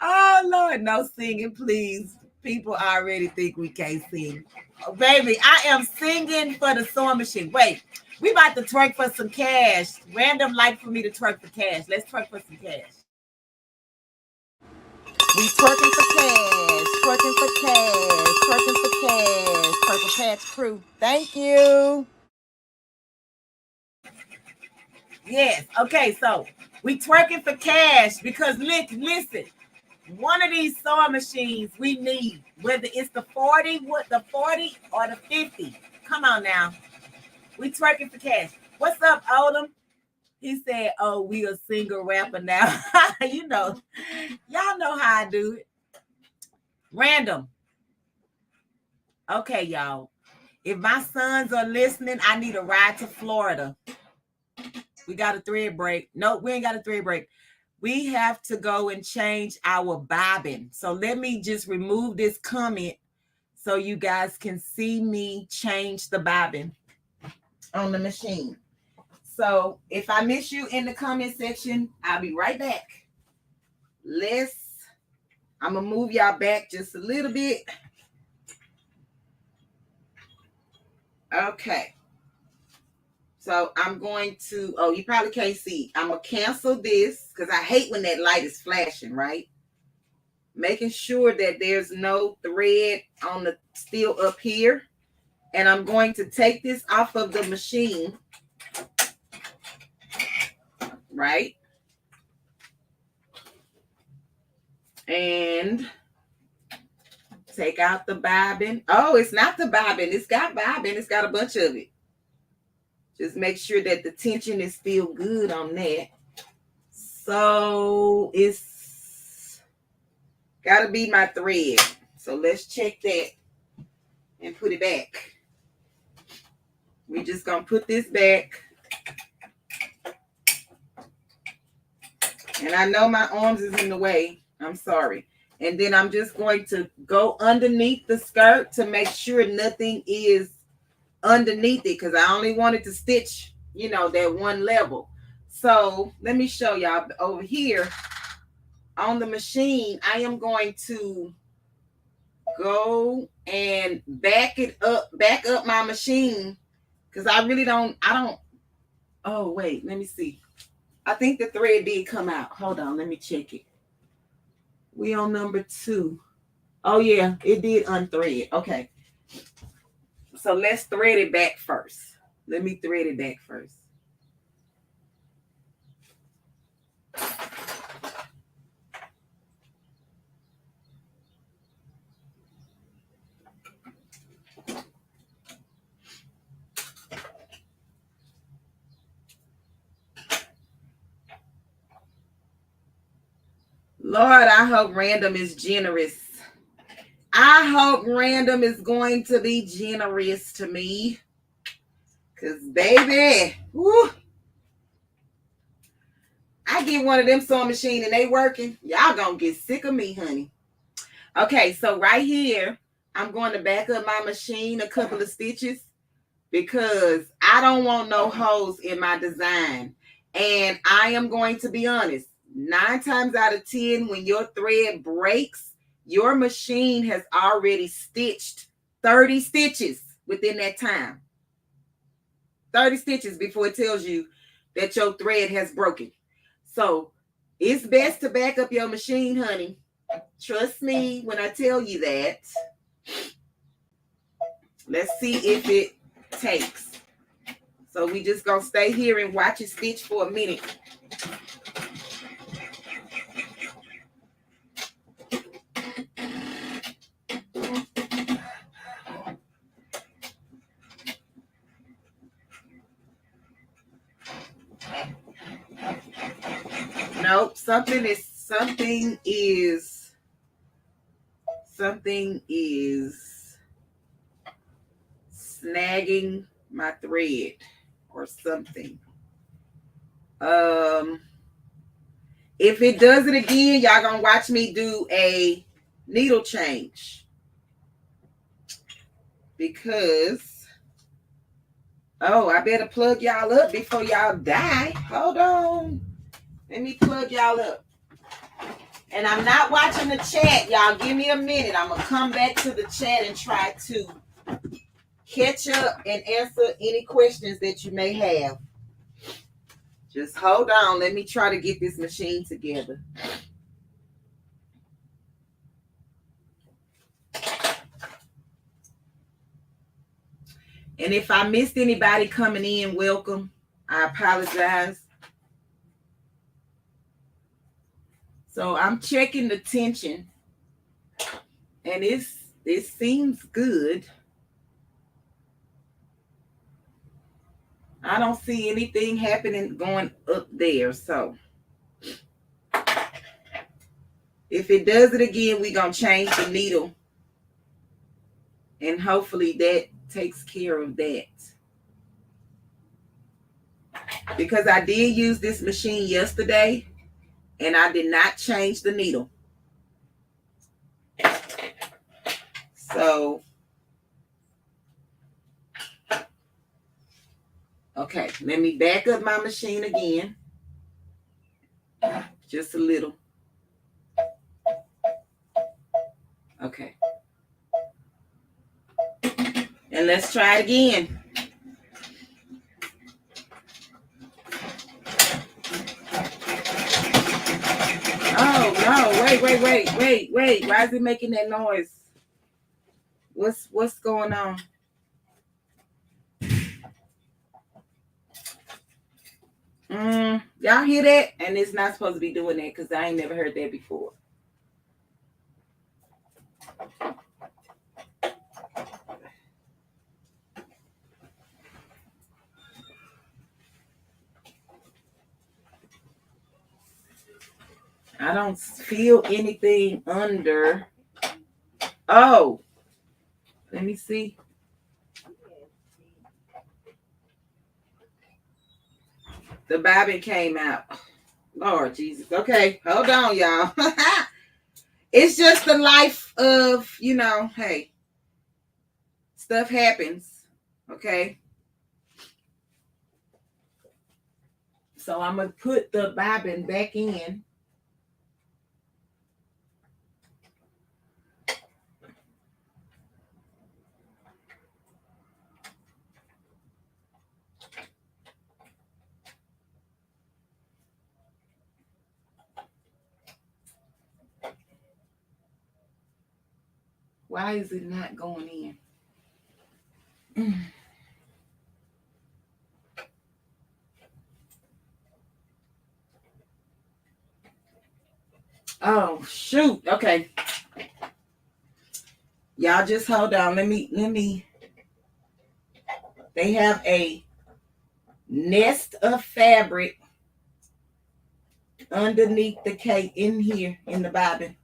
A: Oh, Lord, no singing, please. People already think we can't sing. Oh, baby, I am singing for the sewing machine. Wait, we about to twerk for some cash. Random like for me to twerk for cash. Let's twerk for some cash. We twerking for cash. Twerking for cash. Twerking for cash. Purple Patch Crew. Thank you. Yes. Okay, so we twerking for cash because listen. One of these sewing machines we need, whether it's the 40 or the 50. Come on now. We twerking for cash. What's up, Odom? He said, oh, we a singer rapper now. Y'all know how I do it. Random. Okay, y'all. If my sons are listening, I need a ride to Florida. We got a thread break. No, we ain't got a thread break. We have to go and change our bobbin. So let me just remove this comment so you guys can see me change the bobbin on the machine. So if I miss you in the comment section, I'll be right back. I'm gonna move y'all back just a little bit. Okay. So I'm going to, oh, you probably can't see. I'm gonna cancel this because I hate when that light is flashing, right? Making sure that there's no thread on the still up here. And I'm going to take this off of the machine, right? And take out the bobbin. Oh, it's not the bobbin. It's got bobbin. It's got a bunch of it. Just make sure that the tension is still good on that. So it's got to be my thread. So let's check that and put it back. We're just going to put this back. And I know my arms is in the way. I'm sorry. And then I'm just going to go underneath the skirt to make sure nothing is underneath it, because I only wanted to stitch, you know, that one level. So let me show y'all over here on the machine. I am going to go and back up my machine, because I don't, oh wait, let me see. I think the thread did come out. Hold on, let me check it. We on number 2. Oh yeah, it did unthread. Okay. So let's thread it back first. Let me thread it back first. Lord, I hope Random is generous. I hope Random is going to be generous to me. Because, baby, whoo, I get one of them sewing machines and they working. Y'all going to get sick of me, honey. Okay, so right here, I'm going to back up my machine a couple of stitches because I don't want no holes in my design. And I am going to be honest, 9 times out of 10, when your thread breaks, your machine has already stitched 30 stitches within that time. 30 stitches before it tells you that your thread has broken. So it's best to back up your machine, honey. Trust me when I tell you that. Let's see if it takes. So we just gonna stay here and watch it stitch for a minute. Nope, something is snagging my thread or something. If it does it again, y'all gonna watch me do a needle change, because I better plug y'all up before y'all die. Hold on, let me plug y'all up. And I'm not watching the chat, y'all. Give me a minute. I'm gonna come back to the chat and try to catch up and answer any questions that you may have. Just hold on. Let me try to get this machine together. And if I missed anybody coming in, welcome. I apologize. So I'm checking the tension, and it seems good. I don't see anything happening going up there. So if it does it again, we're going to change the needle. And hopefully that takes care of that. Because I did use this machine yesterday, and I did not change the needle. So, okay, let me back up my machine again. Just a little. Okay. And let's try it again. Oh no, wait. Why is it making that noise? What's going on? Y'all hear that? And it's not supposed to be doing that because I ain't never heard that before. I don't feel anything under. Oh, let me see. The bobbin came out. Lord Jesus. Okay, hold on, y'all. It's just the life of, you know, hey, stuff happens. Okay. So I'm going to put the bobbin back in. Why is it not going in? Oh, shoot. Okay. Y'all just hold on. Let me. They have a nest of fabric underneath the cake in here in the bobbin.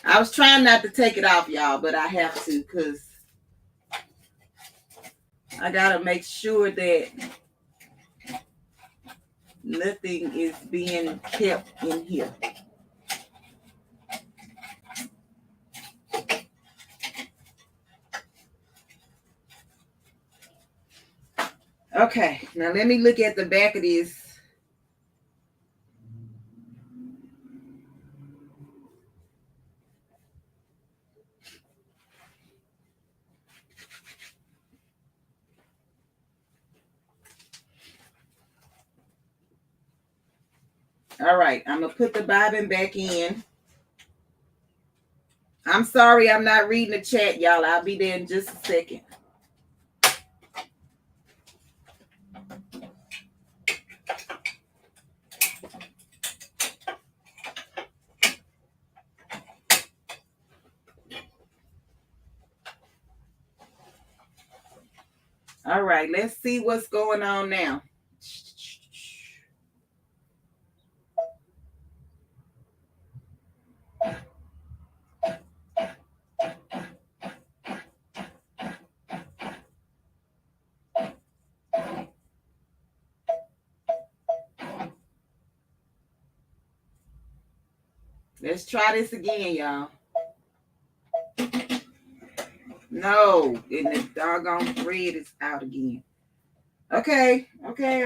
A: I was trying not to take it off, y'all, but I have to because I got to make sure that nothing is being kept in here. Okay, now let me look at the back of this. All right, I'm going to put the bobbin back in. I'm sorry I'm not reading the chat, y'all. I'll be there in just a second. All right, let's see what's going on now. Let's try this again, y'all. No, and the doggone thread is out again. Okay. Okay.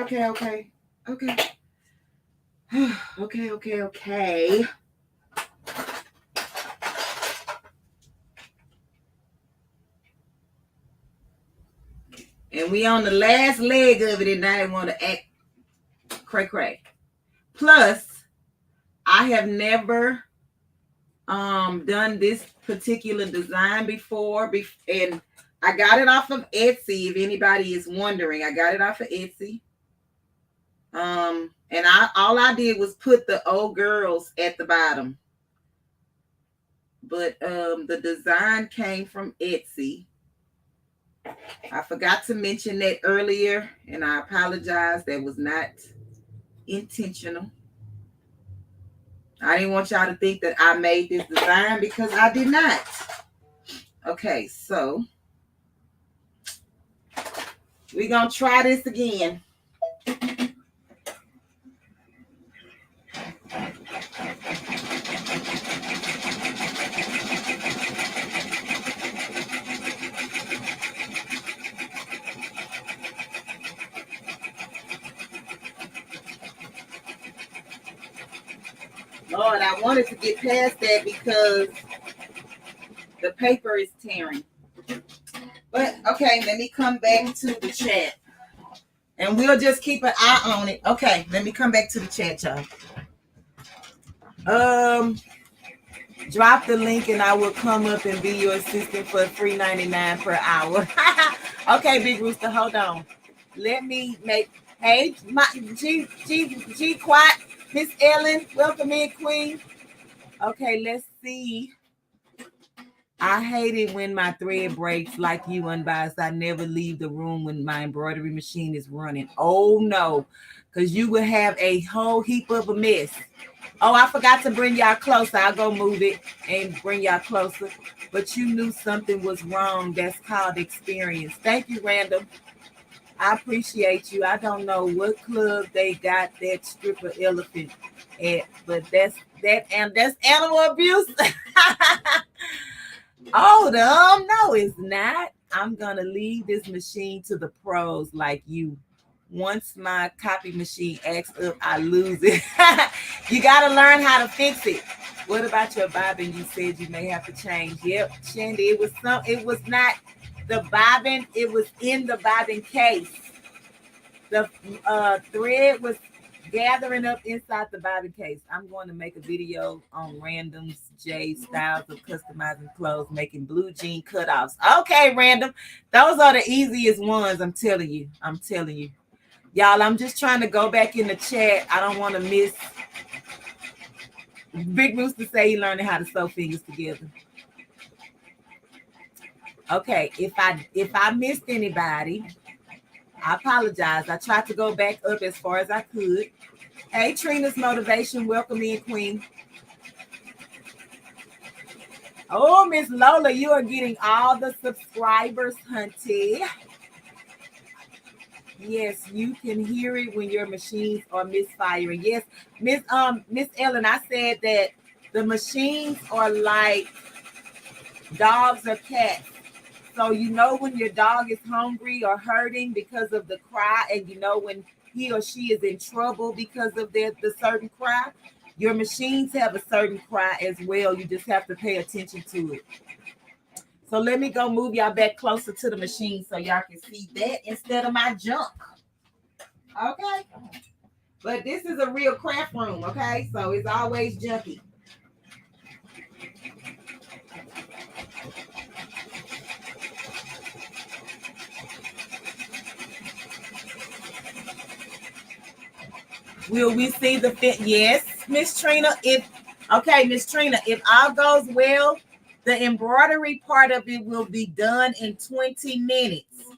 A: And we on the last leg of it, and I didn't want to act cray. Plus, I have never done this particular design before, and I got it off of Etsy. If anybody is wondering, I got it off of Etsy. And all I did was put the old girls at the bottom. But the design came from Etsy. I forgot to mention that earlier, and I apologize. That was not intentional. I didn't want y'all to think that I made this design because I did not. Okay, so we're going to try this again. Lord, I wanted to get past that because the paper is tearing. But, okay, let me come back to the chat. And we'll just keep an eye on it. Okay, let me come back to the chat, y'all. Drop the link and I will come up and be your assistant for $3.99 per hour. Okay, Big Rooster, hold on. Let me make, hey, my G Quat, Miss Ellen, welcome in, Queen. Okay, let's see. I hate it when my thread breaks like you, Unbiased. I never leave the room when my embroidery machine is running. Oh, no, because you will have a whole heap of a mess. Oh, I forgot to bring y'all closer. I'll go move it and bring y'all closer. But you knew something was wrong. That's called experience. Thank you, Random. I appreciate you. I don't know what club they got that stripper elephant at, but that's animal abuse. Oh, no, it's not. I'm gonna leave this machine to the pros like you. Once my copy machine acts up, I lose it. You gotta learn how to fix it. What about your bobbin? You said you may have to change. Yep, Shandy. It was not the bobbin. It was in the bobbin case. The thread was gathering up inside the bobbin case. I'm going to make a video on Random's J styles of customizing clothes, making blue jean cutoffs. Okay, Random. Those are the easiest ones. I'm telling you. Y'all, I'm just trying to go back in the chat. I don't want to miss. Big Rooster say he learning how to sew fingers together. Okay, if I missed anybody, I apologize. I tried to go back up as far as I could. Hey, Trina's Motivation. Welcome in, Queen. Oh, Miss Lola, you are getting all the subscribers, hunty. Yes, you can hear it when your machines are misfiring. Yes, Miss Ellen, I said that the machines are like dogs or cats. So you know when your dog is hungry or hurting because of the cry, and you know when he or she is in trouble because of the certain cry. Your machines have a certain cry as well. You just have to pay attention to it. So let me go move y'all back closer to the machine so y'all can see that instead of my junk. Okay. But this is a real craft room, okay? So it's always junky. Will we see the fit? Yes, Miss Trina. Miss Trina, if all goes well, the embroidery part of it will be done in 20 minutes.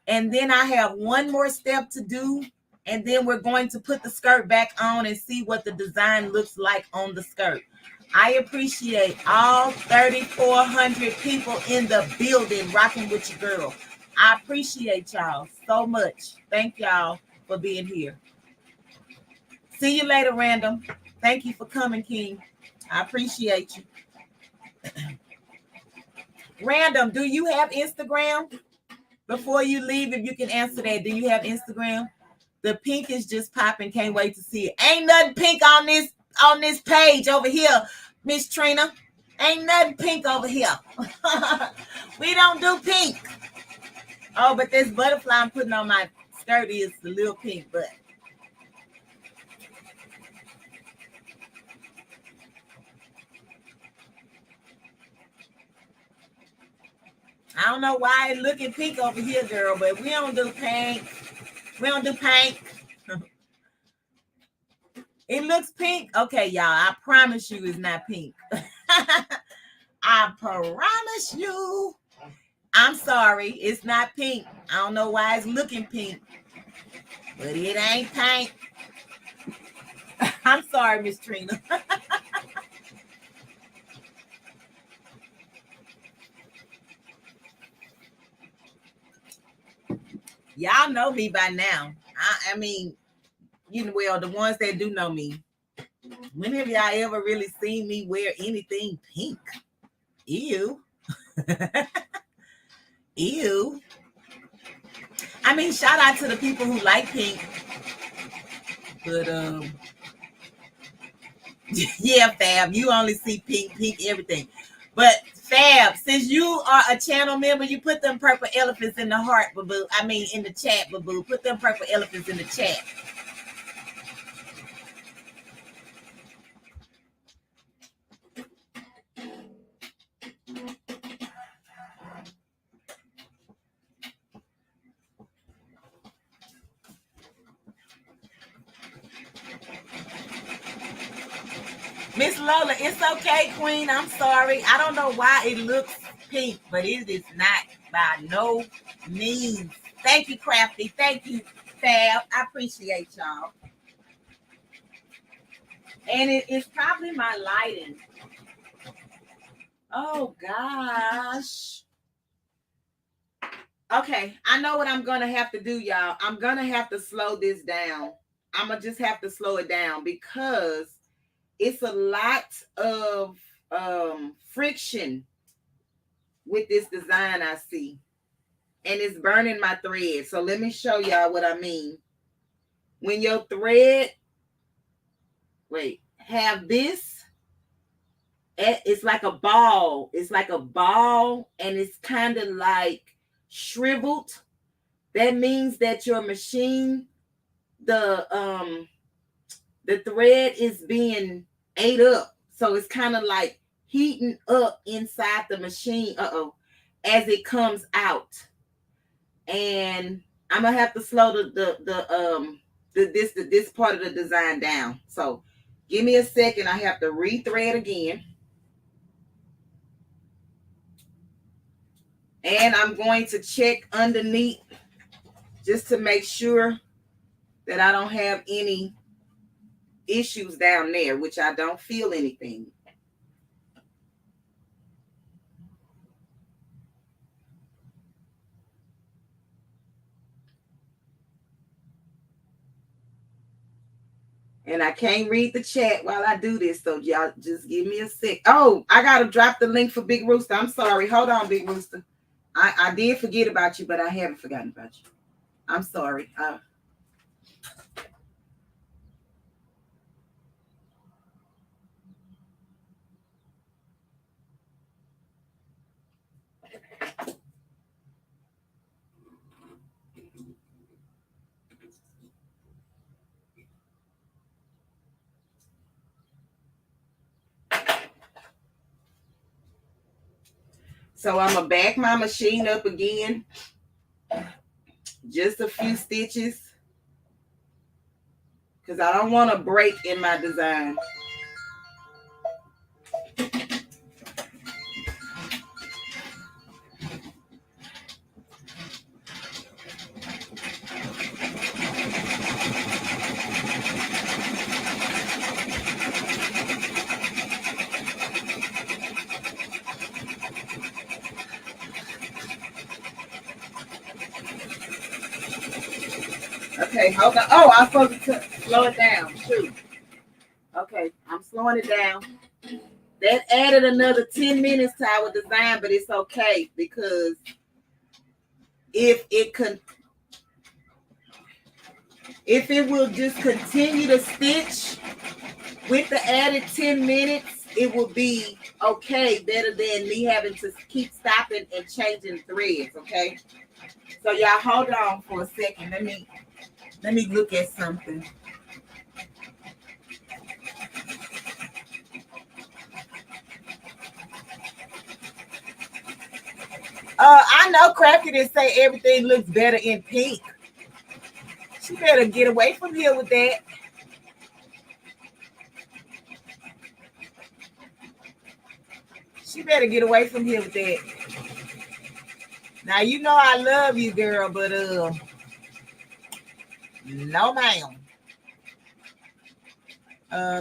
A: And then I have one more step to do. And then we're going to put the skirt back on and see what the design looks like on the skirt. I appreciate all 3,400 people in the building rocking with your girl. I appreciate y'all so much. Thank y'all for being here. See you later, Random. Thank you for coming, King. I appreciate you. Random, do you have Instagram? Before you leave, if you can answer that, do you have Instagram? The pink is just popping. Can't wait to see it. Ain't nothing pink on this page over here, Miss Trina. Ain't nothing pink over here. We don't do pink. Oh, but this butterfly I'm putting on my skirt is the little pink, but I don't know why it's looking pink over here, girl, but we don't do pink. We don't do pink. looks pink. Okay, y'all, I promise you it's not pink. I promise you. I'm sorry, it's not pink. I don't know why it's looking pink, but it ain't pink. I'm sorry, Miss Trina. Y'all know me by now. I mean, you know, well, the ones that do know me. When have y'all ever really seen me wear anything pink? Ew. Ew. I mean, shout out to the people who like pink. But yeah, Fab, you only see pink everything. But Fab, since you are a channel member, you put them purple elephants in the heart, boo-boo. I mean, in the chat, boo-boo. Put them purple elephants in the chat. Miss Lola, it's okay, Queen. I'm sorry. I don't know why it looks pink, but it is not by no means. Thank you, Crafty. Thank you, Fab. I appreciate y'all. And it's probably my lighting. Oh, gosh. Okay, I know what I'm going to have to do, y'all. I'm going to have to slow this down. I'm going to just have to slow it down because it's a lot of friction with this design I see. And it's burning my thread. So let me show y'all what I mean. When your thread, have this, it's like a ball. It's like a ball and it's kind of like shriveled. That means that your machine, the thread is being ate up. So it's kind of like heating up inside the machine, as it comes out. And I'm gonna have to slow this part of the design down. So give me a second. I have to rethread again. And I'm going to check underneath just to make sure that I don't have any issues down there, which I don't feel anything. And I can't read the chat while I do this, so y'all just give me a sec. Oh, I got to drop the link for Big Rooster. I'm sorry. Hold on, Big Rooster. I did forget about you, but I haven't forgotten about you. I'm sorry. So I'm going to back my machine up again. Just a few stitches. Because I don't want to break in my design. Okay, hold on. Oh, I'm supposed to slow it down. Shoot. Okay, I'm slowing it down. That added another 10 minutes to our design, but it's okay because if it will just continue to stitch with the added 10 minutes, it will be okay, better than me having to keep stopping and changing threads, okay? So y'all hold on for a second. Let me look at something. I know Crafty didn't say everything looks better in pink. She better get away from here with that. She better get away from here with that. Now you know I love you, girl, but no ma'am.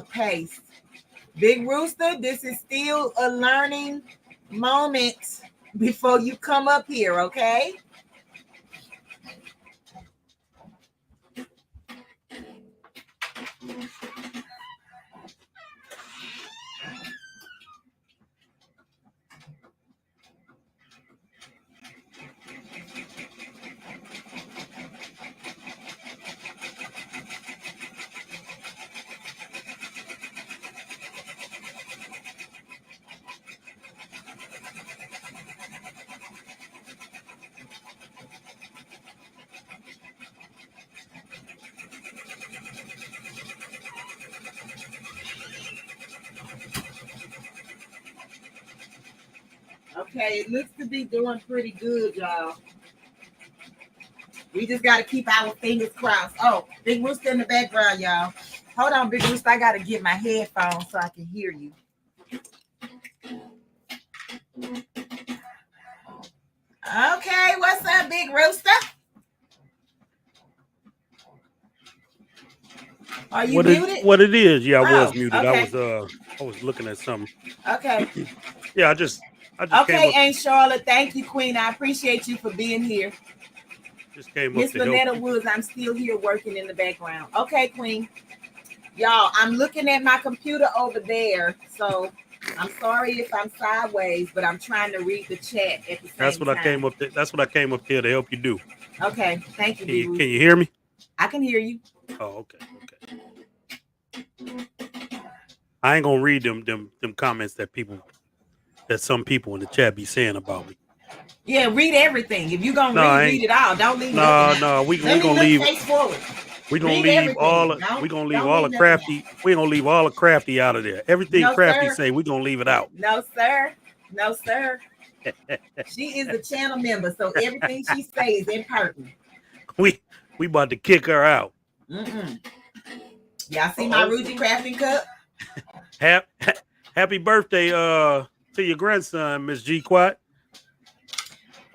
A: Paste. Big Rooster, this is still a learning moment before you come up here, okay? Okay, it looks to be doing pretty good, y'all. We just got to keep our fingers crossed. Oh, Big Rooster in the background, y'all. Hold on, Big Rooster. I got to get my headphones so I can hear you. Okay, what's up, Big Rooster? Are you muted?
B: What it is? Yeah, I was muted. Okay. I was looking at something.
A: Okay.
B: Yeah, I just
A: okay, Aunt Charlotte. Thank you, Queen. I appreciate you for being here.
B: Just came
A: Miss Lynetta Woods, I'm still here working in the background. Okay, Queen. Y'all, I'm looking at my computer over there, so I'm sorry if I'm sideways, but I'm trying to read the chat at the same
B: That's what
A: time.
B: I came up there. That's what I came up there to help you do.
A: Okay, thank you.
B: Can you hear me?
A: I can hear you.
B: Oh, okay. I ain't gonna read them comments that some people in the chat be saying about me.
A: Yeah, read everything. If you're gonna read it all, don't leave nothing.
B: No, we gonna leave.
A: Face forward.
B: We gonna leave all. We gonna leave all the crafty. We gonna leave all the crafty out of there. Everything crafty say, we gonna leave it out.
A: No, sir. No, sir. She is a channel member, so everything she says is important.
B: We about to kick her out.
A: Y'all see my Rudy crafting cup?
B: Happy birthday to your grandson, Miss G Quat.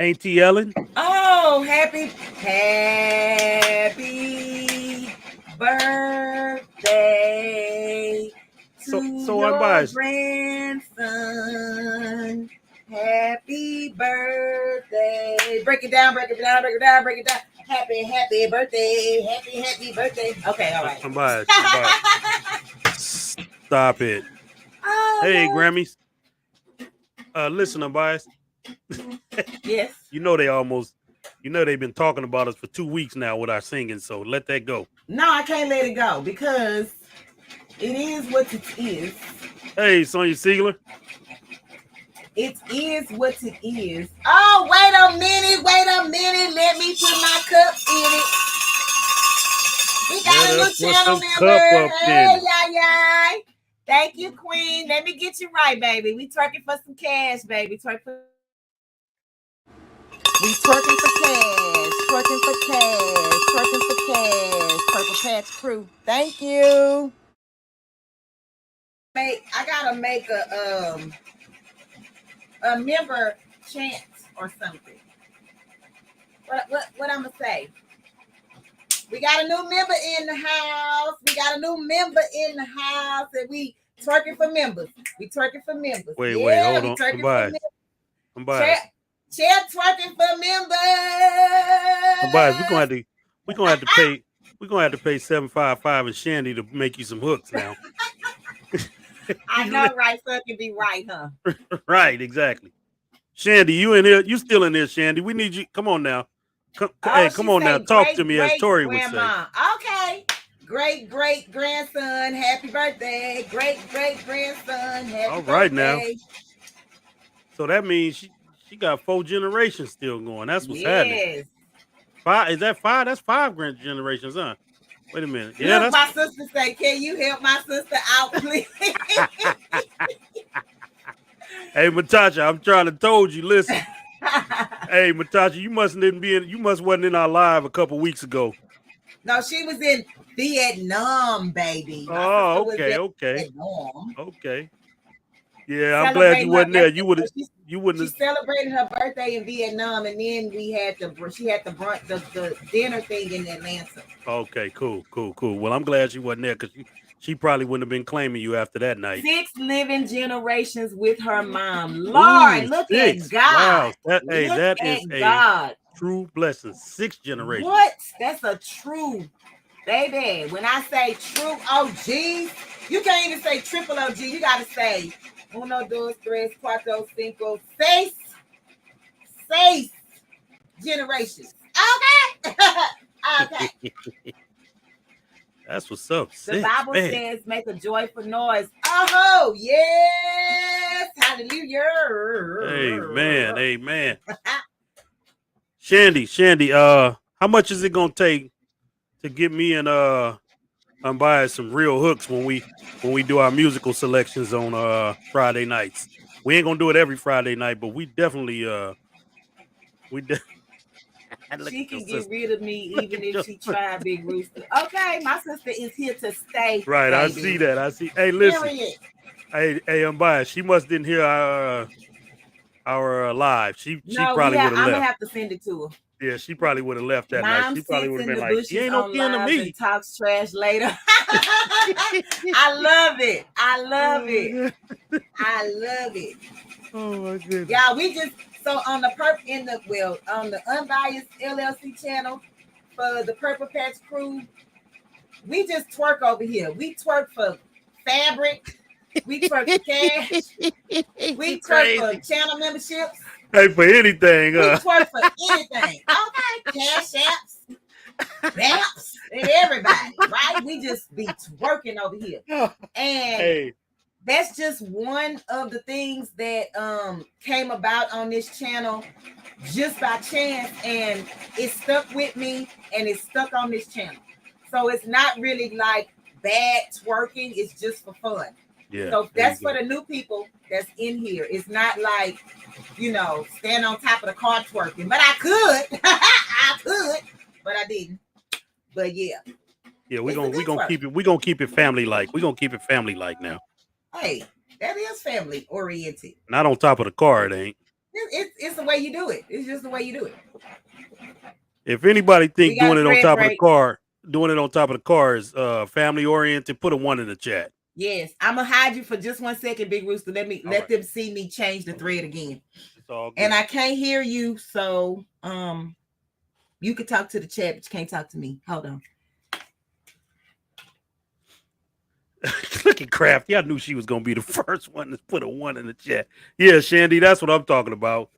B: Auntie Ellen.
A: Oh, happy birthday to your grandson. Happy birthday. Break it down. Happy birthday. Happy birthday. Okay, all right.
B: I'm biased. Stop it.
A: Oh,
B: hey, no. Grammys. Listen, I'm biased.
A: Yes.
B: They've been talking about us for 2 weeks now with our singing, so let that go.
A: No, I can't let it go because it is what it is.
B: Hey, Sonya Siegler.
A: It is what it is. Oh, wait a minute. Let me put my cup in it. We got a new channel member. Hey, yeah. Thank you, Queen. Let me get you right, baby. We twerking for some cash, baby. We twerking for cash. Purple Patch Crew. Thank you. I gotta make a member chant or something. What I'm gonna say? We got a new member in the house. And we twerking for members.
B: Wait, hold on. I'm biased.
A: Chair twerking for members.
B: I'm biased. We're gonna have to pay $7.55 and Shandy to make you some hooks now.
A: I know, right? So it can be right, huh?
B: Right, exactly. Shandy, you in here? You still in there, Shandy? We need you. Come on now. Come on now. Talk to me, as Tori would say.
A: Okay. Great grandson, happy birthday. Great grandson, happy birthday.
B: All right now. So that means she got 4 generations still going. That's what's happening. 5? Is that 5? That's 5 generations, huh? Wait a minute. Yeah,
A: look, my sister say, can you help my sister out, please?
B: Hey, Matasha, I'm trying to told you. Listen. Hey, Matasha, you wasn't in our live a couple weeks ago.
A: No, she was in Vietnam, baby.
B: Oh, okay. Vietnam. Okay. Yeah, I'm glad you wasn't there. You wouldn't
A: She celebrated her birthday in Vietnam, and then she had the dinner thing in Atlanta.
B: Okay, cool. Well, I'm glad she wasn't there because she probably wouldn't have been claiming you after that night.
A: 6 living generations with her mom. Lord, look at God.
B: Wow, that is a true blessing. 6 generations.
A: What? That's a true, baby. When I say true OG, you can't even say triple OG. You got to say uno, dos, tres, cuatro, cinco, seis generations. Okay. Okay.
B: That's what's up.
A: The Bible says, make a joyful noise. Oh, yes. Hallelujah.
B: Amen. Shandy, how much is it gonna take to get me and Unbiased some real hooks when we do our musical selections on Friday nights? We ain't gonna do it every Friday night, but we definitely
A: she can get rid of me even if she tried, Big Rooster. Okay, my sister is here to stay.
B: Right,
A: baby.
B: I see that. Hey, listen. Hey, Unbiased. She must didn't hear our live. She probably would have left.
A: I'm gonna have to send it to her.
B: Yeah, she probably would have left that night. She probably would have been like, "You ain't no kin to me."
A: And talks trash later. I love it. I love it.
B: Oh my goodness.
A: Yeah, we just on the Unbiased LLC channel for the Purple Patch crew, we just twerk over here. We twerk for fabric. We twerk for cash. We twerk for channel memberships.
B: Hey, for anything.
A: We twerk for anything. Okay, cash apps, apps, and everybody, right? We just be twerking over here. And that's just one of the things that came about on this channel just by chance, and it stuck with me, and it's stuck on this channel. So it's not really like bad twerking, it's just for fun.
B: Yeah,
A: so that's for the new people that's in here. It's not like, stand on top of the car twerking. But I could. I could, but I didn't. But yeah.
B: Yeah, we're gonna keep it family like. We're gonna keep it family like now.
A: Hey, that is family oriented.
B: Not on top of the car, it ain't.
A: It's the way you do it. It's just the way you do it.
B: If anybody think doing it on top of the car is family oriented, put a 1 in the chat.
A: Yes, I'm gonna hide you for just 1 second, Big Rooster. Let them see me change the thread again.
B: It's all good.
A: And I can't hear you, so you can talk to the chat, but you can't talk to me. Hold on.
B: Look at Crafty. I knew she was gonna be the first one to put a 1 in the chat. Yeah, Shandy, that's what I'm talking about.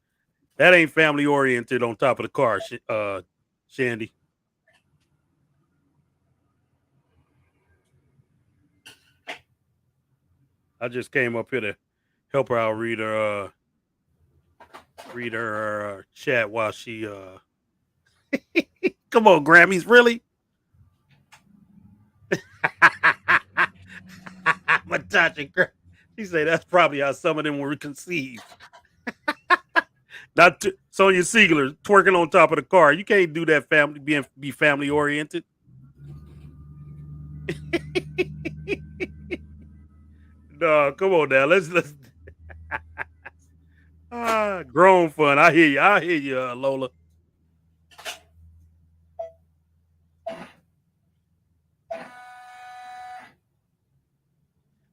B: That ain't family oriented on top of the car, Shandy. I just came up here to help her out, read her chat while she Come on, Grammys, really? Matasha, she say that's probably how some of them were conceived. Not Sonya Siegler twerking on top of the car. You can't do that. Be family oriented. No, come on now. Let's grown fun. I hear you, Lola.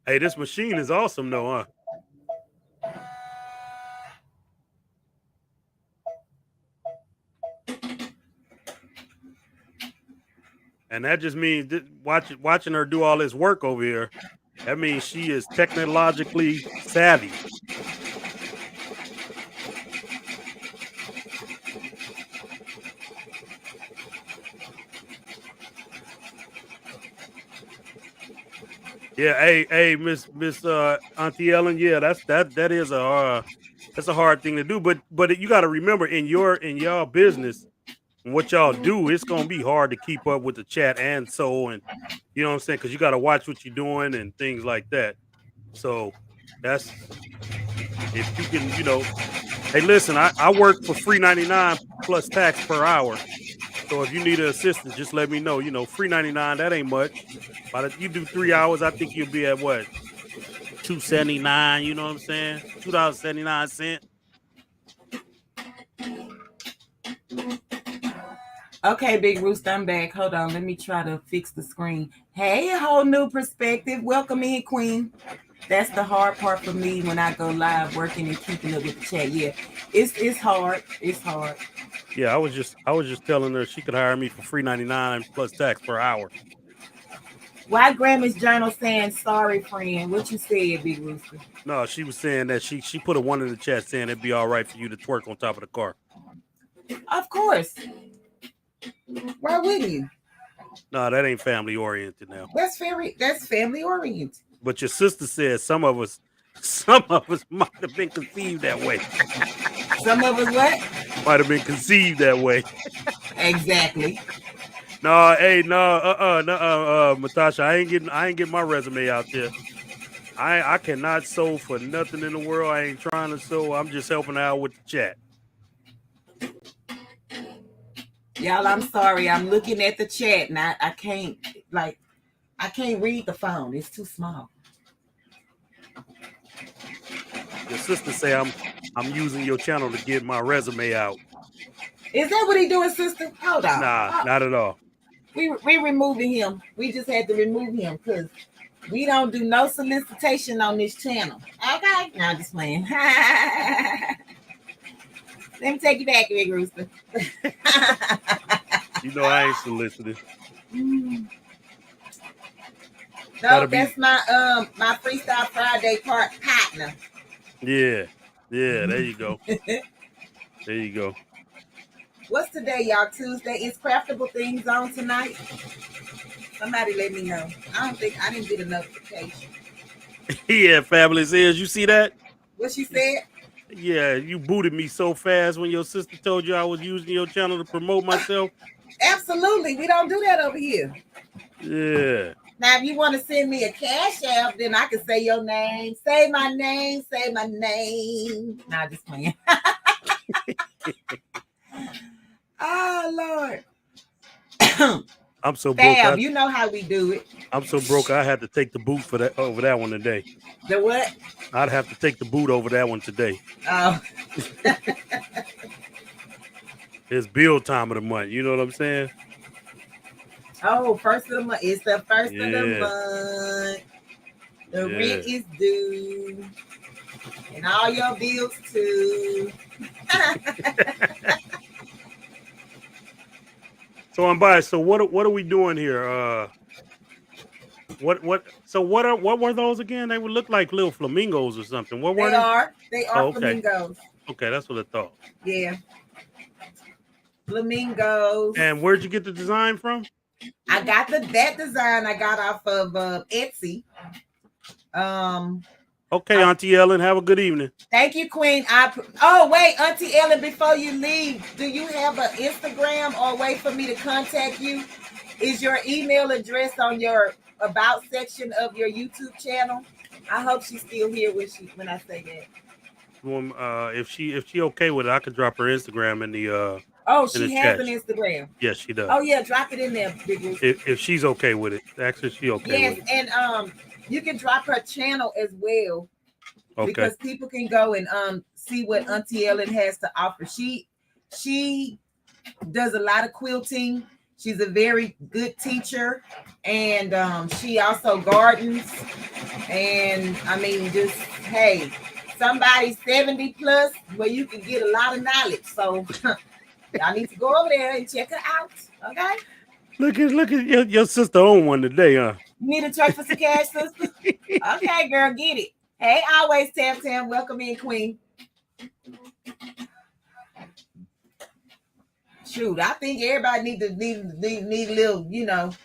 B: Hey, this machine is awesome though, huh? And that just means watching her do all this work over here. That means she is technologically savvy. Yeah, hey, Miss Auntie Ellen. Yeah, that is that's a hard thing to do. But you got to remember in y'all business and what y'all do, it's gonna be hard to keep up with the chat and you know what I'm saying, because you got to watch what you're doing and things like that. So that's if you can, Hey, listen, I work for free 99 plus tax per hour. So if you need an assistant, just let me know. Free 99, that ain't much. But if you do 3 hours, I think you'll be at what? $2.79. You know what I'm saying? $2.79.
A: Okay, Big Rooster, I'm back. Hold on, let me try to fix the screen. Hey, a whole new perspective. Welcome in, Queen. That's the hard part for me when I go live, working and keeping up with the chat. Yeah, it's hard. It's hard.
B: Yeah, I was just telling her she could hire me for $3.99 plus tax per hour.
A: Why Grammys Journal saying sorry, friend? What you said, Big Rooster?
B: No, she was saying that she put a one in the chat saying it'd be all right for you to twerk on top of the car.
A: Of course. Why wouldn't you?
B: No, that ain't family oriented now.
A: That's family oriented.
B: But your sister said some of us might have been conceived that way.
A: Some of us what?
B: Might have been conceived that way.
A: Exactly.
B: No, hey, no, Matasha, I ain't getting my resume out there. I cannot sew for nothing in the world. I ain't trying to sew. I'm just helping out with the chat.
A: Y'all, I'm sorry. I'm looking at the chat and I can't read the phone. It's too small.
B: Your sister say I'm using your channel to get my resume out.
A: Is that what he doing, sister? Hold on.
B: Nah, not at all.
A: We removing him. We just had to remove him because we don't do no solicitation on this channel. Okay? Now just playing. Let me take you back, Big Rooster.
B: You know I ain't solicited.
A: No, that's my my Freestyle Friday partner.
B: Yeah, there you go. There you go.
A: What's today, y'all? Tuesday. Is Craftable Things on tonight? Somebody let me know. I didn't get a notification.
B: Yeah, Fabulous is. You see that?
A: What she said?
B: Yeah, you booted me so fast when your sister told you I was using your channel to promote myself.
A: Absolutely. We don't do that over here.
B: Yeah.
A: Now, if you want to send me a cash app, then I can say your name. Say my name. Say my name. Nah, just playing. Oh, Lord.
B: I'm so broke.
A: Fab, you know how we do it.
B: I'm so broke. I had to take the boot over that one today.
A: The what?
B: I'd have to take the boot over that one today.
A: Oh.
B: It's bill time of the month. You know what I'm saying?
A: Oh, first of the month. It's the first of the month. The rent is due. And all your bills too.
B: So I'm biased. So what are we doing here? What were those again? They would look like little flamingos or something. What were they?
A: They are flamingos.
B: Okay, that's what I thought.
A: Yeah. Flamingos.
B: And where'd you get the design from?
A: I got that design I got off of Etsy.
B: Okay, Auntie Ellen, have a good evening.
A: Thank you, Queen. Wait, Auntie Ellen, before you leave, do you have an Instagram or a way for me to contact you? Is your email address on your about section of your YouTube channel? I hope she's still here when I say that.
B: If she okay with it, I could drop her Instagram in the
A: she has an Instagram.
B: Yes, she does.
A: Oh yeah, drop it in there, Big Rooster.
B: If she's okay with it. Actually, she okay with it.
A: Yes, and you can drop her channel as well.
B: Okay.
A: Because people can go and see what Auntie Ellen has to offer. She does a lot of quilting. She's a very good teacher, and she also gardens. And I mean, just hey, somebody 70 plus where you can get a lot of knowledge. So y'all need to go over there and check her out. Okay.
B: Look at your sister on one today, huh?
A: You need a truck for some cash, sister? Okay, girl, get it. Hey, always Tam. Welcome in, Queen. Shoot, I think everybody need a little,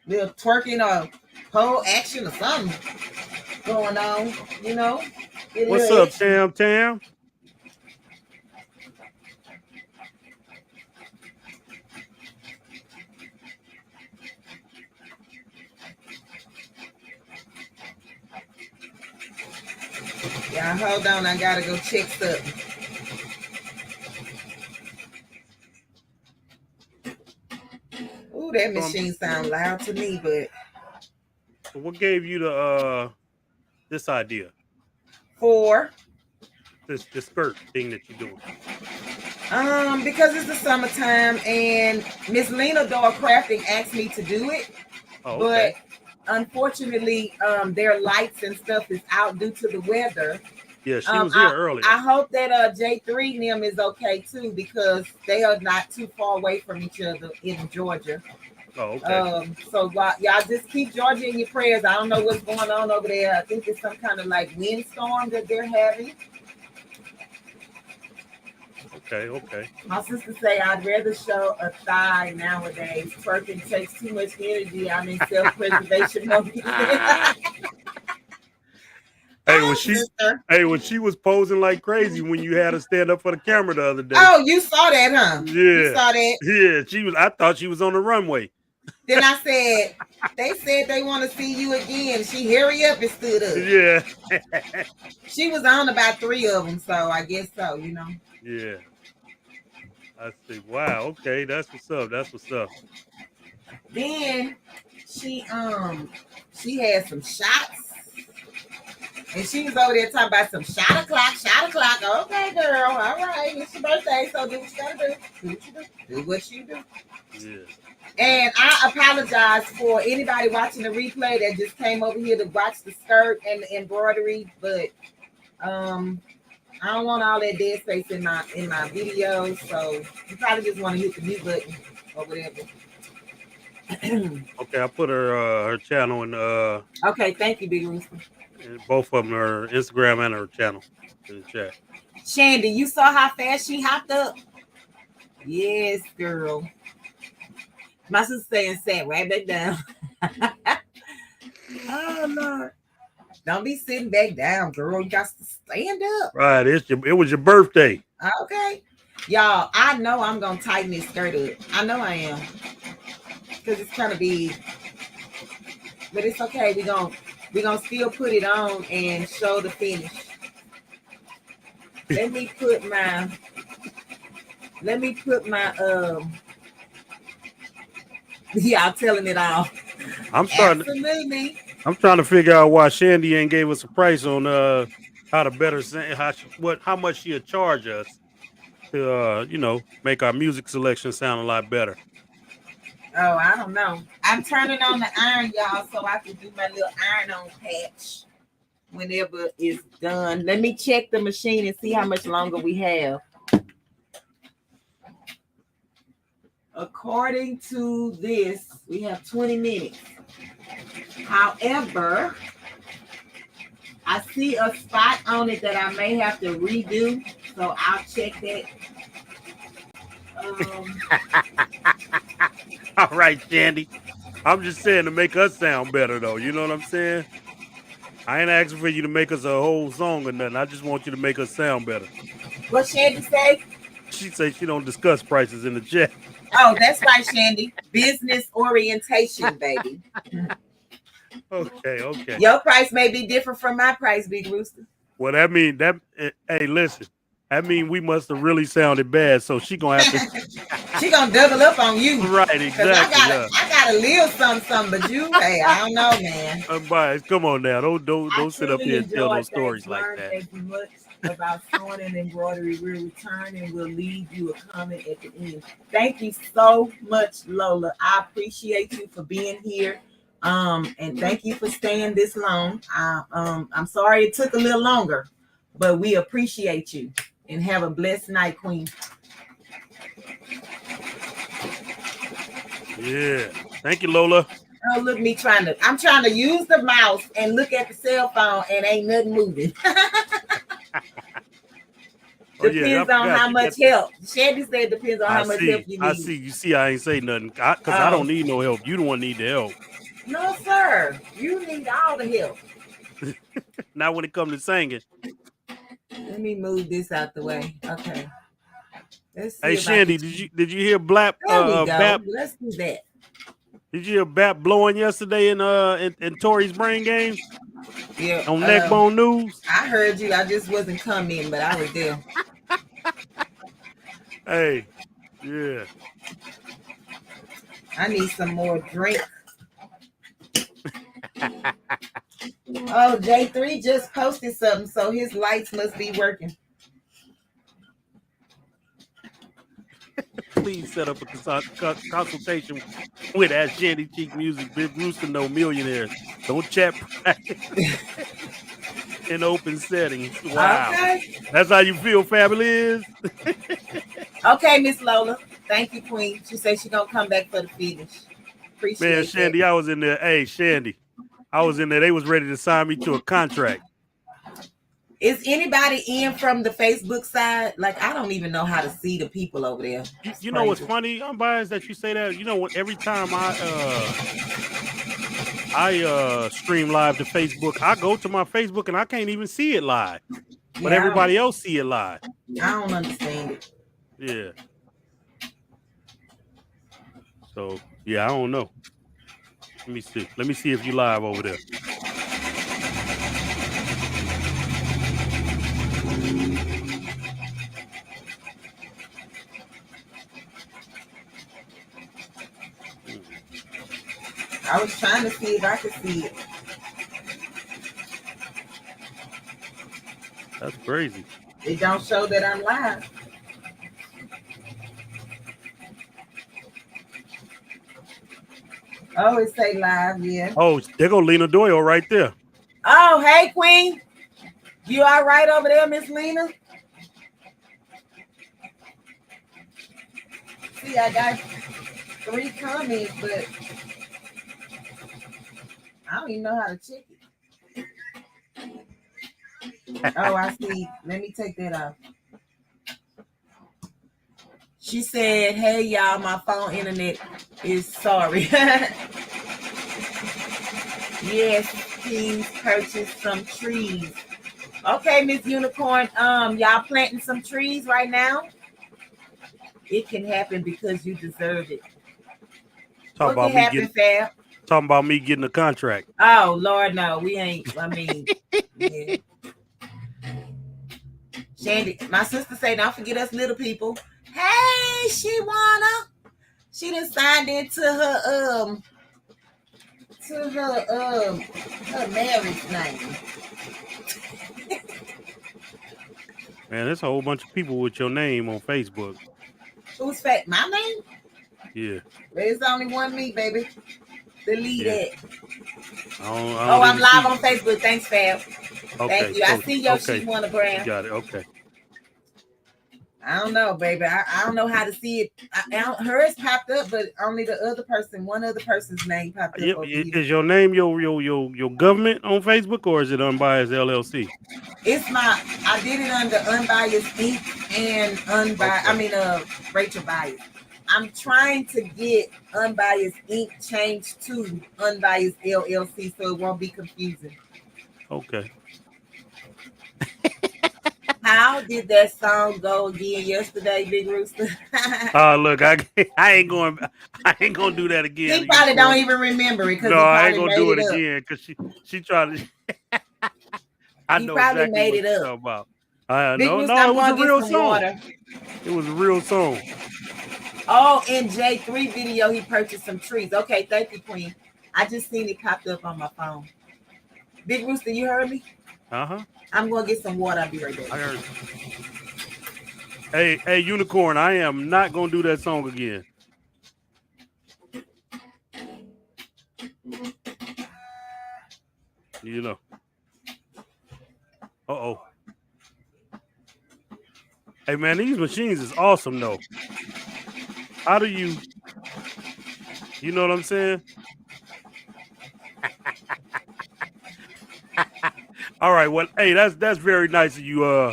A: little twerking or pole action or something going on,
B: What's up, Tam?
A: Yeah, hold on. I gotta go check something. Ooh, that machine sounds loud to me, but
B: what gave you the this idea?
A: For
B: This skirt thing that you're doing?
A: Because it's the summertime and Miss Lena Dog Crafting asked me to do it.
B: Oh,
A: but
B: okay.
A: unfortunately, their lights and stuff is out due to the weather.
B: Yeah, she was here earlier.
A: I hope that J3 and them is okay too, because they are not too far away from each other in Georgia.
B: Oh, okay.
A: So y'all just keep Georgia in your prayers. I don't know what's going on over there. I think it's some kind of like windstorm that they're having.
B: Okay.
A: My sister say I'd rather show a thigh nowadays. Twerking takes too much energy. I'm in self-preservation mode.
B: Hey, when she was posing like crazy when you had her stand up for the camera the other day.
A: Oh, you saw that, huh?
B: Yeah.
A: You saw that?
B: Yeah, she was. I thought she was on the runway.
A: Then I said, they said they want to see you again. She hurry up and stood up.
B: Yeah.
A: She was on about 3 of them, so I guess so, you know.
B: Yeah. I see. Wow. Okay, that's what's up. That's what's up.
A: Then she had some shots, and she was over there talking about some shot o'clock. Okay, girl. All right, it's your birthday, so do what you gotta do. Do what you do.
B: Yeah.
A: And I apologize for anybody watching the replay that just came over here to watch the skirt and the embroidery, but I don't want all that dead space in my videos, so you probably just want to hit the mute button or whatever.
B: Okay, I put her channel in
A: Okay, thank you, Big Rooster.
B: Both of them, her Instagram and her channel, in the chat.
A: Shandy, you saw how fast she hopped up? Yes, girl. My sister saying sat right back down. Oh Lord. Don't be sitting back down, girl. You got to stand up.
B: Right. It was your birthday.
A: Okay. Y'all, I know I'm going to tighten this skirt up. I know I am. Because it's kind of big. But it's okay. We're gonna still put it on and show the finish. Let me put my yeah, I'm telling it all. Absolutely.
B: I'm trying to figure out why Shandy ain't gave us a price on how to better how much she'll charge us to make our music selection sound a lot better.
A: Oh, I don't know. I'm turning on the iron, y'all, so I can do my little iron on patch whenever it's done. Let me check the machine and see how much longer we have. According to this, we have 20 minutes. However, I see a spot on it that I may have to redo, so I'll check that.
B: All right, Shandy. I'm just saying to make us sound better, though. You know what I'm saying? I ain't asking for you to make us a whole song or nothing. I just want you to make us sound better.
A: What Shandy say?
B: She say she don't discuss prices in the chat.
A: Oh, that's right, Shandy. Business orientation, baby.
B: Okay.
A: Your price may be different from my price, Big Rooster.
B: Well, that mean that. Hey, listen. That mean we must have really sounded bad, so she gonna have to.
A: She gonna double up on you,
B: right? Exactly.
A: I gotta live something, but you, hey, I don't know, man.
B: Come on now, don't sit up here and tell those stories like that.
A: As much about sewing and embroidery. We'll return and we'll leave you a comment at the end. Thank you so much, Lola. I appreciate you for being here. And thank you for staying this long. I'm sorry it took a little longer, but we appreciate you. And have a blessed night, Queen.
B: Yeah. Thank you, Lola.
A: Oh, look, I'm trying to use the mouse and look at the cell phone and ain't nothing moving. Depends on how much help. Shandy said depends on how much help you need.
B: I see. You see, I ain't say nothing because I don't need no help. You the one need the help.
A: No, sir. You need all the help.
B: Not when it comes to singing.
A: Let me move this out the way. Okay.
B: Let's see. Hey, Shandy, did you hear Bap?
A: Let's do that.
B: Did you hear Bap blowing yesterday in Tori's brain game?
A: Yeah.
B: On Neckbone News.
A: I heard you. I just wasn't coming, but I was there.
B: Hey, yeah.
A: I need some more drink. Oh, J3 just posted something, so his lights must be working.
B: Please set up a consultation with Ask Shandy Cheek Music, Big Rooster, No Millionaires. Don't chat private in open settings. Wow.
A: Okay.
B: That's how you feel, Fabulous?
A: Okay, Miss Lola. Thank you, Queen. She said she gonna come back for the finish.
B: Man,
A: Appreciate
B: Shandy,
A: that.
B: I was in there. Hey, Shandy, I was in there. They was ready to sign me to a contract.
A: Is anybody in from the Facebook side? Like, I don't even know how to see the people over there.
B: You know what's funny? I'm biased that you say that. You know, every time I stream live to Facebook, I go to my Facebook and I can't even see it live. But everybody else see it live.
A: I don't understand it.
B: Yeah. So yeah, I don't know. Let me see. Let me see if you live over there.
A: I was trying to see if I could see it.
B: That's crazy.
A: It don't show that I'm live. Oh, it say live, yeah.
B: Oh, there go Lena Doyle right there.
A: Oh, hey, Queen. You all right over there, Miss Lena? See, I got 3 comments, but I don't even know how to check it. Oh, I see. Let me take that off. She said, hey, y'all, my phone internet is sorry. Yes, please purchase some trees. Okay, Miss Unicorn, y'all planting some trees right now? It can happen because you deserve it.
B: Talking about me getting,
A: Fab?
B: Talking about me getting a contract.
A: Oh, Lord, no, we ain't. I mean, yeah. Shandy, my sister say, don't forget us little people. Hey, she done signed into her marriage name.
B: Man, there's a whole bunch of people with your name on Facebook.
A: Who's fake? My name?
B: Yeah.
A: There's only one me, baby. Delete it.
B: I'm
A: live on Facebook. Thanks, Fab.
B: Okay,
A: Thank you. I see your sheet monogram.
B: You got it. Okay.
A: I don't know, baby. I don't know how to see it. Hers popped up, but only one other person's name popped up.
B: Is your name your government on Facebook, or is it Unbiased LLC?
A: It's I did it under Unbiased Inc. and Unbiased. Okay. I mean, Rachel Bias. I'm trying to get Unbiased Inc. changed to Unbiased LLC, so it won't be confusing.
B: Okay.
A: How did that song go again yesterday, Big Rooster?
B: Look, I ain't gonna do that again.
A: He probably don't even remember it.
B: No, I ain't gonna do it again because she tried to. I know exactly made what you're talking about. No, it was a real song. It was a real song.
A: Oh, in J3 video, he purchased some trees. Okay, thank you, Queen. I just seen it popped up on my phone. Big Rooster, you heard me?
B: Uh-huh.
A: I'm gonna get some water. I'll be right back.
B: I heard you. Hey, Unicorn, I am not gonna do that song again. You know. Uh-oh. Hey, man, these machines is awesome, though. How do you know what I'm saying? All right, well, hey, that's very nice of you,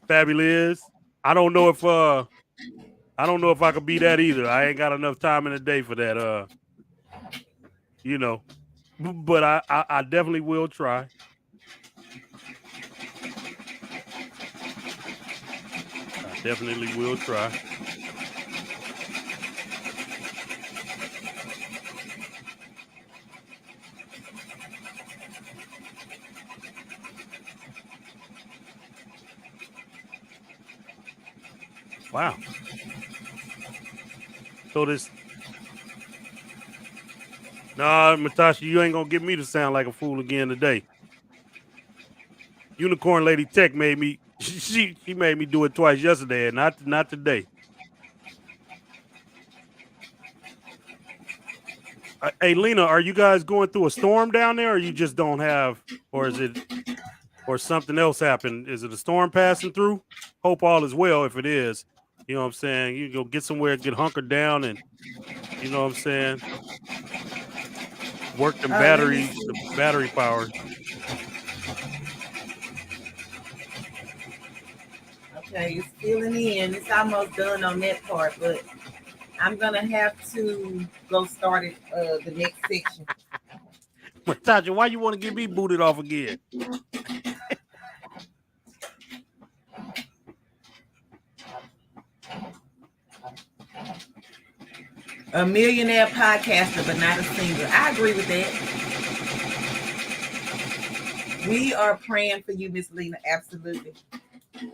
B: Fabulous. I don't know if I could be that either. I ain't got enough time in the day for that, you know. But I definitely will try. I definitely will try. Wow. So nah, Matasha, you ain't gonna get me to sound like a fool again today. Unicorn Lady Tech made me. She made me do it twice yesterday, and not today. Hey, Lena, are you guys going through a storm down there, or you just don't have, or is it, or something else happened? Is it a storm passing through? Hope all is well. If it is, you know what I'm saying. You go get somewhere, get hunkered down, and you know what I'm saying. Work them
A: Let me
B: battery,
A: see.
B: the battery power.
A: Okay, it's filling in. It's almost done on that part, but I'm gonna have to go start it the next section.
B: Tasha, why you want to get me booted off again?
A: A millionaire podcaster, but not a singer. I agree with that. We are praying for you, Miss Lena. Absolutely.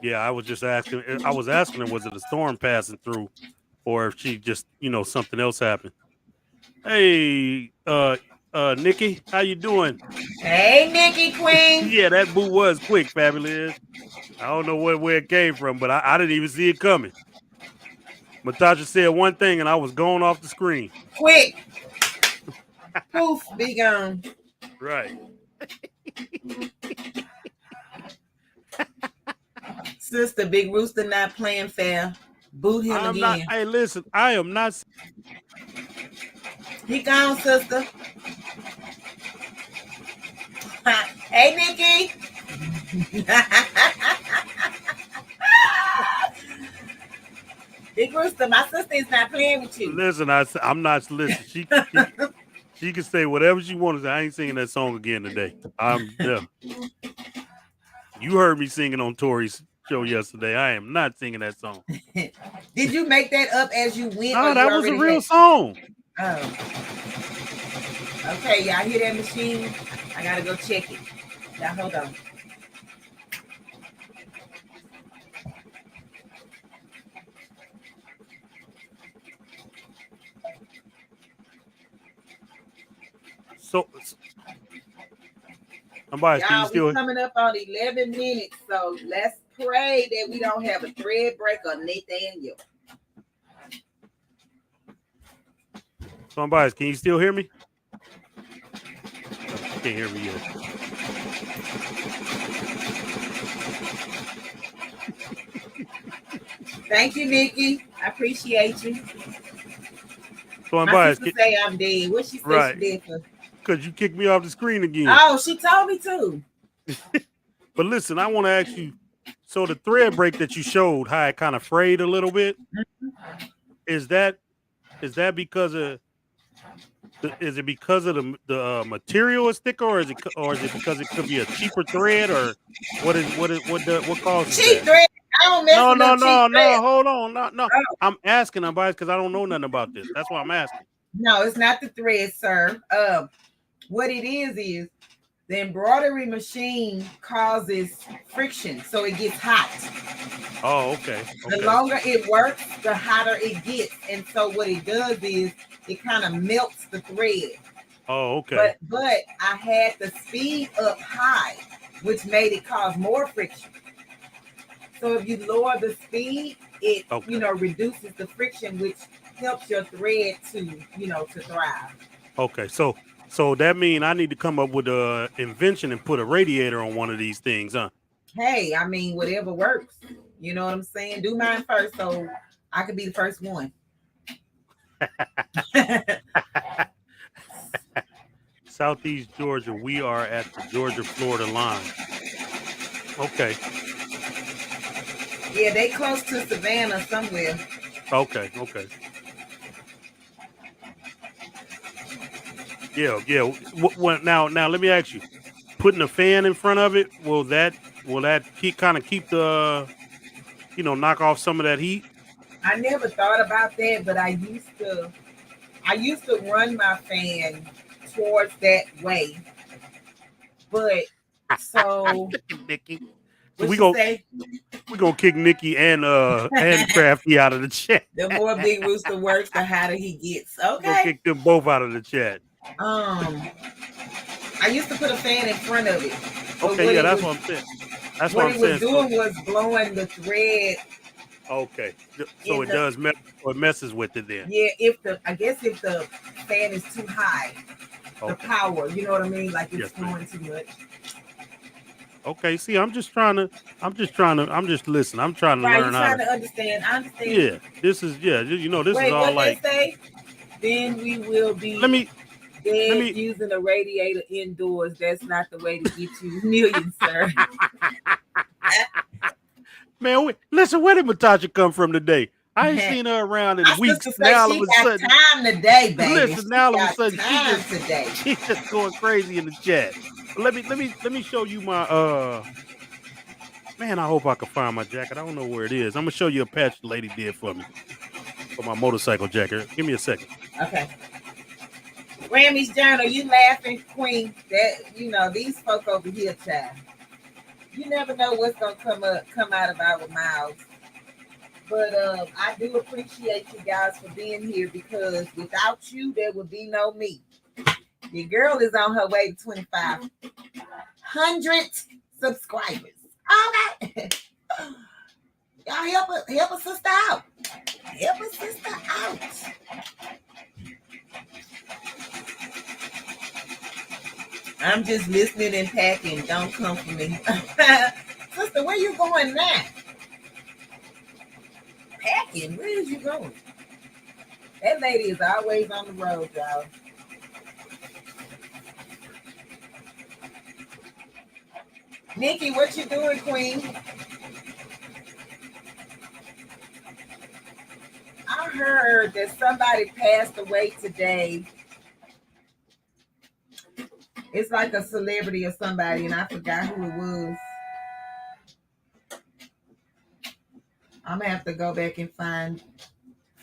B: Yeah, I was just asking. I was asking her, was it a storm passing through, or if she just, something else happened. Hey, Nikki, how you doing?
A: Hey, Nikki Queen.
B: Yeah, that boot was quick, Fabulous. I don't know where it came from, but I didn't even see it coming. Matasha said one thing, and I was going off the screen.
A: Quick. Poof, be gone.
B: Right.
A: Sister, Big Rooster not playing fair. Boot him
B: I'm
A: again.
B: not. Hey, listen, I am not.
A: He gone, sister. Hey, Nikki. Big Rooster, my sister is not playing with you.
B: Listen, I'm not. Listen, she can say whatever she wants to say. I ain't singing that song again today. Yeah. You heard me singing on Tori's show yesterday. I am not singing that song.
A: Did you make that up as you went?
B: No, that was a real song.
A: Oh. Okay, y'all hear that machine? I gotta go check it. Now hold on.
B: So somebody, can you still?
A: We're coming up on 11 minutes, so let's pray that we don't have a thread break or Nathaniel.
B: Somebody, can you still hear me? You can't hear me yet.
A: Thank you, Nikki. I appreciate you.
B: So
A: my sister say I'm dead. What she say
B: right.
A: she dead for?
B: Because you kicked me off the screen again.
A: Oh, she told me to.
B: But listen, I want to ask you, so the thread break that you showed, how it kind of frayed a little bit, is that because of the material is thicker, or is it because it could be a cheaper thread, or what causes
A: cheap
B: that?
A: Thread? I don't mess with
B: no, hold on, no. Oh. I'm asking about because I don't know nothing about this. That's why I'm asking.
A: No, it's not the thread, sir. What it is the embroidery machine causes friction, so it gets hot.
B: Oh, okay.
A: The longer it works, the hotter it gets, and so what it does is it kind of melts the thread.
B: Oh, okay.
A: But I had the speed up high, which made it cause more friction. So if you lower the speed, it reduces the friction, which helps your thread to thrive.
B: Okay, so that means I need to come up with an invention and put a radiator on one of these things, huh?
A: Hey, I mean, whatever works. You know what I'm saying? Do mine first so I could be the first one.
B: Southeast Georgia, we are at the Georgia-Florida line. Okay.
A: Yeah, they close to Savannah somewhere.
B: Okay. Yeah. Now let me ask you. Putting a fan in front of it, will that keep the knock off some of that heat?
A: I never thought about that, but I used to run my fan towards that way. But so
B: Nikki. So we gonna kick Nikki and Crafty out of the chat.
A: The more Big Rooster works, the hotter he gets. Okay.
B: We'll kick them both out of the chat.
A: I used to put a fan in front of it.
B: Okay, yeah, that's what I'm saying. That's what
A: What
B: I'm
A: it was
B: saying. So,
A: doing was blowing the thread.
B: okay. So
A: In
B: it
A: the
B: does mess, or it messes with it then.
A: yeah, I guess if the fan is too high, the
B: Okay.
A: power, you know what I mean? Like it's
B: Yes, ma'am.
A: flowing too much.
B: Okay. See, I'm just listening. I'm trying to
A: Right, you
B: learn how
A: trying
B: to.
A: to understand. I understand.
B: Yeah. This is
A: Wait,
B: all
A: what they
B: like.
A: say? Then we will
B: Let
A: be
B: me. Let
A: dead
B: me.
A: using a radiator indoors. That's not the way to get you millions, sir.
B: Man, listen, where did Matasha come from today? I ain't seen her around
A: My
B: in weeks.
A: sister say
B: Now all
A: she
B: of a
A: got
B: sudden,
A: time today, baby.
B: listen.
A: She
B: Now all of a
A: got
B: sudden,
A: time today.
B: she just going crazy in the chat. But let me show you my Man, I hope I can find my jacket. I don't know where it is. I'm gonna show you a patch the lady did for me for my motorcycle jacket. Give me a second.
A: Okay. Grammy's journal, you laughing, Queen? That these folk over here, child. You never know what's gonna come out of our mouths. But I do appreciate you guys for being here because without you, there would be no me. Your girl is on her way to 2,500 subscribers. All right. Y'all help a sister out. Help a sister out. I'm just listening and packing. Don't come for me. Sister, where you going now? Packing? Where is you going? That lady is always on the road, y'all. Nikki, what you doing, Queen? I heard that somebody passed away today. It's like a celebrity or somebody, and I forgot who it was. I'm gonna have to go back and find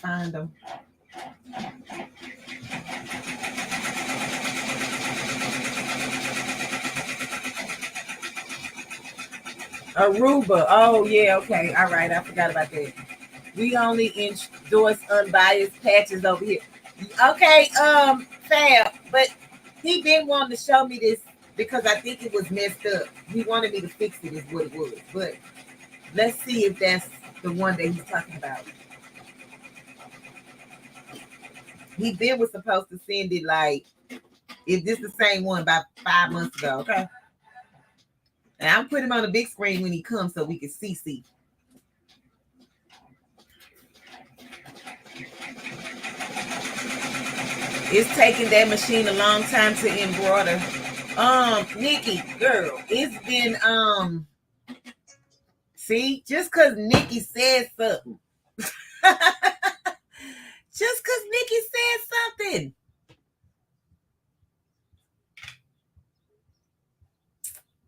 A: them. Aruba. Oh yeah, okay. All right. I forgot about that. We only endorse unbiased patches over here. Okay, Fab, but he been wanting to show me this because I think it was messed up. He wanted me to fix it, is what it was. But let's see if that's the one that he's talking about. He was supposed to send it like, is this the same one about 5 months ago? Okay. And I'm putting him on the big screen when he comes so we can see. It's taking that machine a long time to embroider. Nikki, girl, it's been see, just because Nikki said something. Just because Nikki said something.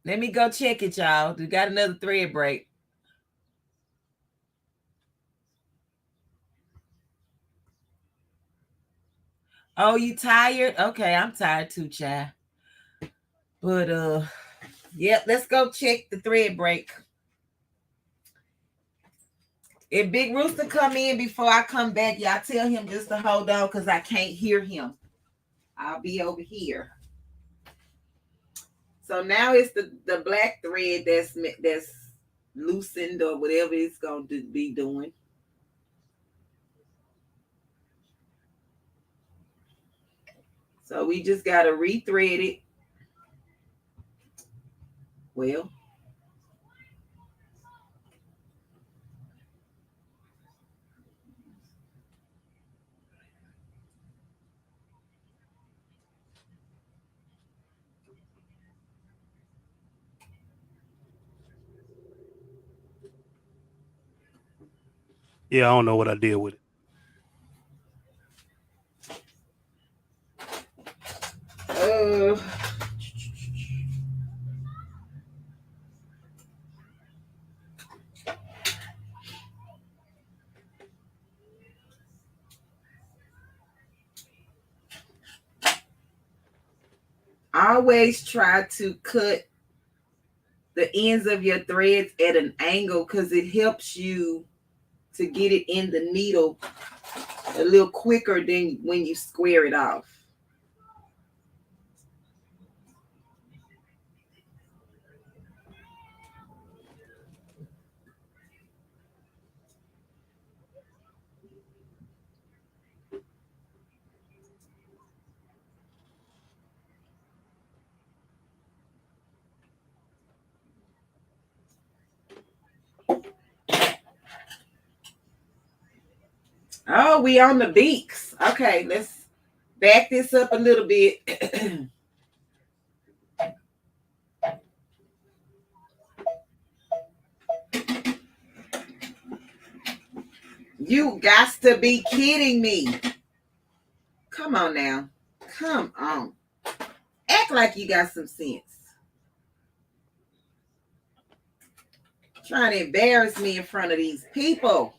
A: Let me go check it, y'all. We got another thread break. Oh, you tired? Okay, I'm tired too, child. But yep, let's go check the thread break. If Big Rooster come in before I come back, y'all tell him just to hold on because I can't hear him. I'll be over here. So now it's the black thread that's loosened or whatever it's going to be doing. So we just got to rethread it. Well,
B: Yeah, I don't know what I did with it.
A: always try to cut the ends of your threads at an angle because it helps you to get it in the needle a little quicker than when you square it off. Oh, we on the beaks. Okay, let's back this up a little bit. You got to be kidding me. Come on now. Come on. Act like you got some sense. Trying to embarrass me in front of these people.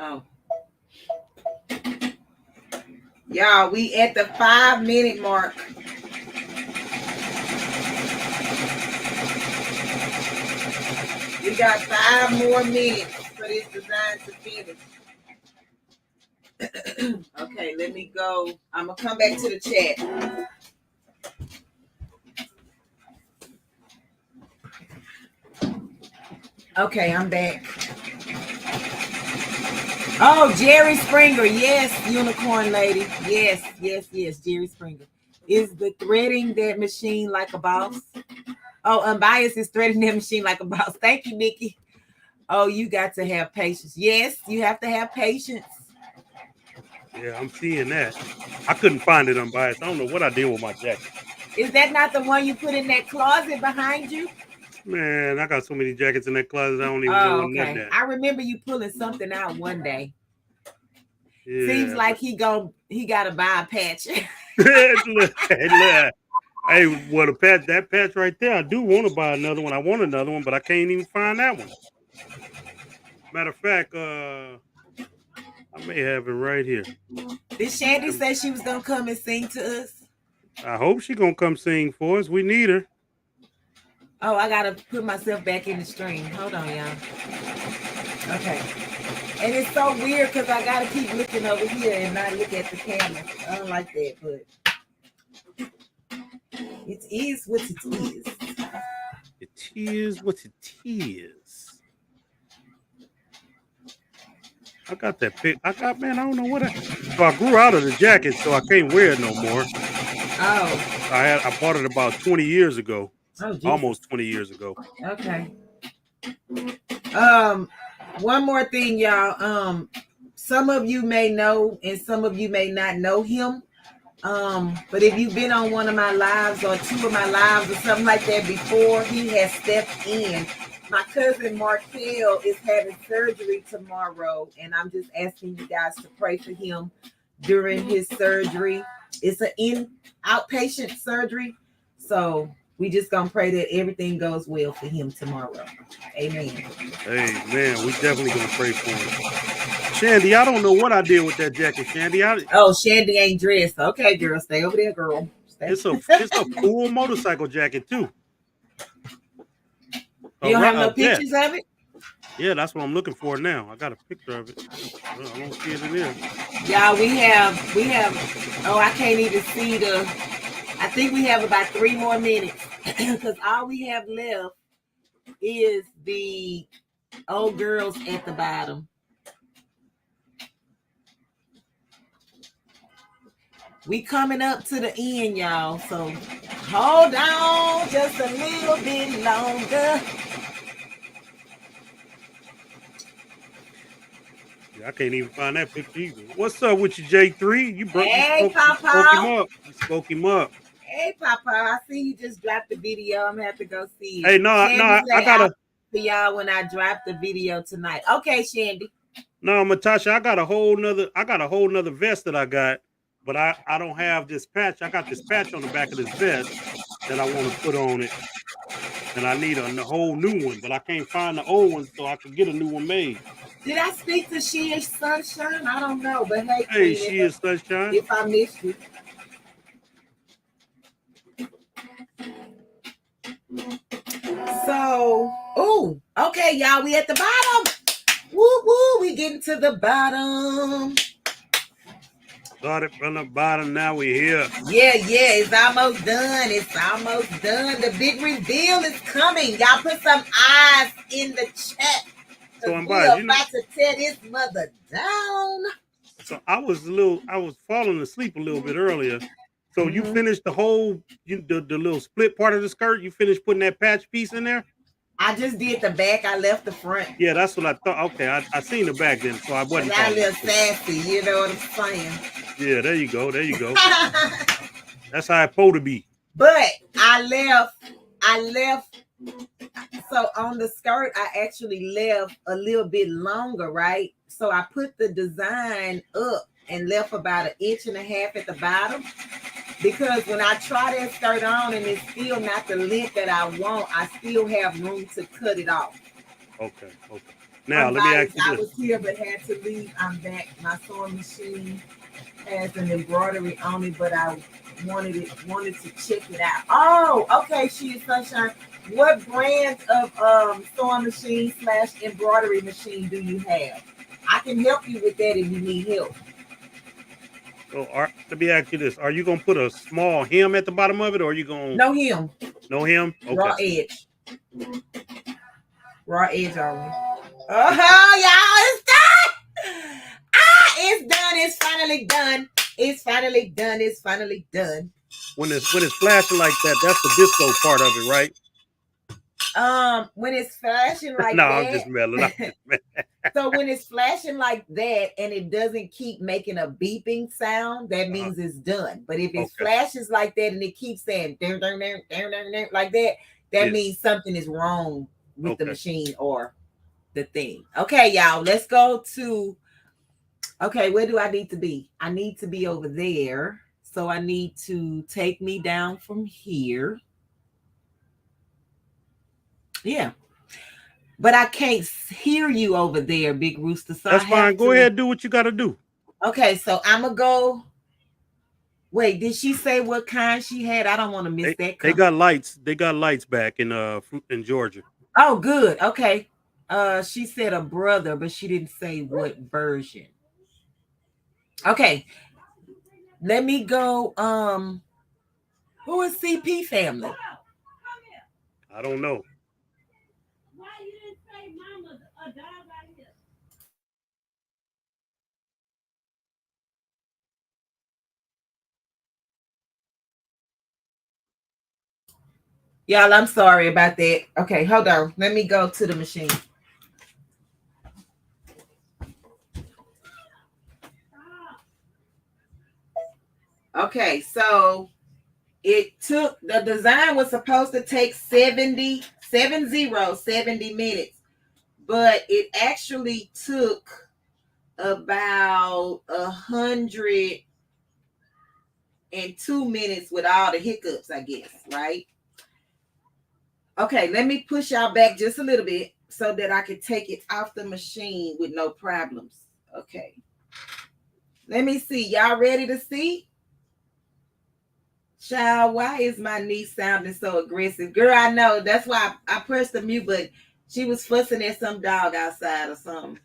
A: Oh. Y'all, we at the 5-minute mark. We got 5 more minutes for this design to finish. Okay, let me go. I'm going to come back to the chat. Okay, I'm back. Oh, Jerry Springer. Yes, unicorn lady. Yes, Jerry Springer. Is the threading that machine like a boss? Oh, Unbiased is threading that machine like a boss. Thank you, Nikki. Oh, you got to have patience. Yes, you have to have patience.
B: Yeah, I'm seeing that. I couldn't find it Unbiased. I don't know what I did with my jacket.
A: Is that not the one you put in that closet behind you?
B: Man, I got so many jackets in that closet. I don't even know what
A: okay. I remember you pulling something out one day.
B: Yeah,
A: seems like he got to buy a patch.
B: look. Hey, well, that patch right there, I do want to buy another one. I want another one, but I can't even find that one. Matter of fact, I may have it right here.
A: Did Shandy say she was gonna come and sing to us?
B: I hope she's gonna come sing for us. We need her.
A: Oh, I gotta put myself back in the stream. Hold on, y'all. Okay. And it's so weird because I gotta keep looking over here and not look at the camera. I don't like that, but it is what it is.
B: It is what it is. I got that pic. Man, I don't know what so I grew out of the jacket, so I can't wear it no more.
A: Oh.
B: I bought it about 20 years ago.
A: Oh,
B: almost 20 years ago.
A: Okay. One more thing, y'all. Some of you may know and some of you may not know him. But if you've been on one of my lives or 2 of my lives or something like that before, he has stepped in. My cousin Markel is having surgery tomorrow, and I'm just asking you guys to pray for him during his surgery. It's an outpatient surgery, so we just gonna pray that everything goes well for him tomorrow. Amen.
B: Hey, man, we definitely gonna pray for him. Shandy, I don't know what I did with that jacket, Shandy.
A: Oh, Shandy ain't dressed. Okay, girl, stay over there, girl.
B: It's a full motorcycle jacket too.
A: You don't have no pictures of it?
B: Yeah, that's what I'm looking for now. I got a picture of it. I don't see it in there.
A: Yeah, we have. Oh, I can't even see I think we have about 3 more minutes because all we have left is the old girls at the bottom. We coming up to the end, y'all. So hold on just a little bit longer.
B: Yeah, I can't even find that picture either. What's up with you, J3? You spoke him up. You spoke him up.
A: Hey, Papa. I see you just dropped the video. I'm gonna have to go see it.
B: Hey, no, I gotta
A: for y'all when I drop the video tonight. Okay, Shandy.
B: No, Matasha, I got a whole nother vest that I got, but I don't have this patch. I got this patch on the back of this vest that I want to put on it, and I need a whole new one, but I can't find the old one, so I can get a new one made.
A: Did I speak to She Is Sunshine? I don't know, but
B: hey, She Is Sunshine.
A: If I missed you. So, okay, y'all, we at the bottom. Woo woo, we getting to the bottom.
B: Started from the bottom, now we here.
A: Yeah, it's almost done. The big reveal is coming. Y'all put some eyes in the chat.
B: So
A: we
B: unbiased,
A: are about to tear this mother down.
B: So I was falling asleep a little bit earlier. So you
A: Mhm.
B: finished the whole, the little split part of the skirt. You finished putting that patch piece in there.
A: I just did the back. I left the front.
B: Yeah, that's what I thought. Okay, I seen the back then, so I
A: I
B: wasn't
A: got a
B: falling
A: little
B: asleep.
A: sassy, you know what I'm saying?
B: Yeah, there you go. There you go. That's how it's supposed to be.
A: But I left. So on the skirt, I actually left a little bit longer, right? So I put the design up and left about 1.5 inches at the bottom. Because when I try that skirt on and it's still not the length that I want, I still have room to cut it off.
B: Okay. Now let me ask
A: Unbiased,
B: you
A: I
B: this.
A: was here but had to leave. I'm back. My sewing machine has an embroidery on it, but I wanted to check it out. Oh, okay, she is Sunshine. What brand of sewing machine / embroidery machine do you have? I can help you with that if you need help.
B: So let me ask you this: are you gonna put a small hem at the bottom of it, or are you gonna
A: No hem.
B: no hem? Okay.
A: Raw edge. Raw edge only.
B: Okay.
A: Oh, y'all, it's done. Ah, it's done. It's finally done. It's finally done. It's finally done.
B: When it's flashing like that, that's the disco part of it, right?
A: When it's flashing like
B: No, I'm
A: that.
B: just meddling.
A: So when it's flashing like that and it doesn't keep making a beeping sound, that means it's done. But if it
B: Okay.
A: flashes like that and it keeps saying ding, ding, ding, ding, ding, ding, like that, that means something is wrong with the machine or the thing. Okay, y'all, let's go to, okay, where do I need to be? I need to be over there. So I need to take me down from here. Yeah. But I can't hear you over there, Big Rooster. So
B: That's
A: I have
B: fine. Go ahead, do what you got to do.
A: Okay, so I'm gonna go. Wait, did she say what kind she had? I don't want to miss that.
B: They got lights. They got lights back in Georgia.
A: Oh, good. Okay. She said a brother, but she didn't say what version. Okay. Let me go. Who is CP family?
B: I don't know.
C: Why you didn't say mama a dog right here?
A: Y'all, I'm sorry about that. Okay, hold on. Let me go to the machine. Okay, so it took, the design was supposed to take 70 minutes, but it actually took about 102 minutes with all the hiccups, I guess, right? Okay, let me push y'all back just a little bit so that I can take it off the machine with no problems. Okay. Let me see. Y'all ready to see? Child, why is my niece sounding so aggressive? Girl, I know. That's why I pressed the mute button. She was fussing at some dog outside or something.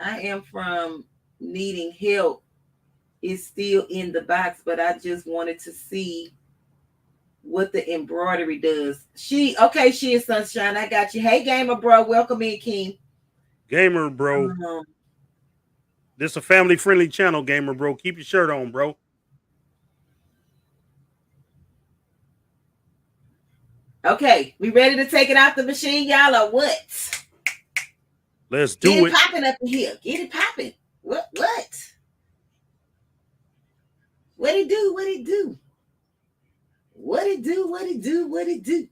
A: I am from needing help. It's still in the box, but I just wanted to see what the embroidery does. She is Sunshine. I got you. Hey, Gamer Bro. Welcome in, King.
B: Gamer Bro. This is a family-friendly channel, Gamer Bro. Keep your shirt on, bro.
A: Okay, we ready to take it out the machine, y'all, or what?
B: Let's do it.
A: Get it popping up in here. Get it popping. What? What it do? What it do? What it do? What it do? What it do?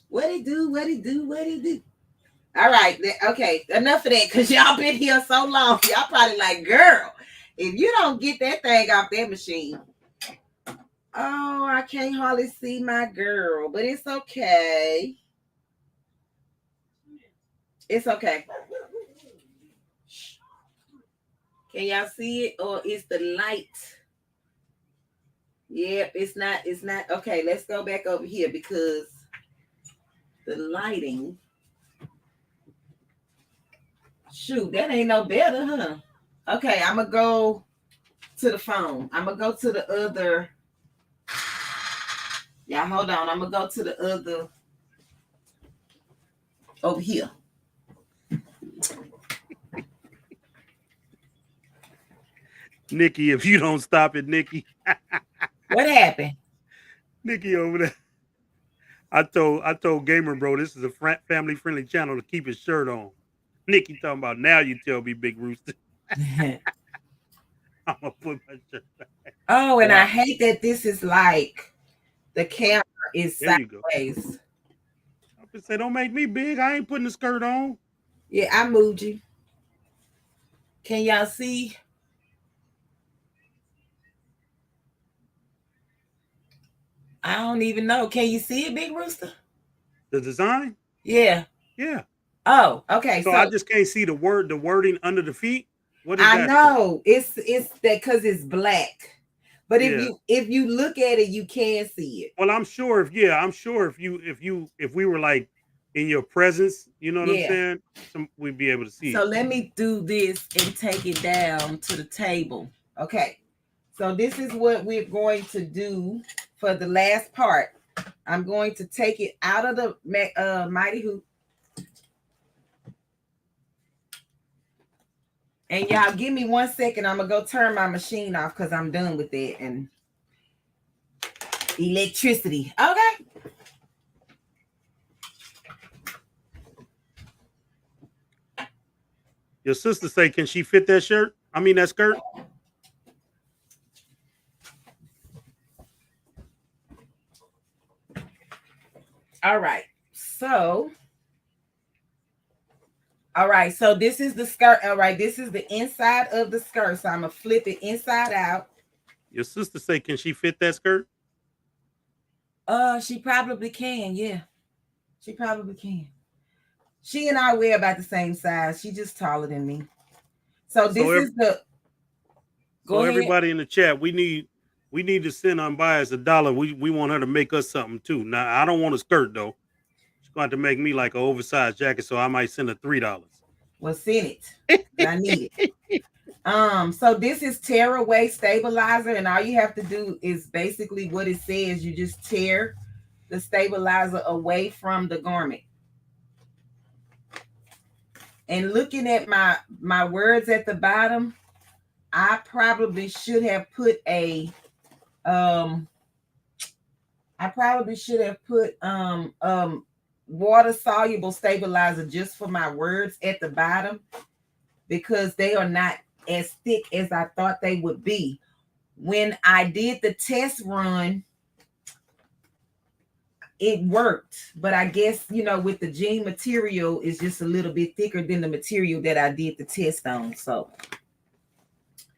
A: What it do? What it do? What it do? All right. Okay. Enough of that, because y'all been here so long. Y'all probably like, girl, if you don't get that thing off that machine. Oh, I can't hardly see my girl, but it's okay. It's okay. Can y'all see it, or is the light? Yep, it's not. It's not. Okay, let's go back over here because the lighting. Shoot, that ain't no better, huh? Okay, I'm gonna go to the phone. I'm gonna go to the other. Yeah, hold on. I'm gonna go to the other over here.
B: Nikki, if you don't stop it, Nikki.
A: What happened?
B: Nikki over there. I told Gamer Bro this is a family friendly channel to keep his shirt on. Nikki talking about now you tell me, Big Rooster. I'm gonna put my shirt back.
A: Oh, and
B: Wow.
A: I hate that this is like the camera is
B: There you go.
A: sideways.
B: I would say don't make me big. I ain't putting the skirt on.
A: Yeah, I moved you. Can y'all see? I don't even know. Can you see it, Big Rooster?
B: The design?
A: Yeah.
B: Yeah.
A: Oh, okay.
B: So I just can't see the wording under the feet. What is
A: I
B: that?
A: know it's that because it's black. But
B: Yeah.
A: if you look at it, you can see it.
B: Well, I'm sure if we were like in your presence, you know what I'm
A: Yeah.
B: saying? We'd be able to see
A: So
B: it.
A: let me do this and take it down to the table. Okay. So this is what we're going to do for the last part. I'm going to take it out of the Mighty Hoop. And y'all give me 1 second. I'm going to go turn my machine off because I'm done with it. And electricity. Okay.
B: Your sister say, can she fit that shirt? I mean, that skirt?
A: All right. So this is the skirt. All right. This is the inside of the skirt. So I'm going to flip it inside out.
B: Your sister say, can she fit that skirt?
A: She probably can. Yeah. She probably can. She and I wear about the same size. She's just taller than me. So this is the.
B: So everybody in the chat, we need to send Unbiased $1. We want her to make us something too. Now I don't want a skirt though. She's going to make me like an oversized jacket, so I might send her $3.
A: Well, send it. I need it. So this is tear away stabilizer, and all you have to do is basically what it says. You just tear the stabilizer away from the garment. And looking at my words at the bottom, I probably should have put a water soluble stabilizer just for my words at the bottom, because they are not as thick as I thought they would be. When I did the test run, it worked, but I guess, with the jean material, is just a little bit thicker than the material that I did the test on. So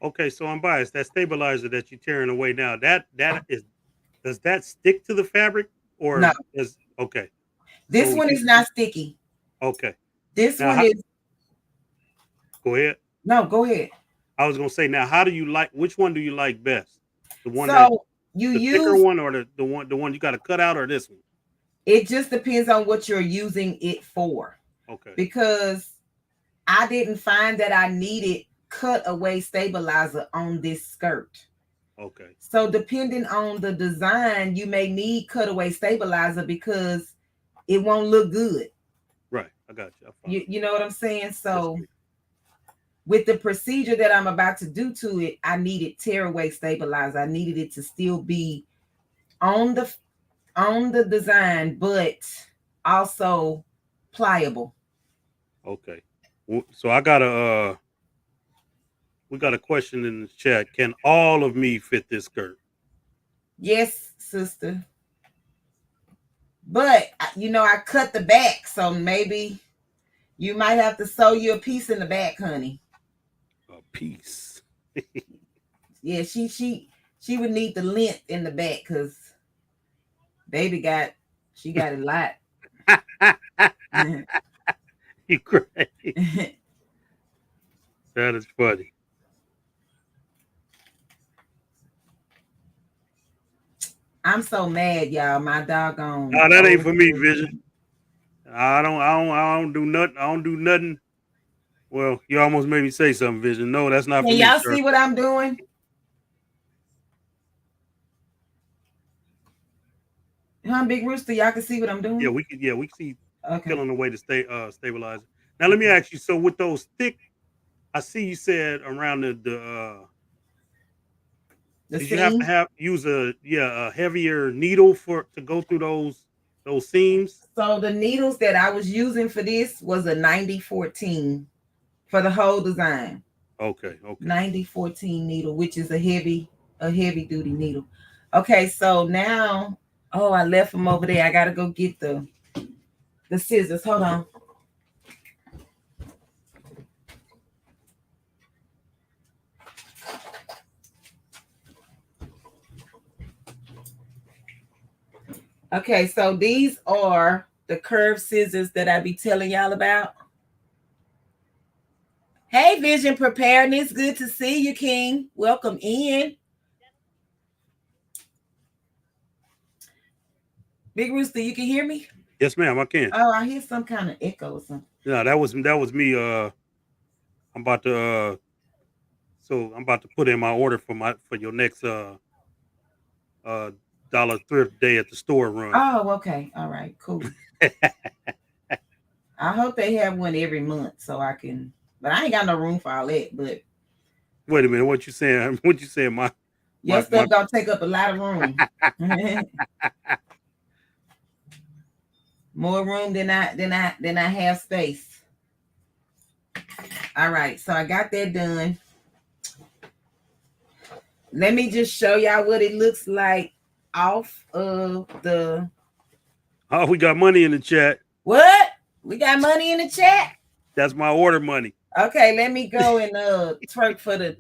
B: okay, so Unbiased, that stabilizer that you're tearing away now, does that stick to the fabric or
A: no?
B: Okay.
A: This
B: so
A: one is not sticky.
B: Okay.
A: This now, one is.
B: Go ahead.
A: No, go ahead.
B: I was gonna say, now, which one do you like best? The one thicker one, or the one you got to cut out, or this one?
A: It just depends on what you're using it for.
B: Okay.
A: Because I didn't find that I needed cutaway stabilizer on this skirt.
B: Okay.
A: So depending on the design, you may need cutaway stabilizer because it won't look good.
B: Right. I got you.
A: You know what I'm saying? So with the procedure that I'm about to do to it, I needed tearaway stabilizer. I needed it to still be on the design, but also pliable.
B: Okay. So we got a question in the chat. Can all of me fit this skirt?
A: Yes, sister. But I cut the back, so maybe you might have to sew you a piece in the back, honey.
B: A piece.
A: Yeah, she would need the length in the back because baby got a lot.
B: You crazy. That is funny.
A: I'm so mad, y'all. My doggone.
B: No, that ain't for me, Vision. I don't do nothing. I don't do nothing. Well, you almost made me say something, Vision. No, that's not for me.
A: Can y'all see what I'm doing? Huh, Big Rooster? Y'all can see what I'm doing?
B: Yeah, we can see peeling away the stabilizer. Now let me ask you, so with those thick, I see you said around the
A: The
B: Did you have
A: seam.
B: to use a heavier needle to go through those seams?
A: So the needles that I was using for this was a 90-14 for the whole design.
B: Okay.
A: 90-14 needle, which is a heavy duty needle. Okay, so now, oh, I left them over there. I gotta go get the scissors. Hold on. Okay, so these are the curved scissors that I be telling y'all about. Hey, Vision Preparedness. Good to see you, King. Welcome in. Big Rooster, you can hear me?
B: Yes, ma'am, I can.
A: Oh, I hear some kind of echo or something.
B: Yeah, that was me. I'm about to put in my order for your next dollar thrift day at the store run.
A: Oh, okay. All right, cool. I hope they have one every month so I can, but I ain't got no room for all that. But
B: wait a minute, what you saying? What you saying?
A: Your stuff gonna take up a lot of room. More room than I have space. All right, so I got that done. Let me just show y'all what it looks like off of the.
B: Oh, we got money in the chat.
A: What? We got money in the chat?
B: That's my order money.
A: Okay, let me go and twerk for the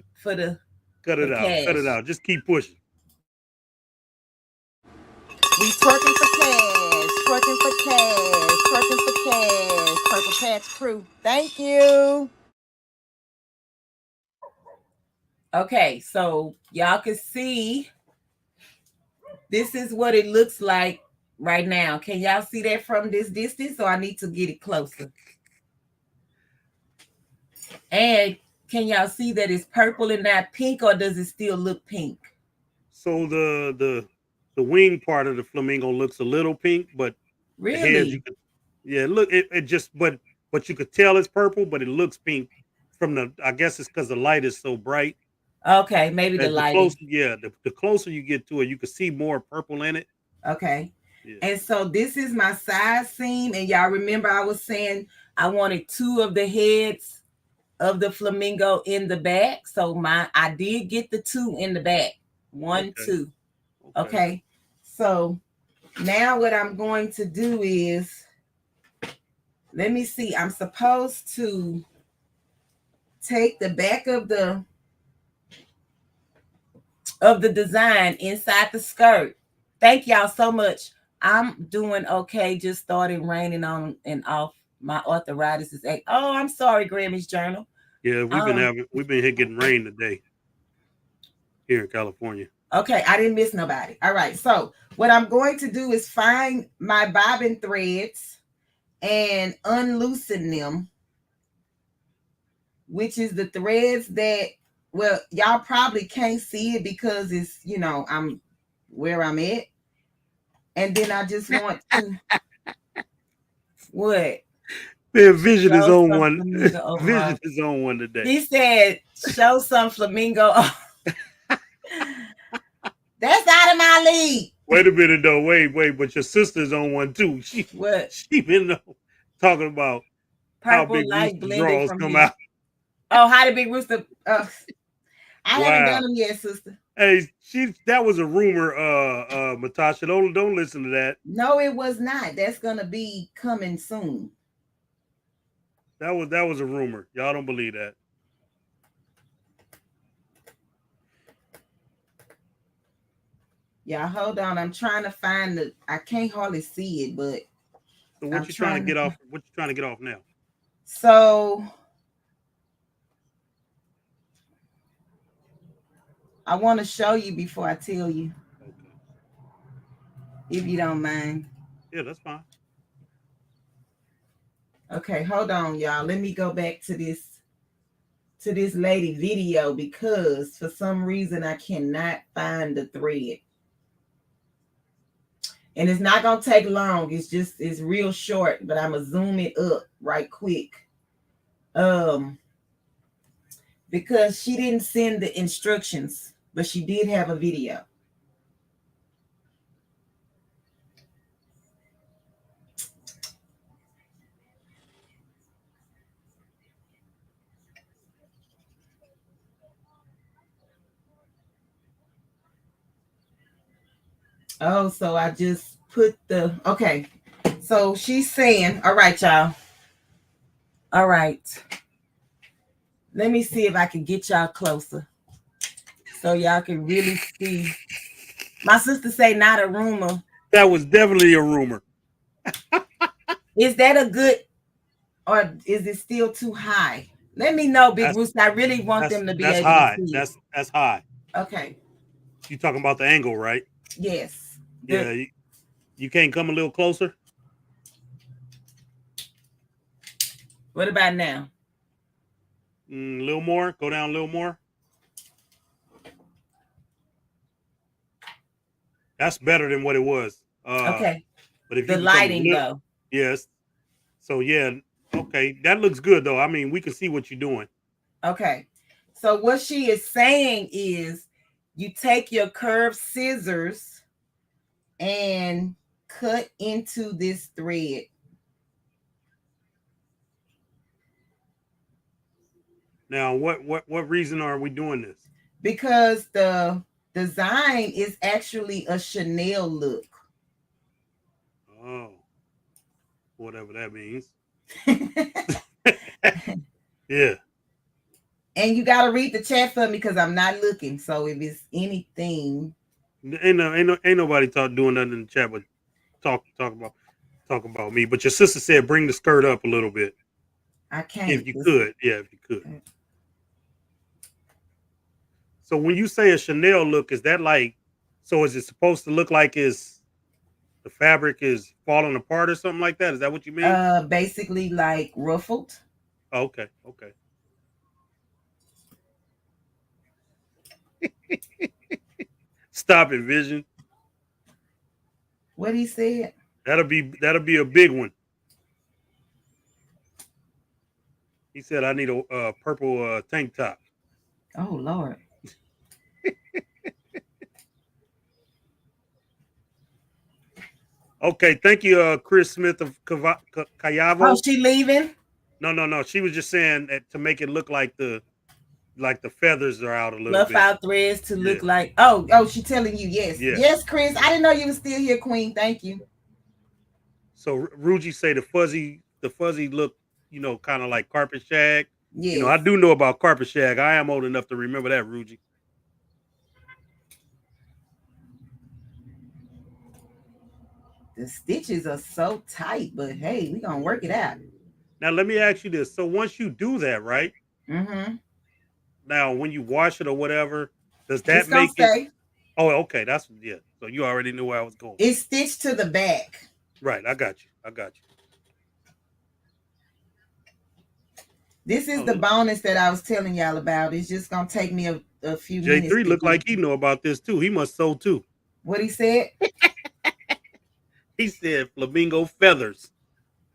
B: cut it out.
A: Cash.
B: Cut it out. Just keep pushing.
A: We twerking for cash, twerking for cash, twerking for cash. Purple Patch Crew. Thank you. Okay, so y'all can see this is what it looks like right now. Can y'all see that from this distance, or I need to get it closer? And can y'all see that it's purple and not pink, or does it still look pink?
B: So the wing part of the flamingo looks a little pink, but
A: really,
B: the heads it just but you could tell it's purple, but it looks pink from the. I guess it's because the light is so bright.
A: Okay, maybe the lighting.
B: The closer you get to it, you can see more purple in it.
A: Okay. Yeah. And so this is my side seam. And y'all remember I was saying I wanted 2 of the heads of the flamingo in the back. So I did get the 2 in the back. 1, 2. Okay. So now what I'm going to do is, let me see. I'm supposed to take the back of the design inside the skirt. Thank y'all so much. I'm doing okay. Just started raining on and off. My arthritis is oh, I'm sorry, Grammy's Journal.
B: Yeah, we've been here getting rain today here in California.
A: Okay, I didn't miss nobody. All right, so what I'm going to do is find my bobbin threads and unloosen them, which is the threads that, well, y'all probably can't see it because it's, I'm where I'm at. And then I just want to what?
B: Man, Vision is on one. Vision is on one today.
A: He said, "Show some flamingo." That's out of my league.
B: Wait a minute, though. Wait. But your sister's on one too. She been talking about how big rooster draws come out.
A: Oh, how the big rooster? I haven't done them yet, sister.
B: Hey, that was a rumor, Matasha. Don't listen to that.
A: No, it was not. That's gonna be coming soon.
B: That was a rumor. Y'all don't believe that.
A: Yeah, hold on. I'm trying to find I can't hardly see it, but
B: so what you trying to get off? What you trying to get off now?
A: So I want to show you before I tell you. Okay. If you don't mind.
B: Yeah, that's fine.
A: Okay, hold on, y'all. Let me go back to this lady video because for some reason I cannot find the thread. And it's not gonna take long. It's real short, but I'm gonna zoom it up right quick. Because she didn't send the instructions but she did have a video. Oh, so I just put the, okay. So she's saying, all right, y'all. All right. Let me see if I can get y'all closer so y'all can really see. My sister say not a rumor.
B: That was definitely a rumor.
A: Is that a good, or is it still too high? Let me know, Big Rooster. I really want them to be
B: that's
A: able
B: high.
A: to see it.
B: That's high.
A: Okay.
B: You talking about the angle, right?
A: Yes.
B: Yeah. You can't come a little closer?
A: What about now?
B: A little more. Go down a little more. That's better than what it was.
A: Okay.
B: But if
A: the
B: you
A: lighting though.
B: Yes. So yeah, okay. That looks good though. I mean, we can see what you're doing.
A: Okay. So what she is saying is you take your curved scissors and cut into this thread.
B: Now, what reason are we doing this?
A: Because the design is actually a Chanel look.
B: Oh, whatever that means. Yeah.
A: And you got to read the chat for me because I'm not looking. So if it's anything,
B: ain't nobody doing nothing in the chat but talk about me. But your sister said bring the skirt up a little bit.
A: I can't.
B: If you could, yeah, if you could. So when you say a Chanel look, is that like? So is it supposed to look like the fabric is falling apart or something like that? Is that what you mean?
A: Basically like ruffled.
B: Oh, okay. Okay. Stop it, Vision.
A: What he said?
B: That'll be a big one. He said I need a purple tank top.
A: Oh Lord.
B: Okay, thank you, Chris Smith of Cayavo.
A: Oh, she leaving?
B: No. She was just saying that to make it look like the feathers are out a little
A: Fluff
B: bit.
A: out threads to look like. Oh, she telling you yes.
B: Yeah.
A: Yes, Chris. I didn't know you were still here, Queen. Thank you.
B: So Ruji say the fuzzy look, kind of like carpet shag.
A: Yes.
B: I do know about carpet shag. I am old enough to remember that, Ruji.
A: The stitches are so tight, but hey, we're gonna work it out.
B: Now let me ask you this. So once you do that, right?
A: Mm-hmm.
B: Now when you wash it or whatever, does that
A: It's gonna
B: make
A: stay.
B: it? Oh, okay. That's yeah. So you already knew where I was going.
A: It's stitched to the back.
B: Right. I got you.
A: This is the bonus that I was telling y'all about. It's just gonna take me a few minutes.
B: J3 looked like he know about this too. He must sew too.
A: What he said?
B: He said flamingo feathers.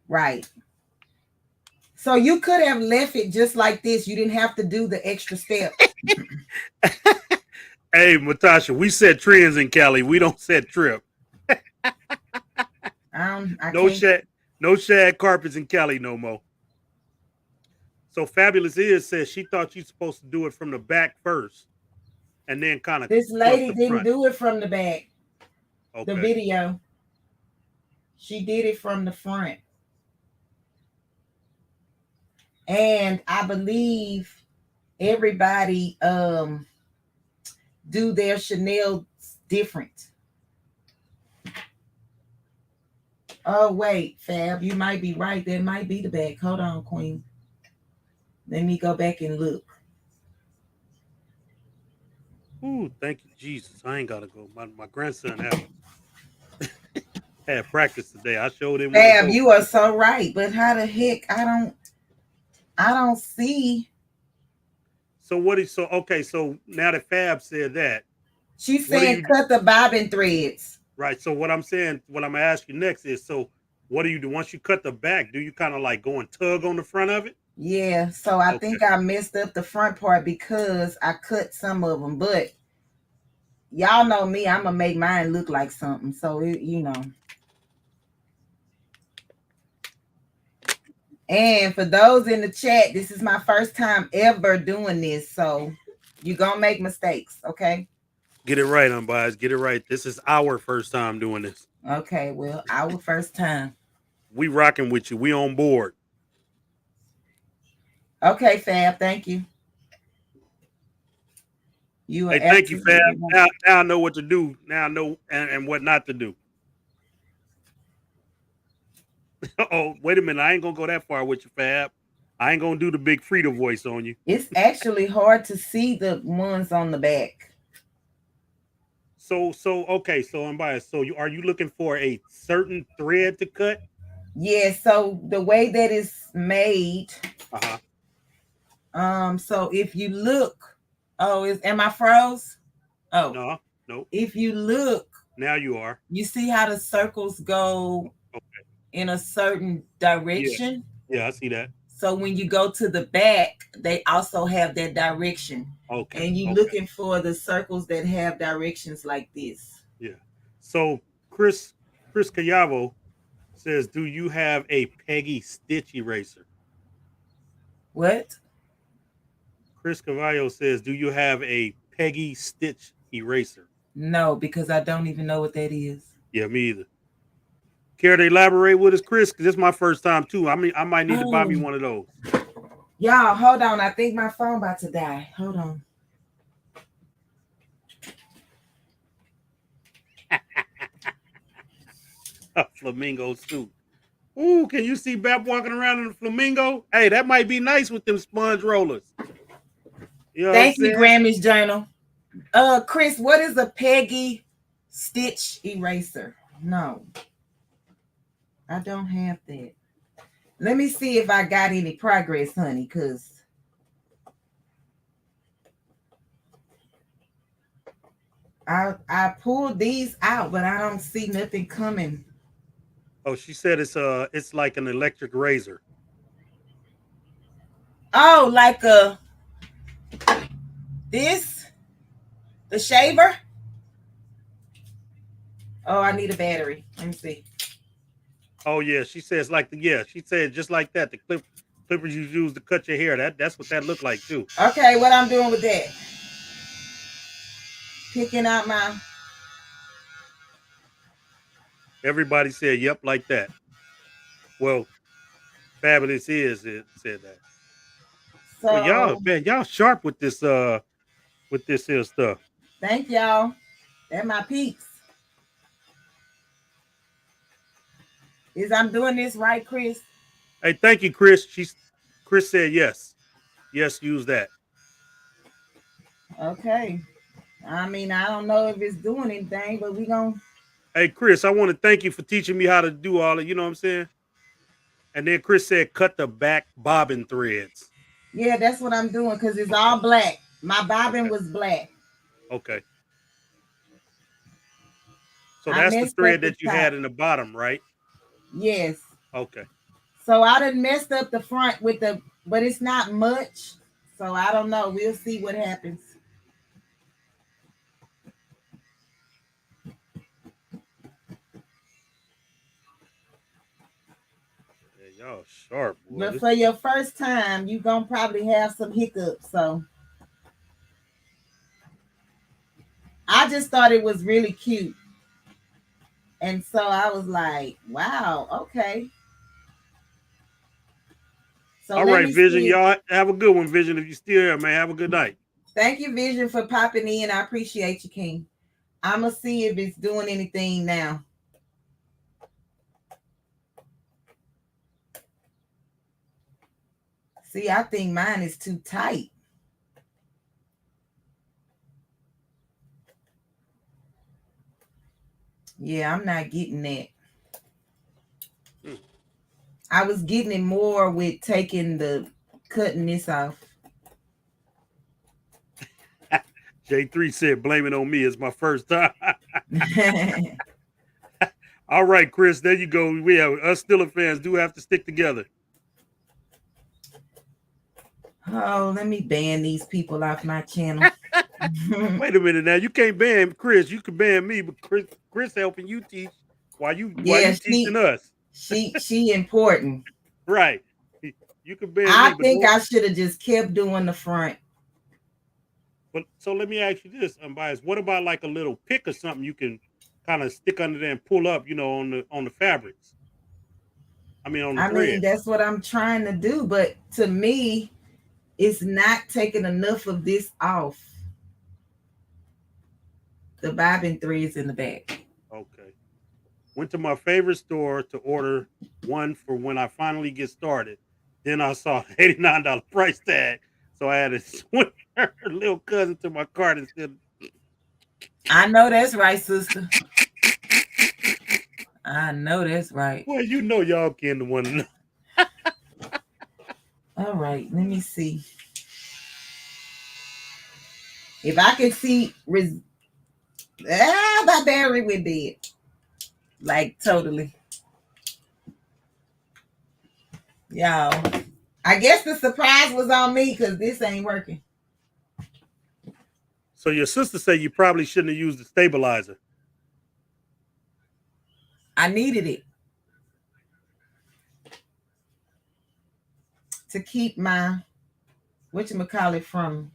A: Right. So you could have left it just like this. You didn't have to do the extra step.
B: Hey, Matasha, we set trends in Cali. We don't set trip. No shag carpets in Cali no more. So Fabulous says she thought you're supposed to do it from the back first, and then kind of.
A: This lady didn't do it from the back.
B: Okay.
A: The video. She did it from the front. And I believe everybody do their Chanel different. Oh, wait, Fab, you might be right. That might be the back. Hold on, Queen. Let me go back and look.
B: Ooh, thank you, Jesus. I ain't got to go. My grandson had practice today. I showed him.
A: Fab, you are so right. But how the heck? I don't see.
B: So okay, so now that Fab said that.
A: She's saying cut the bobbin threads.
B: Right. So what I'm gonna ask you next is, so what do you do once you cut the back? Do you kind of like go and tug on the front of it?
A: Yeah. So I think I messed up the front part because I cut some of them, but y'all know me, I'm gonna make mine look like something. So you know. And for those in the chat, this is my first time ever doing this. So you're gonna make mistakes, okay?
B: Get it right, unbiased. Get it right. This is our first time doing this.
A: Okay, well, our first time.
B: We rocking with you. We on board.
A: Okay, Fab, thank you. You are
B: Hey, thank you, Fab.
A: absolutely right.
B: Now I know what to do. Now I know and what not to do. Oh, wait a minute. I ain't gonna go that far with you, Fab. I ain't gonna do the big Frida voice on you.
A: It's actually hard to see the ones on the back.
B: So okay. So unbiased. So are you looking for a certain thread to cut?
A: Yeah, so the way that it's made, so if you look, am I froze? Oh,
B: no.
A: If you look,
B: Now you are.
A: You see how the circles go in a certain direction?
B: Yeah, I see that.
A: So when you go to the back, they also have that direction.
B: Okay.
A: And you're looking for the circles that have directions like this.
B: Yeah. So Chris Callavo says, do you have a Peggy stitch eraser?
A: What?
B: Chris Cavallo says, do you have a Peggy stitch eraser?
A: No, because I don't even know what that is.
B: Yeah, me either. Care to elaborate with us, Chris? Because this is my first time too. I mean, I might need to buy me one of those.
A: Y'all, hold on. I think my phone about to die. Hold on.
B: A flamingo suit. Ooh, can you see Bap walking around in a flamingo? Hey, that might be nice with them sponge rollers. You know
A: Thank you, Grammys Journal. Chris, what is a Peggy stitch eraser? No, I don't have that. Let me see if I got any progress, honey, because I pulled these out, but I don't see nothing coming.
B: Oh, she said it's like an electric razor.
A: Oh, like the shaver? Oh, I need a battery. Let me see.
B: Oh yeah, she says she said just like that. The clippers you use to cut your hair. That's what that looked like too.
A: Okay, what I'm doing with that? Picking out my.
B: Everybody said, "Yep," like that. Well, Fabulous is it said that. So y'all sharp with this here stuff.
A: Thank y'all. They're my peeps. I'm doing this right, Chris?
B: Hey, thank you, Chris. Chris said yes. Yes, use that.
A: Okay. I mean, I don't know if it's doing anything, but we gonna.
B: Hey, Chris, I want to thank you for teaching me how to do all it. You know what I'm saying? And then Chris said, cut the back bobbin threads.
A: Yeah, that's what I'm doing because it's all black. My bobbin was black.
B: Okay. So that's the thread that you had in the bottom, right?
A: Yes.
B: Okay.
A: So I done messed up the front with but it's not much. So I don't know. We'll see what happens.
B: Yeah, y'all sharp, boy.
A: But for your first time, you're gonna probably have some hiccups. So I just thought it was really cute. And so I was like, wow, okay. So
B: all right, Vision, y'all have a good one, Vision. If you're still here, man, have a good night.
A: Thank you, Vision, for popping in. I appreciate you, King. I'm going to see if it's doing anything now. See, I think mine is too tight. Yeah, I'm not getting that. I was getting it more with cutting this off.
B: J3 said, blame it on me. It's my first time. All right, Chris, there you go. We have us Steelers fans do have to stick together.
A: Oh, let me ban these people off my channel.
B: Wait a minute now. You can't ban Chris. You can ban me, but Chris helping you teach while you
A: Yeah,
B: teaching us.
A: she important.
B: Right. You can ban me,
A: I
B: but
A: think
B: don't.
A: I should have just kept doing the front.
B: But so let me ask you this, unbiased. What about like a little pick or something you can kind of stick under there and pull up, on the fabrics? I mean, on the
A: I mean,
B: thread.
A: that's what I'm trying to do, but to me, it's not taking enough of this off. The bobbin threads in the back.
B: Okay. Went to my favorite store to order one for when I finally get started. Then I saw $89 price tag, so I had to swing her little cousin to my cart instead.
A: I know that's right, sister. I know that's right.
B: Well, y'all can the one.
A: All right, let me see. If I could see my battery would be like totally. Y'all. I guess the surprise was on me because this ain't working.
B: So your sister said you probably shouldn't have used the stabilizer.
A: I needed it to keep my whatchamacallit from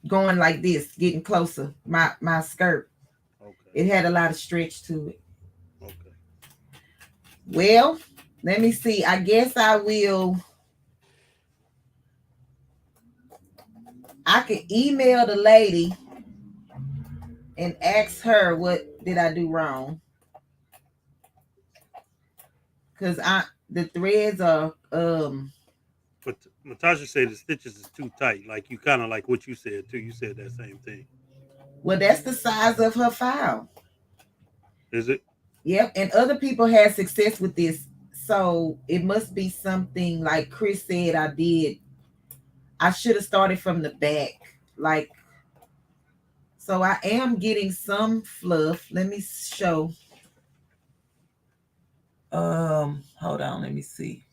A: going like this, getting closer. My skirt.
B: Okay.
A: It had a lot of stretch to it.
B: Okay.
A: Well, let me see. I guess I can email the lady and ask her what did I do wrong. Cause the threads are
B: But Natasha said the stitches is too tight. Like you kind of like what you said too. You said that same thing.
A: well, that's the size of her file.
B: Is it?
A: Yep. And other people had success with this. So it must be something like Chris said I did. I should have started from the back. Like, so I am getting some fluff. Let me show. Hold on, let me see.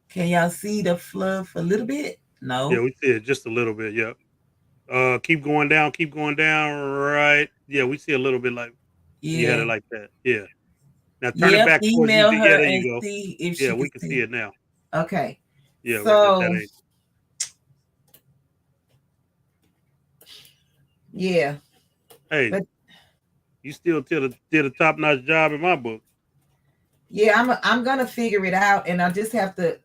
A: Can y'all see the fluff a little bit? No.
B: Yeah, we see it just a little bit. Yep. Keep going down. Keep going down. Right. Yeah, we see a little bit like you had
A: Yeah.
B: it like that. Yeah. Now turn it
A: Yep.
B: back towards you.
A: Email
B: Yeah,
A: her
B: there
A: and
B: you go.
A: see if
B: Yeah,
A: she
B: we
A: can
B: can
A: see
B: see
A: it.
B: it now.
A: Okay.
B: Yeah,
A: So
B: that ain't.
A: yeah.
B: Hey,
A: But
B: you still did a top notch job in my book.
A: yeah, I'm gonna figure it out, and I'll just have to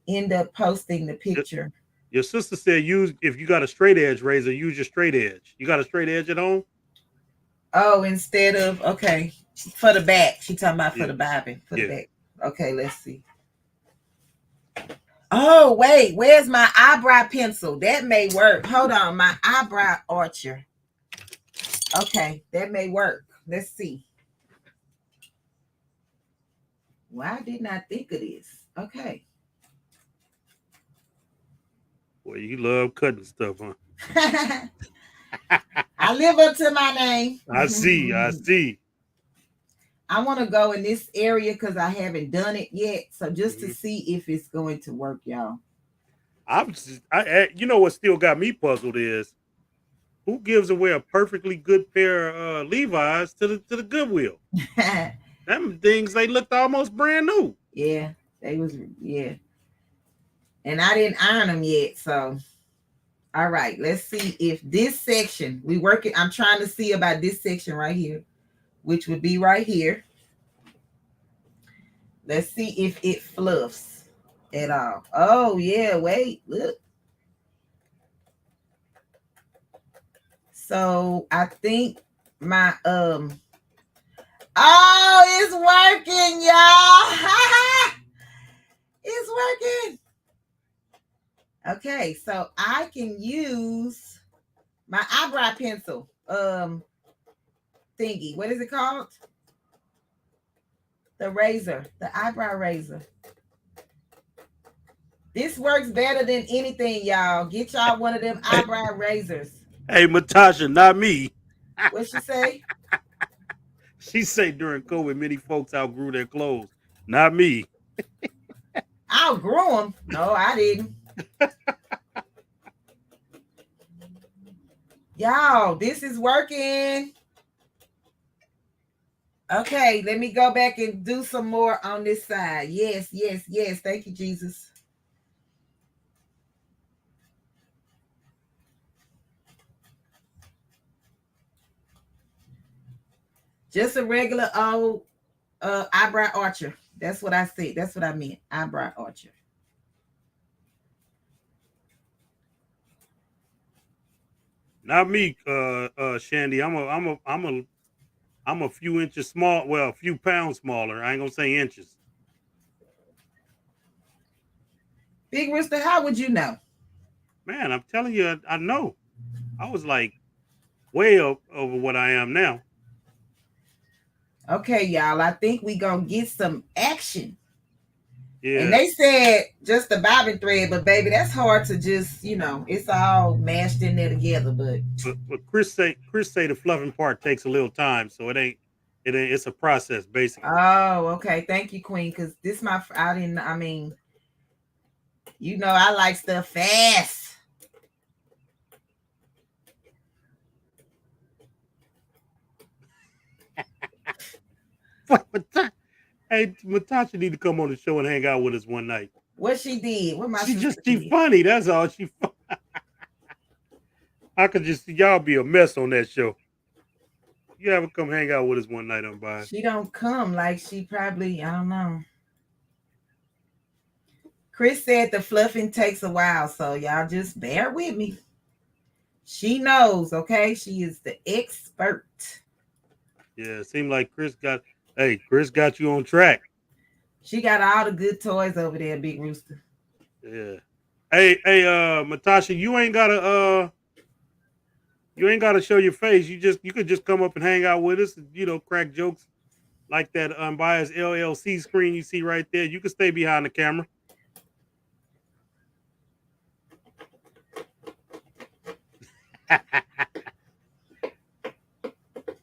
A: end up posting the picture.
B: Your sister said use if you got a straight edge razor, use your straight edge. You got a straight edge at home?
A: Oh, instead of okay. For the back. She talking about for
B: Yeah.
A: the bobbin. For the
B: Yeah.
A: back. Okay, let's see. Oh, wait, where's my eyebrow pencil? That may work. Hold on, my eyebrow archer. Okay, that may work. Let's see. Why didn't I think of this? Okay.
B: Well, you love cutting stuff, huh?
A: I live up to my name.
B: I see. I see.
A: I want to go in this area because I haven't done it yet. So just to
B: Mhm.
A: see if it's going to work, y'all.
B: You know what still got me puzzled is who gives away a perfectly good pair of Levi's to the Goodwill? Them things they looked almost brand new.
A: Yeah, yeah. And I didn't iron them yet. So, all right, let's see if this section I'm trying to see about this section right here, which would be right here. Let's see if it fluffs at all. Oh, yeah, wait, look. So I think my it's working, y'all. It's working. Okay, so I can use my eyebrow pencil thingy. What is it called? The razor, the eyebrow razor. This works better than anything, y'all. Get y'all one of them eyebrow razors.
B: Hey, Matasha, not me.
A: What'd she say?
B: She say during COVID, many folks outgrew their clothes. Not me.
A: I outgrew them. No, I didn't. Y'all, this is working. Okay, let me go back and do some more on this side. Yes, yes, yes. Thank you, Jesus. Just a regular old eyebrow archer. That's what I said. That's what I meant. Eyebrow archer.
B: Not me, Shandy. I'm a few inches small. Well, a few pounds smaller. I ain't gonna say inches.
A: Big Rooster, how would you know?
B: Man, I'm telling you, I know. I was like way up over what I am now.
A: Okay, y'all. I think we gonna get some action.
B: Yeah.
A: And they said just the bobbin thread, but baby, that's hard to just, it's all mashed in there together. But
B: Chris say the fluffing part takes a little time, so it's a process basically.
A: Oh, okay. Thank you, Queen. Because I like stuff fast.
B: Hey, Matasha need to come on the show and hang out with us one night.
A: What she did? What my sister
B: She
A: did?
B: funny. That's all. I could just see y'all be a mess on that show. You ever come hang out with us one night on by?
A: She don't come like she probably, I don't know. Chris said the fluffing takes a while, so y'all just bear with me. She knows, okay? She is the expert.
B: Yeah, it seemed like Chris got you on track.
A: She got all the good toys over there, Big Rooster.
B: Yeah. Hey, Matasha, you ain't gotta show your face. You could just come up and hang out with us and, crack jokes like that unbiased LLC screen you see right there. You can stay behind the camera.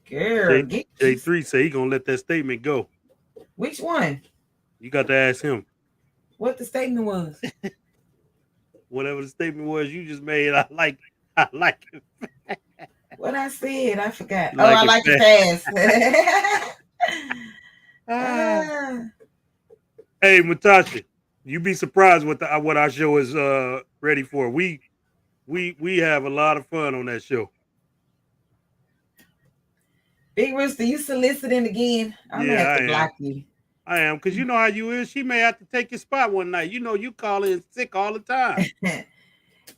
A: Girl,
B: J3 say he gonna let that statement go.
A: Which one?
B: You got to ask him.
A: What the statement was?
B: Whatever the statement was you just made, I like it.
A: What I said, I forgot.
B: I
A: like it fast.
B: Hey, Matasha, you be surprised what our show is ready for. We have a lot of fun on that show.
A: Big Rooster, you soliciting again? I'm gonna have to block you.
B: I am, because you know how you is. She may have to take your spot one night. You call in sick all the time.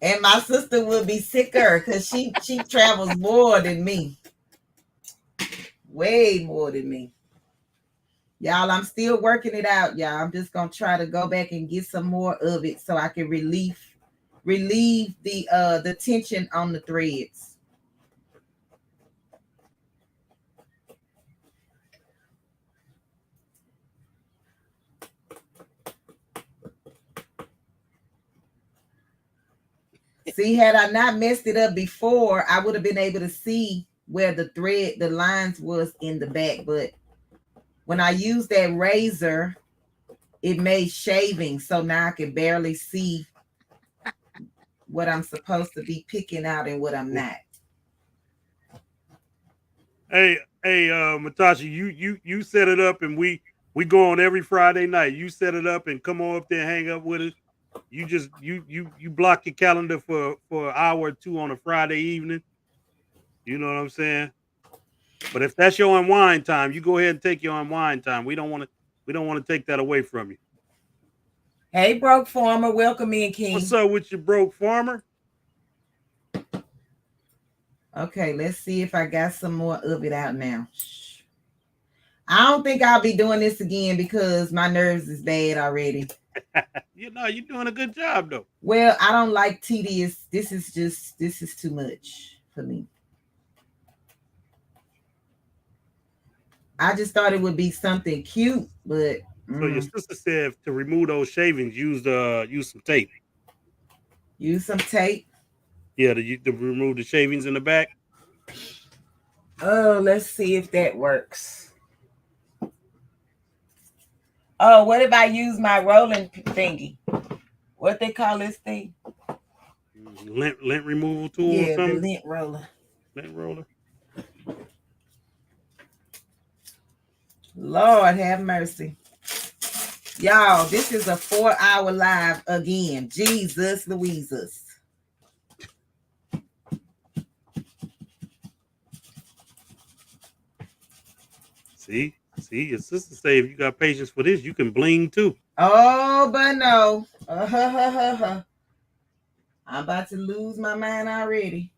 A: And my sister will be sicker because she travels more than me. Way more than me. Y'all, I'm still working it out, y'all. I'm just gonna try to go back and get some more of it so I can relieve the tension on the threads. See, had I not messed it up before, I would have been able to see where the lines was in the back. But when I used that razor, it made shaving. So now I can barely see what I'm supposed to be picking out and what I'm not.
B: Hey, Matasha, you set it up and we go on every Friday night. You set it up and come on up there and hang up with us. You just you block your calendar for an hour or two on a Friday evening. You know what I'm saying? But if that's your unwind time, you go ahead and take your unwind time. We don't want to take that away from you.
A: Hey, broke farmer, welcome in, King.
B: What's up with you, broke farmer?
A: Okay, let's see if I got some more of it out now. I don't think I'll be doing this again because my nerves is bad already.
B: You're doing a good job though.
A: Well, I don't like tedious. This is too much for me. I just thought it would be something cute, but
B: so your sister said to remove those shavings, use some tape.
A: Use some tape.
B: Yeah, to remove the shavings in the back.
A: Oh, let's see if that works. Oh, what if I use my rolling thingy? What they call this thing?
B: Lint removal tool or
A: Yeah,
B: something?
A: the lint roller.
B: Lint roller.
A: Lord have mercy. Y'all, this is a 4-hour live again. Jesus Louises.
B: See, your sister say if you got patience for this, you can bling too.
A: Oh, but no. I'm about to lose my mind already.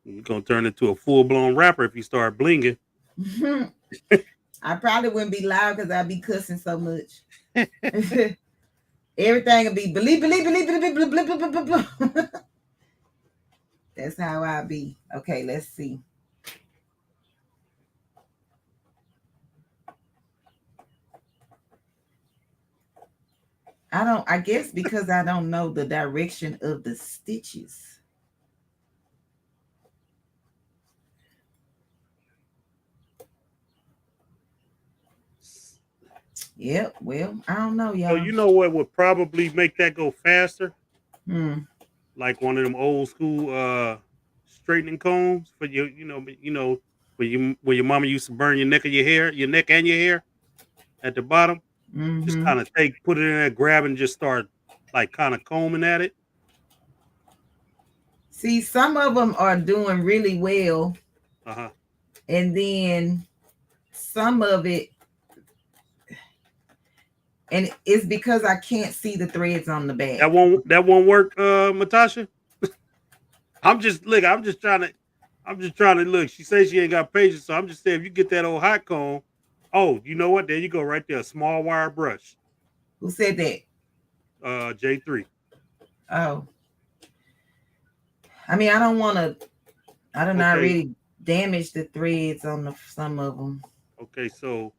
B: You're gonna turn into a full-blown rapper if you start blinging.
A: I probably wouldn't be loud because I'd be cussing so much. Everything would be believe. That's how I be. Okay, let's see. I guess because I don't know the direction of the stitches. Yep, well, I don't know, y'all.
B: So you know what would probably make that go faster? Like one of them old school straightening combs for your, where your mama used to burn your neck and your hair at the bottom. Just kind of put it in there, grab and just start like kind of combing at it.
A: See, some of them are doing really well. And then some of it, and it's because I can't see the threads on the back.
B: That won't work, Matasha. I'm just trying to look. She says she ain't got patience, so I'm just saying if you get that old hot comb, oh, you know what? There you go, right there, a small wire brush.
A: Who said that?
B: J3.
A: Oh, I mean, I don't not really damage the threads on some of them.
B: Okay, so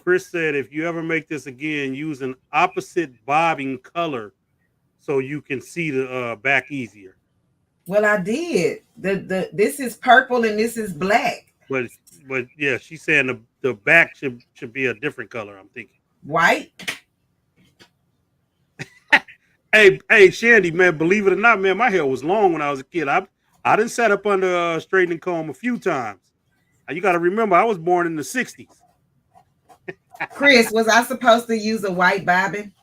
B: Chris said if you ever make this again, use an opposite bobbing color so you can see the back easier.
A: Well, I did. This is purple and this is black.
B: But yeah, she's saying the back should be a different color, I'm thinking.
A: White?
B: Hey, Shandy, man, believe it or not, man, my hair was long when I was a kid. I didn't set up under a straightening comb a few times. You got to remember, I was born in the 60s.
A: Chris, was I supposed to use a white bobbin?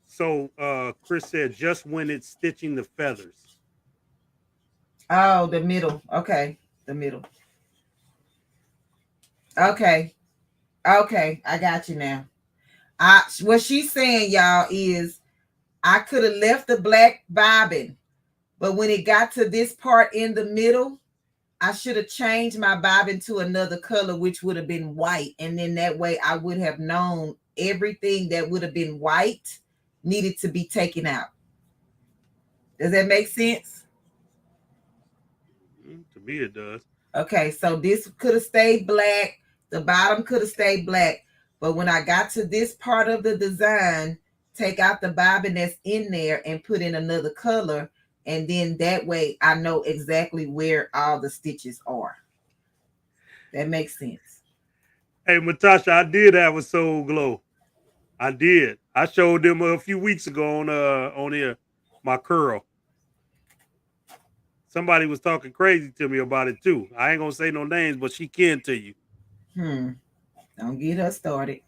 B: So Chris said just when it's stitching the feathers.
A: Oh, the middle. Okay, the middle. Okay, I got you now. What she's saying, y'all, is I could have left the black bobbin, but when it got to this part in the middle, I should have changed my bobbin to another color, which would have been white. And then that way I would have known everything that would have been white needed to be taken out. Does that make sense?
B: To me, it does.
A: Okay, so this could have stayed black. The bottom could have stayed black. But when I got to this part of the design, take out the bobbin that's in there and put in another color. And then that way I know exactly where all the stitches are. That makes sense.
B: Hey, Matasha, I did have a Soul Glow. I did. I showed them a few weeks ago on here, my curl. Somebody was talking crazy to me about it too. I ain't gonna say no names, but she can to you.
A: Don't get her started.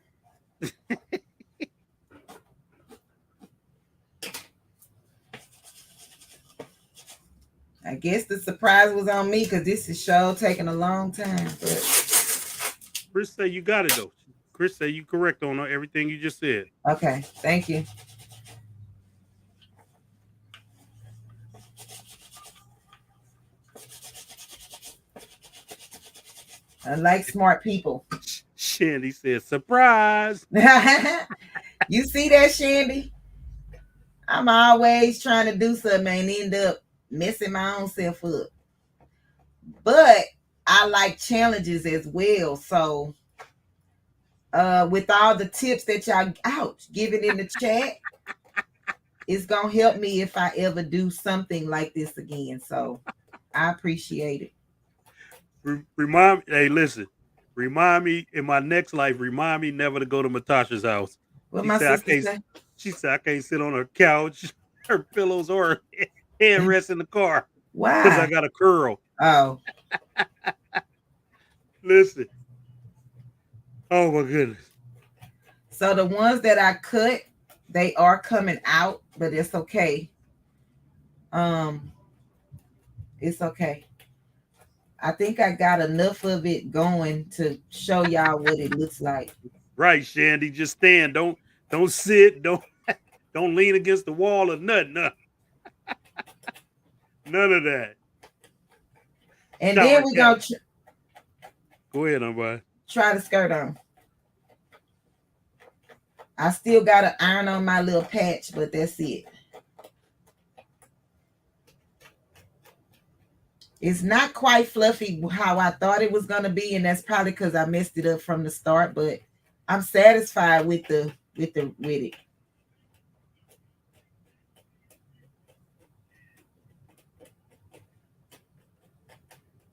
A: I guess the surprise was on me because this is sure taking a long time. But
B: Chris say you got it though. Chris say you correct on everything you just said.
A: Okay, thank you. I like smart people.
B: Shandy said, surprise.
A: You see that, Shandy? I'm always trying to do something and end up messing my own self up. But I like challenges as well. So with all the tips that y'all giving in the chat, it's gonna help me if I ever do something like this again. So I appreciate it.
B: Hey, listen. Remind me in my next life. Remind me never to go to Matasha's house.
A: What
B: She
A: my
B: said I
A: sister
B: can't.
A: say?
B: She said I can't sit on her couch, her pillows, or her headrest in the car because I
A: Why?
B: got a curl.
A: Oh,
B: Listen. Oh my goodness.
A: so the ones that I cut, they are coming out, but it's okay. Um, it's okay. I think I got enough of it going to show y'all what it looks like.
B: Right, Shandy. Just stand. Don't sit. Don't lean against the wall or nothing. None of that.
A: And then
B: Shower
A: we
B: cap.
A: gonna
B: Go ahead, everybody.
A: try the skirt on. I still got to iron on my little patch, but that's it. It's not quite fluffy how I thought it was going to be, and that's probably because I messed it up from the start, but I'm satisfied with it.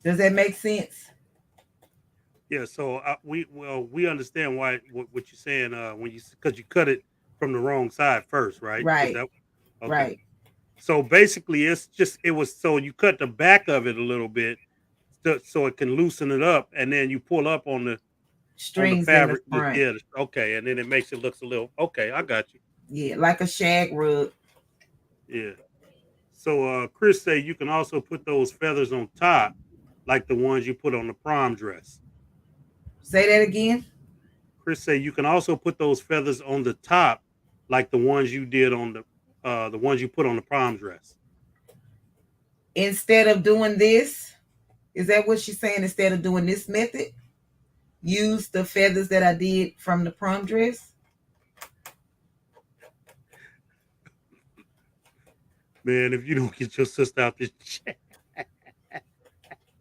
A: Does that make sense?
B: Yeah, so we understand why what you're saying when because you cut it from the wrong side first, right? Is
A: Right,
B: that okay?
A: right.
B: So basically, it was so you cut the back of it a little bit so it can loosen it up, and then you pull up on the
A: Strings in the
B: fabric.
A: front.
B: Yeah, okay, and then it makes it looks a little okay. I got you.
A: Yeah, like a shag rug.
B: Yeah. So Chris say you can also put those feathers on top, like the ones you put on the prom dress.
A: Say that again.
B: Chris say you can also put those feathers on the top, like the ones you did on the ones you put on the prom dress.
A: Instead of doing this, is that what she's saying? Instead of doing this method, use the feathers that I did from the prom dress.
B: Man, if you don't get your sister out this chat,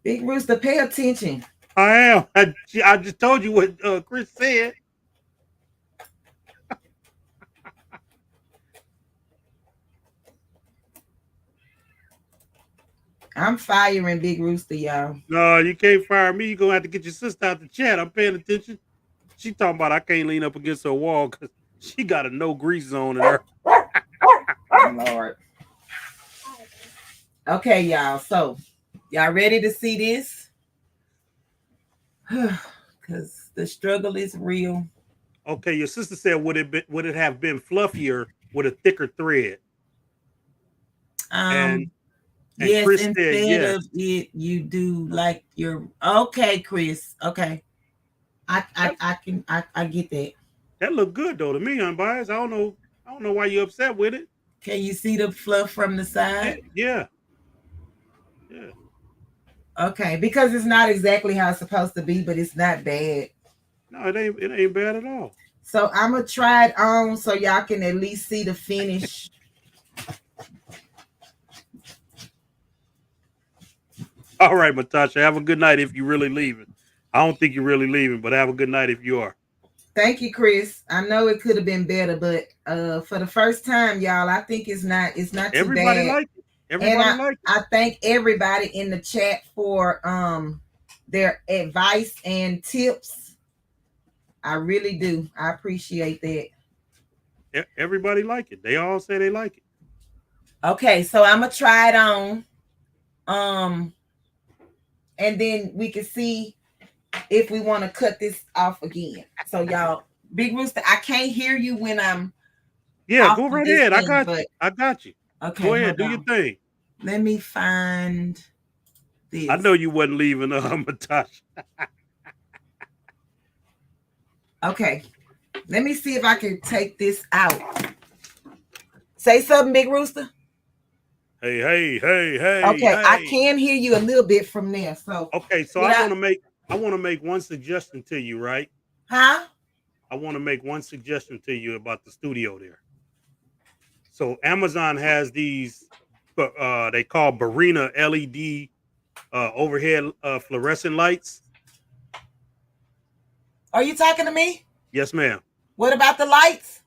A: Big Rooster, pay attention.
B: I am. I just told you what Chris said.
A: I'm firing Big Rooster, y'all.
B: No, you can't fire me. You're gonna have to get your sister out the chat. I'm paying attention. She talking about I can't lean up against her wall because she got a no grease zone in her.
A: Lord. Okay, y'all. So, y'all ready to see this? Because the struggle is real.
B: Okay, your sister said would it have been fluffier with a thicker thread? And
A: Yes,
B: Chris said
A: instead
B: yes.
A: of it, you do like your okay, Chris. Okay. I get that.
B: That looked good though to me, unbiased. I don't know why you're upset with it.
A: Can you see the fluff from the side?
B: Yeah. Yeah.
A: Okay, because it's not exactly how it's supposed to be, but it's not bad.
B: No, it ain't bad at all.
A: So I'm gonna try it on so y'all can at least see the finish.
B: All right, Matasha. Have a good night if you're really leaving. I don't think you're really leaving, but have a good night if you are.
A: Thank you, Chris. I know it could have been better, but for the first time, y'all, I think it's not too
B: Everybody
A: bad.
B: liked it. Everybody liked it.
A: I thank everybody in the chat for their advice and tips. I really do. I appreciate that.
B: Everybody liked it. They all say they like it.
A: Okay, so I'm gonna try it on. And then we can see if we want to cut this off again. So y'all, Big Rooster, I can't hear you when I'm
B: go right ahead. I got you.
A: Okay,
B: go ahead, do your thing.
A: Let me find this.
B: I know you wasn't leaving, Matasha.
A: Okay, let me see if I can take this out. Say something, Big Rooster.
B: Hey.
A: Okay,
B: hey.
A: I can hear you a little bit from there. So
B: okay, so I want to make one suggestion to you, right?
A: Huh?
B: I want to make one suggestion to you about the studio there. So Amazon has these, they call Barina LED overhead fluorescent lights.
A: Are you talking to me?
B: Yes, ma'am.
A: What about the lights?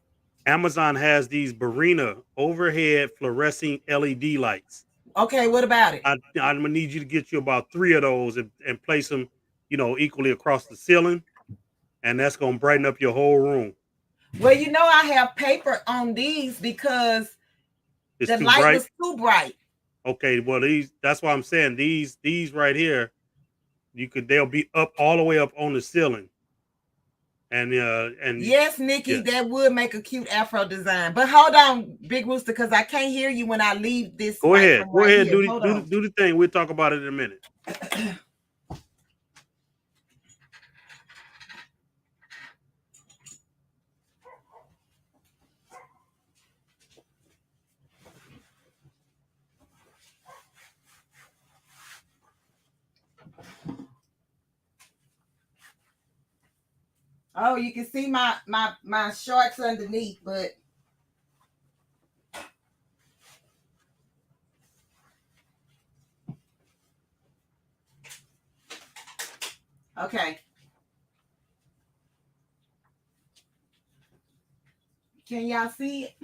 B: Amazon has these Barina overhead fluorescent LED lights.
A: Okay, what about it?
B: I'm gonna need you to get you about 3 of those and place them, equally across the ceiling, and that's gonna brighten up your whole room.
A: Well, I have paper on these because
B: It's
A: the
B: too
A: light
B: bright.
A: was too bright.
B: Okay, well that's why I'm saying these right here, they'll be up all the way up on the ceiling. And
A: Yes, Nikki,
B: yeah.
A: that would make a cute afro design. But hold on, Big Rooster, because I can't hear you when I leave this.
B: Go ahead. Go ahead.
A: Here.
B: Do the thing. We'll talk about it in a minute.
A: Oh, you can see my shorts underneath, but okay. Can y'all see it?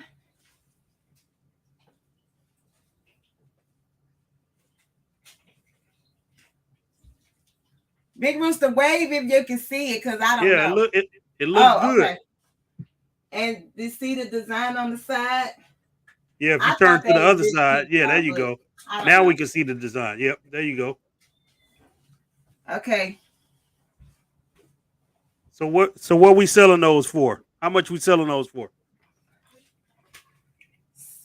A: Big Rooster, wave if you can see it, because I don't know.
B: It looks good. Okay.
A: And you see the design on the side?
B: Yeah, if you turn to the other side, there you go. Now we can see the design. Yep, there you go.
A: Okay.
B: So what we selling those for? How much we selling those for?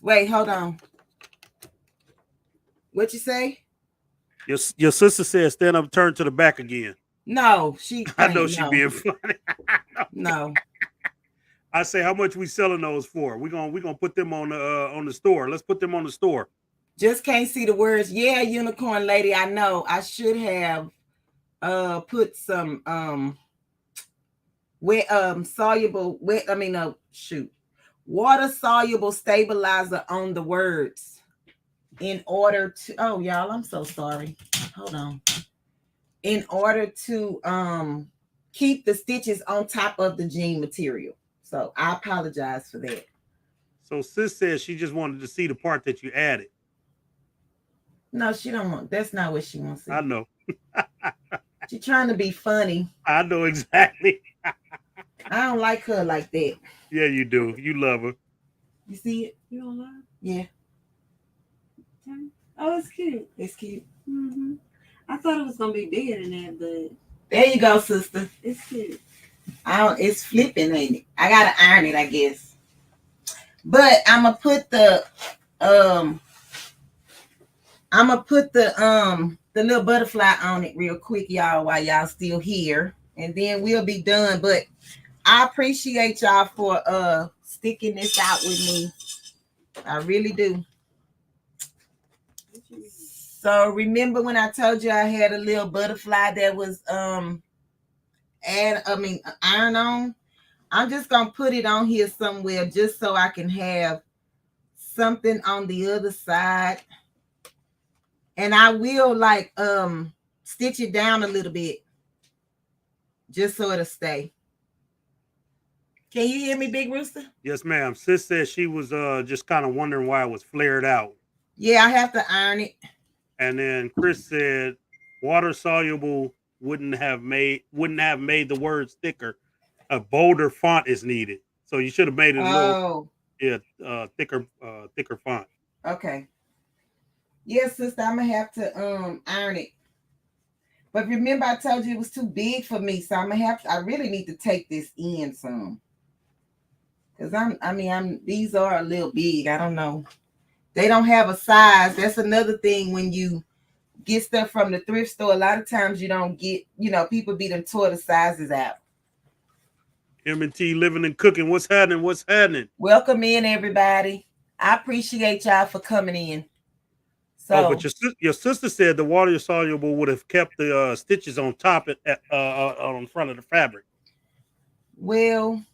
A: Wait, hold on. What you say?
B: Your sister said stand up, turn to the back again.
A: No, she.
B: I know she being funny.
A: No.
B: I say, how much we selling those for? We're gonna put them on the store. Let's put them on the store.
A: Just can't see the words. Yeah, unicorn lady. I know. I should have put some water soluble stabilizer on the words in order to. Oh, y'all, I'm so sorry. Hold on. In order to keep the stitches on top of the jean material. So I apologize for that.
B: So sis says she just wanted to see the part that you added.
A: No, she don't want. That's not what she wants to see.
B: I know.
A: She's trying to be funny.
B: I know exactly.
A: I don't like her like that.
B: Yeah, you do. You love her.
A: You see it?
C: You don't love her?
A: Yeah.
C: Oh, it's cute.
A: It's cute.
C: Mm-hmm. I thought it was gonna be bigger than that, but
A: there you go, sister.
C: It's cute.
A: It's flipping, ain't it? I gotta iron it, I guess. But I'm gonna put the little butterfly on it real quick, y'all, while y'all still here, and then we'll be done. But I appreciate y'all for sticking this out with me. I really do. So remember when I told you I had a little butterfly that was iron on? I'm just gonna put it on here somewhere just so I can have something on the other side. And I will stitch it down a little bit just so it'll stay. Can you hear me, Big Rooster?
B: Yes, ma'am. Sis said she was just kind of wondering why it was flared out.
A: Yeah, I have to iron it.
B: And then Chris said water soluble wouldn't have made the words thicker. A bolder font is needed. So you should have made it a little thicker font.
A: Okay. Yes, sister, I'm gonna have to iron it. But remember, I told you it was too big for me, so I really need to take this in some. Because these are a little big. I don't know. They don't have a size. That's another thing when you get stuff from the thrift store. A lot of times you don't get, people be done tore the sizes out.
B: M&T living and cooking. What's happening? What's happening?
A: Welcome in, everybody. I appreciate y'all for coming in. So,
B: but your sister said the water soluble would have kept the stitches on top on front of the fabric.
A: Well,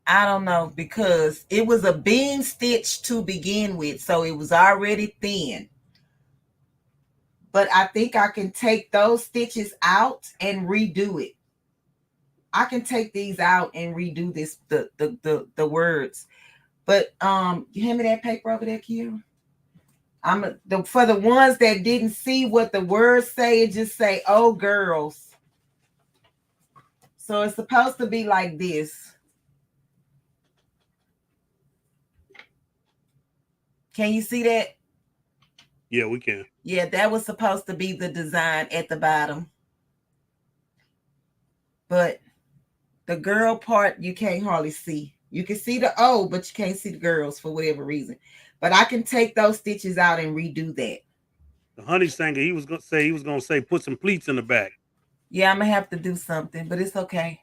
A: I don't know, because it was a bean stitch to begin with, so it was already thin. But I think I can take those stitches out and redo it. I can take these out and redo this the words. But you hand me that paper over there, Kira. For the ones that didn't see what the words say, it just say, "Oh, girls." So it's supposed to be like this. Can you see that?
B: Yeah, we can.
A: Yeah, that was supposed to be the design at the bottom. But the girl part, you can't hardly see. You can see the O, but you can't see the girls for whatever reason. But I can take those stitches out and redo that.
B: The honey singer, he was gonna say put some pleats in the back.
A: Yeah, I'm gonna have to do something, but it's okay.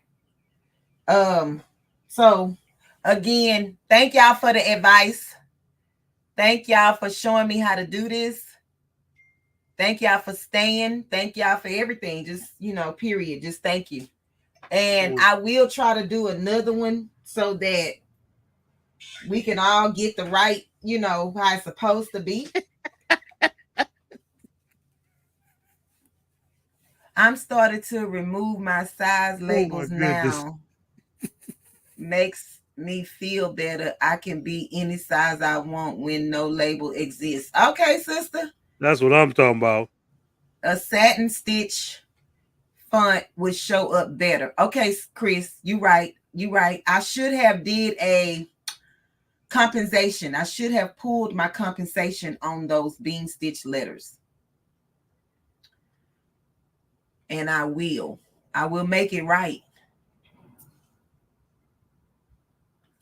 A: So again, thank y'all for the advice. Thank y'all for showing me how to do this. Thank y'all for staying. Thank y'all for everything. Just, period. Just thank you. And I will try to do another one so that we can all get the right, how it's supposed to be. I'm starting to remove my size labels now. Makes me feel better. I can be any size I want when no label exists. Okay, sister.
B: That's what I'm talking about.
A: A satin stitch font would show up better. Okay, Chris, you right. I should have did a compensation. I should have pulled my compensation on those bean stitch letters. And I will make it right.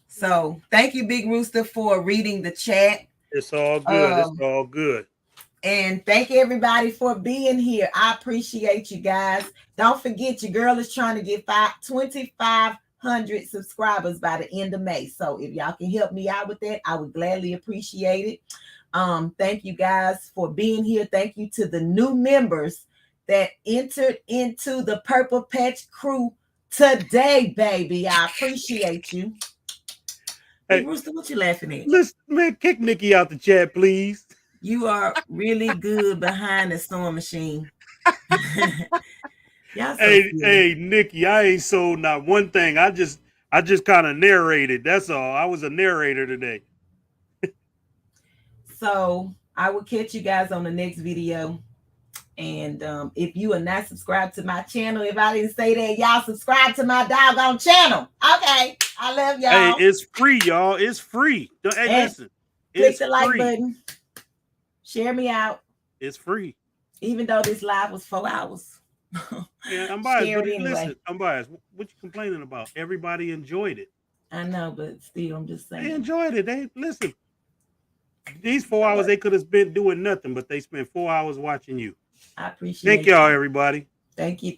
A: So thank you, Big Rooster, for reading the chat.
B: It's all good. It's all good.
A: And thank everybody for being here. I appreciate you guys. Don't forget, your girl is trying to get 2,500 subscribers by the end of May. So if y'all can help me out with that, I would gladly appreciate it. Thank you guys for being here. Thank you to the new members that entered into the Purple Patch crew today, baby. I appreciate you. Hey, Rooster, what you laughing at?
B: Listen, man, kick Nikki out the chat, please.
A: You are really good behind the sewing machine.
B: Hey, Nikki, I ain't sold not one thing. I just kind of narrated. That's all. I was a narrator today.
A: So I will catch you guys on the next video. And if you are not subscribed to my channel, if I didn't say that, y'all subscribe to my doggone channel. Okay. I love y'all.
B: Hey, it's free, y'all. It's free. Hey, listen.
A: Click the like button. Share me out.
B: It's free.
A: Even though this live was 4 hours.
B: Yeah, I'm biased, but anyway. Listen, I'm biased. What you complaining about? Everybody enjoyed it.
A: I know, but still, I'm just saying.
B: They enjoyed it. Listen. These 4 hours, they could have been doing nothing, but they spent 4 hours watching you.
A: I appreciate it.
B: Thank y'all, everybody.
A: Thank you.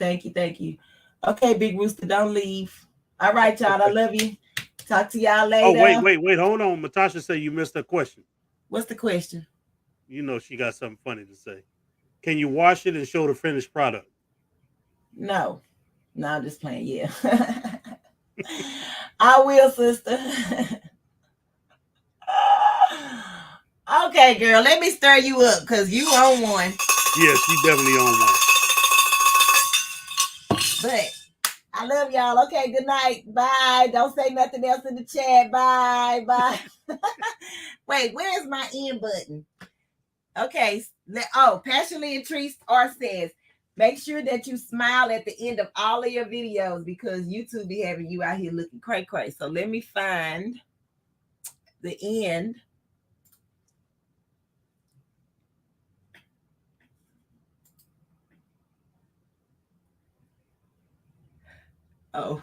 A: Okay, Big Rooster, don't leave. All right, y'all. I love you. Talk to y'all later.
B: Oh, wait. Hold on. Matasha said you missed her question.
A: What's the question?
B: You know she got something funny to say. Can you wash it and show the finished product?
A: No, I'm just playing. Yeah. I will, sister. Okay, girl, let me stir you up because you on one.
B: Yes, you definitely on one.
A: But I love y'all. Okay, good night. Bye. Don't say nothing else in the chat. Bye. Wait, where's my end button? Okay. Passionately Intrigued R says, make sure that you smile at the end of all of your videos because YouTube be having you out here looking cray. So let me find the end. Oh,